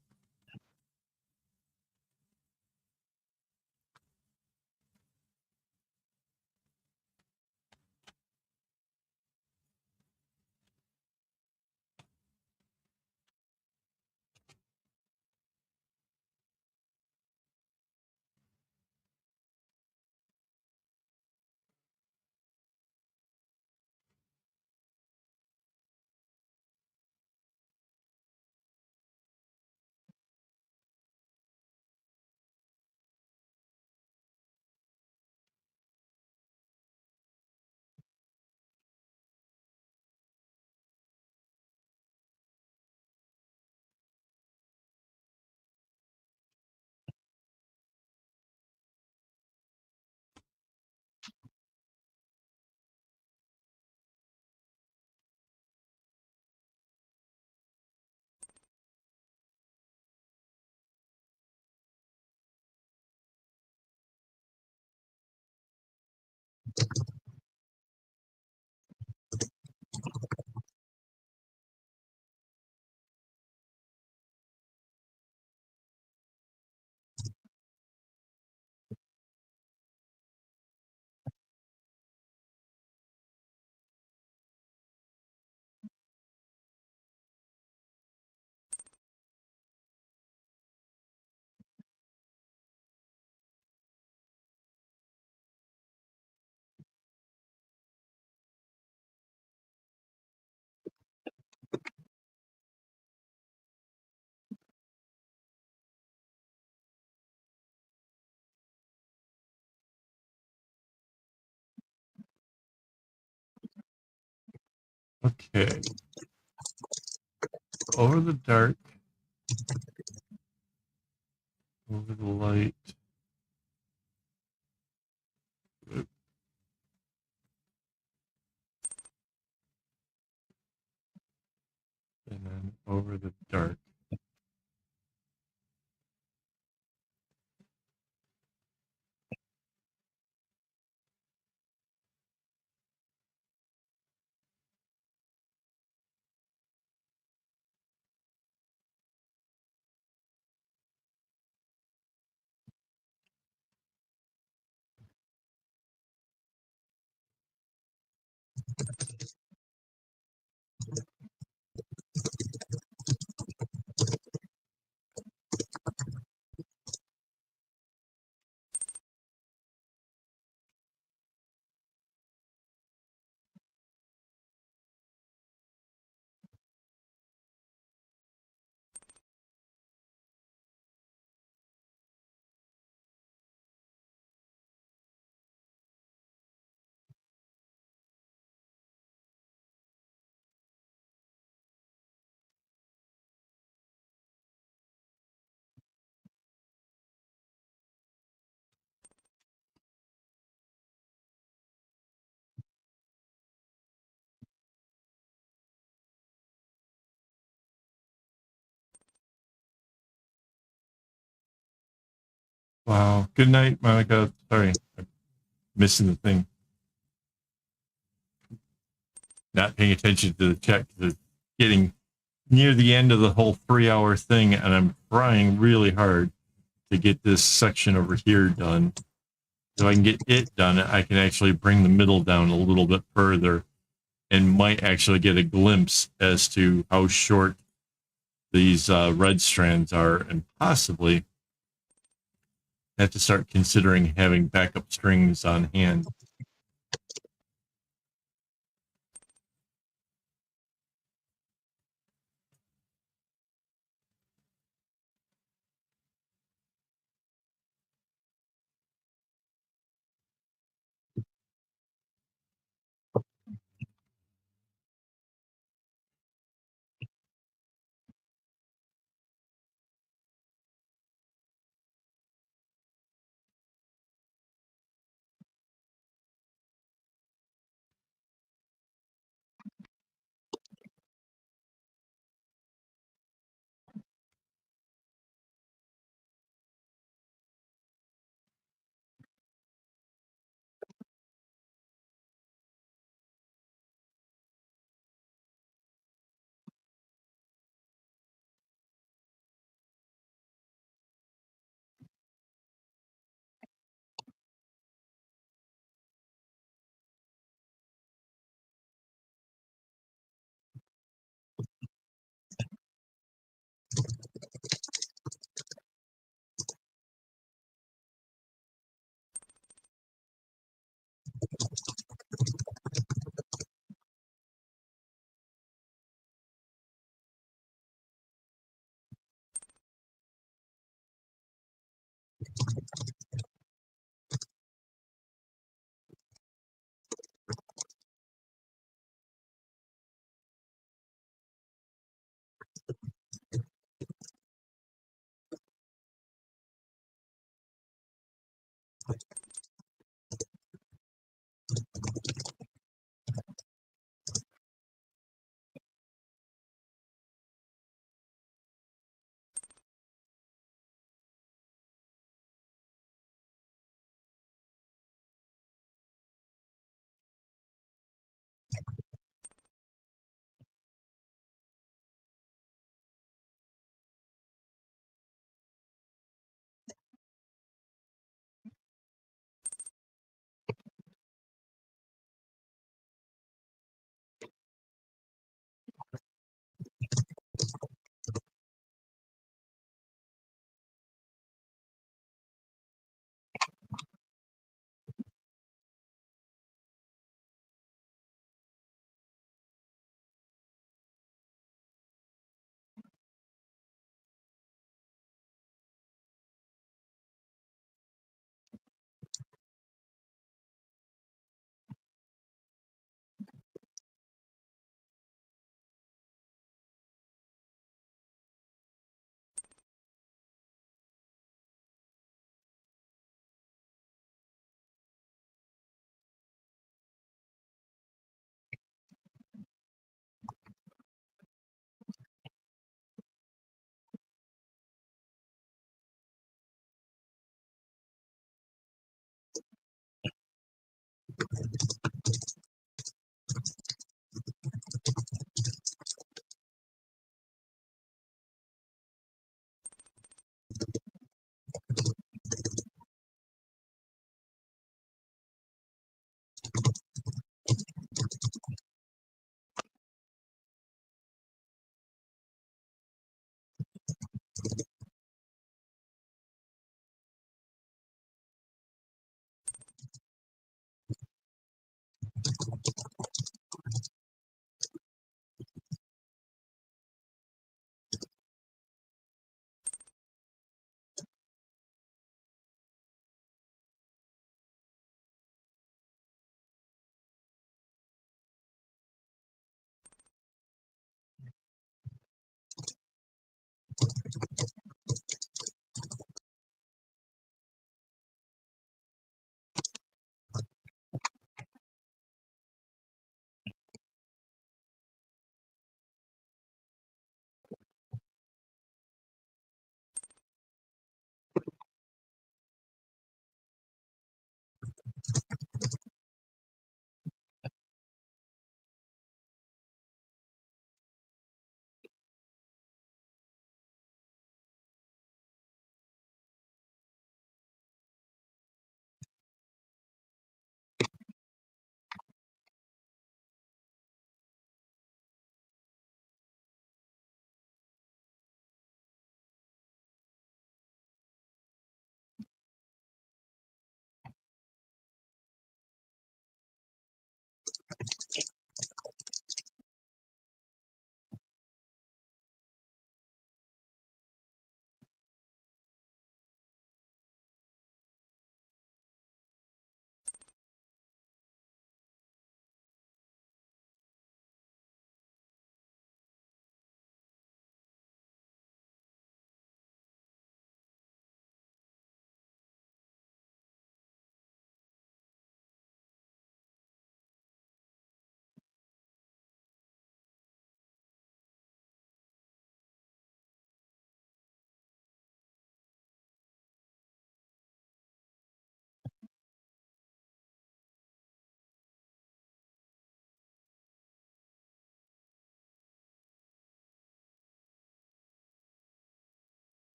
Okay. Over the dark, over the light. And then over the dark. Wow. Good night, Monica. Sorry, I'm missing the thing. Not paying attention to the chat because it's getting near the end of the whole 3-hour thing, and I'm trying really hard to get this section over here done. If I can get it done, I can actually bring the middle down a little bit further and might actually get a glimpse as to how short these red strands are, and possibly have to start considering having backup strings on hand.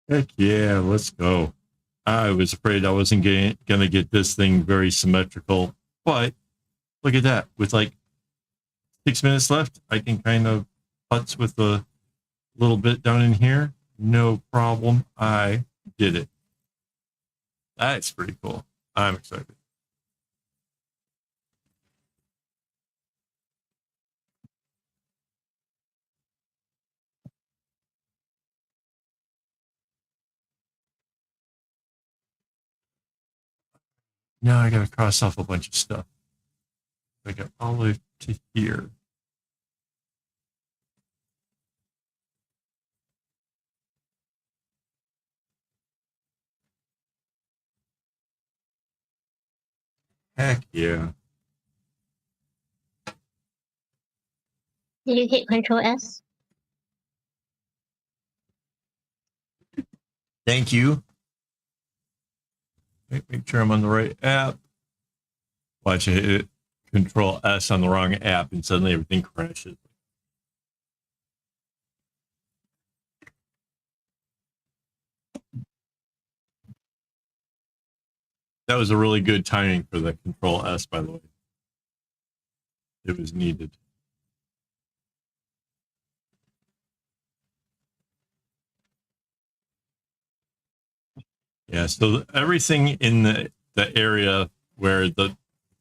Heck yeah, let's go. I was afraid I wasn't going to get this thing very symmetrical, but look at that. With like 6 minutes left, I can kind of putz with a little bit down in here. No problem. I did it. That's pretty cool. I'm excited. Now I got to cross off a bunch of stuff. I got all the way to here. Heck yeah. Did you hit Control S? Thank you. Make sure I'm on the right app. Watch it hit Control S on the wrong app and suddenly everything crashes. That was a really good timing for the Control S, by the way. It was needed. Yeah, so everything in the area where it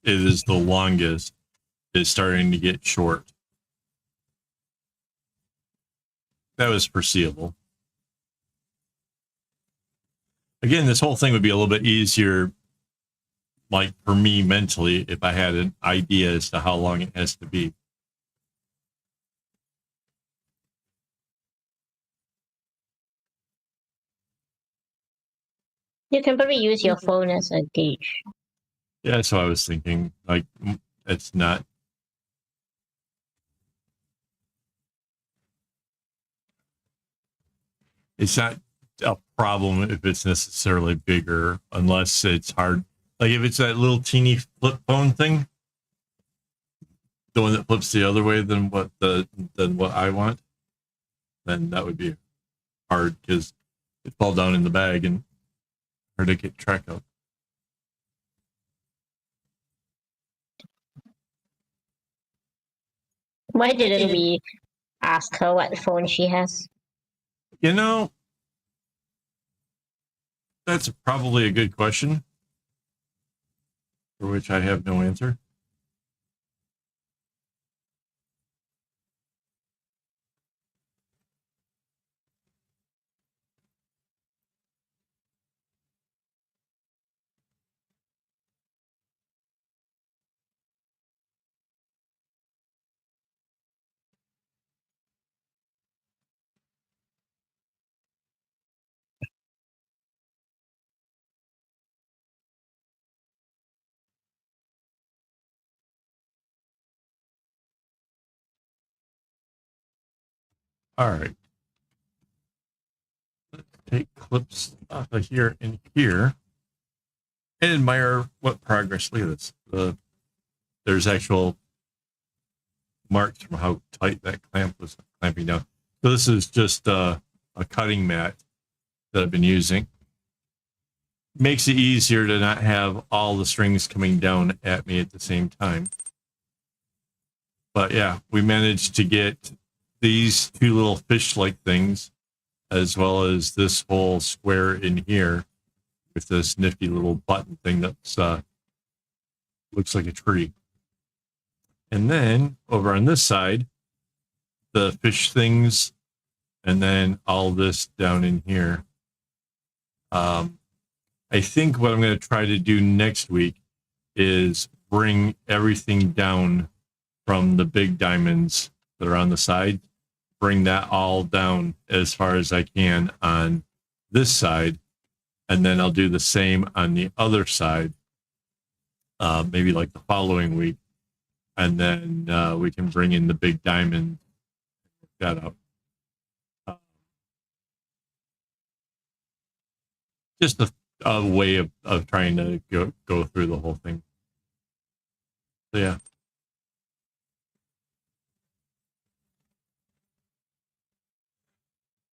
is the longest is starting to get short. That was foreseeable. Again, this whole thing would be a little bit easier, like for me mentally, if I had an idea as to how long it has to be. You can probably use your phone as a gauge. Yeah, so I was thinking, like, it's not. It's not a problem if it's necessarily bigger, unless it's hard. Like if it's that little teeny flip phone thing, the one that flips the other way than what I want, then that would be hard because it fall down in the bag and hard to get track of. Why didn't we ask her what phone she has? You know, that's probably a good question for which I have no answer. All right. Let's take clips off of here and here and admire what progress. Look at this. There's actual marks from how tight that clamp was clamping down. So this is just a cutting mat that I've been using. Makes it easier to not have all the strings coming down at me at the same time. But yeah, we managed to get these two little fish-like things, as well as this whole square in here with this nifty little button thing that's looks like a tree. And then over on this side, the fish things, and then all this down in here. I think what I'm going to try to do next week is bring everything down from the big diamonds that are on the side, bring that all down as far as I can on this side. And then I'll do the same on the other side, maybe like the following week. And then we can bring in the big diamond, that up. Just a way of trying to go through the whole thing. So yeah.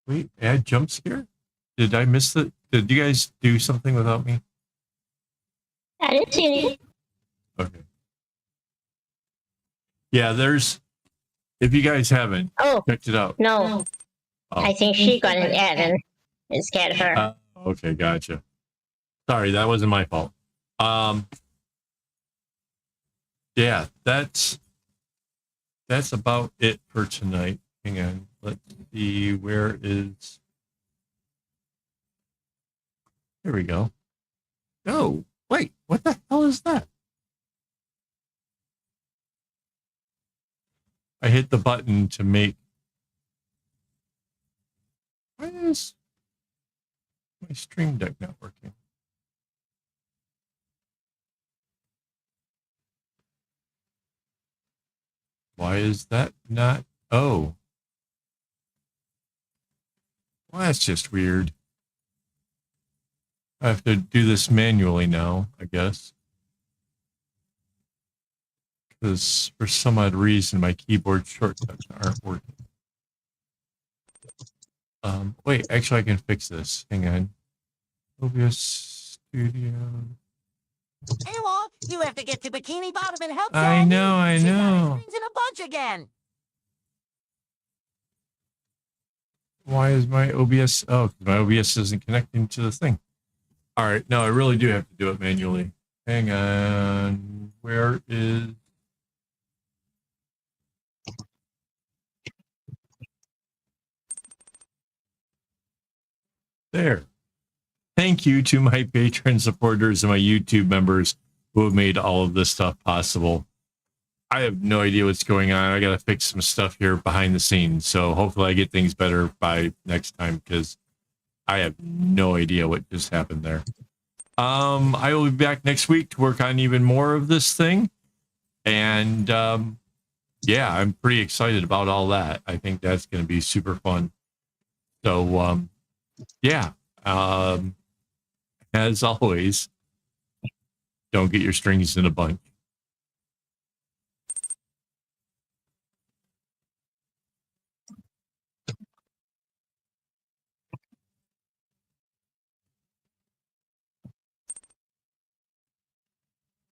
Wait, add jump scare? Did I miss it? Did you guys do something without me? I didn't see it. Okay. Yeah, there's. If you guys haven't Oh, checked it out. no. Oh. I think she got an ad and it scared her. Okay, gotcha. Sorry, that wasn't my fault. Yeah, that's about it for tonight. Hang on, let's see, where is. Here we go. Oh, wait, what the hell is that? I hit the button to make. Why is my Stream Deck not working? Why is that not? Oh. Well, that's just weird. I have to do this manually now, I guess. Because for some odd reason, my keyboard shortcuts aren't working. Wait, actually, I can fix this. Hang on. OBS Studio. Hey, Walt, you have to get to Bikini Bottom and help I Sandy. know. She got her strings in a bunch again. Why is my OBS? Oh, 'cause my OBS isn't connecting to the thing. All right, no, I really do have to do it manually. Hang on. Where is? There. Thank you to my Patreon supporters and my YouTube members who have made all of this stuff possible. I have no idea what's going on. I got to fix some stuff here behind the scenes. So hopefully I get things better by next time because I have no idea what just happened there. I will be back next week to work on even more of this thing. And yeah, I'm pretty excited about all that. I think that's going to be super fun. So yeah, as always, don't get your strings in a bunch.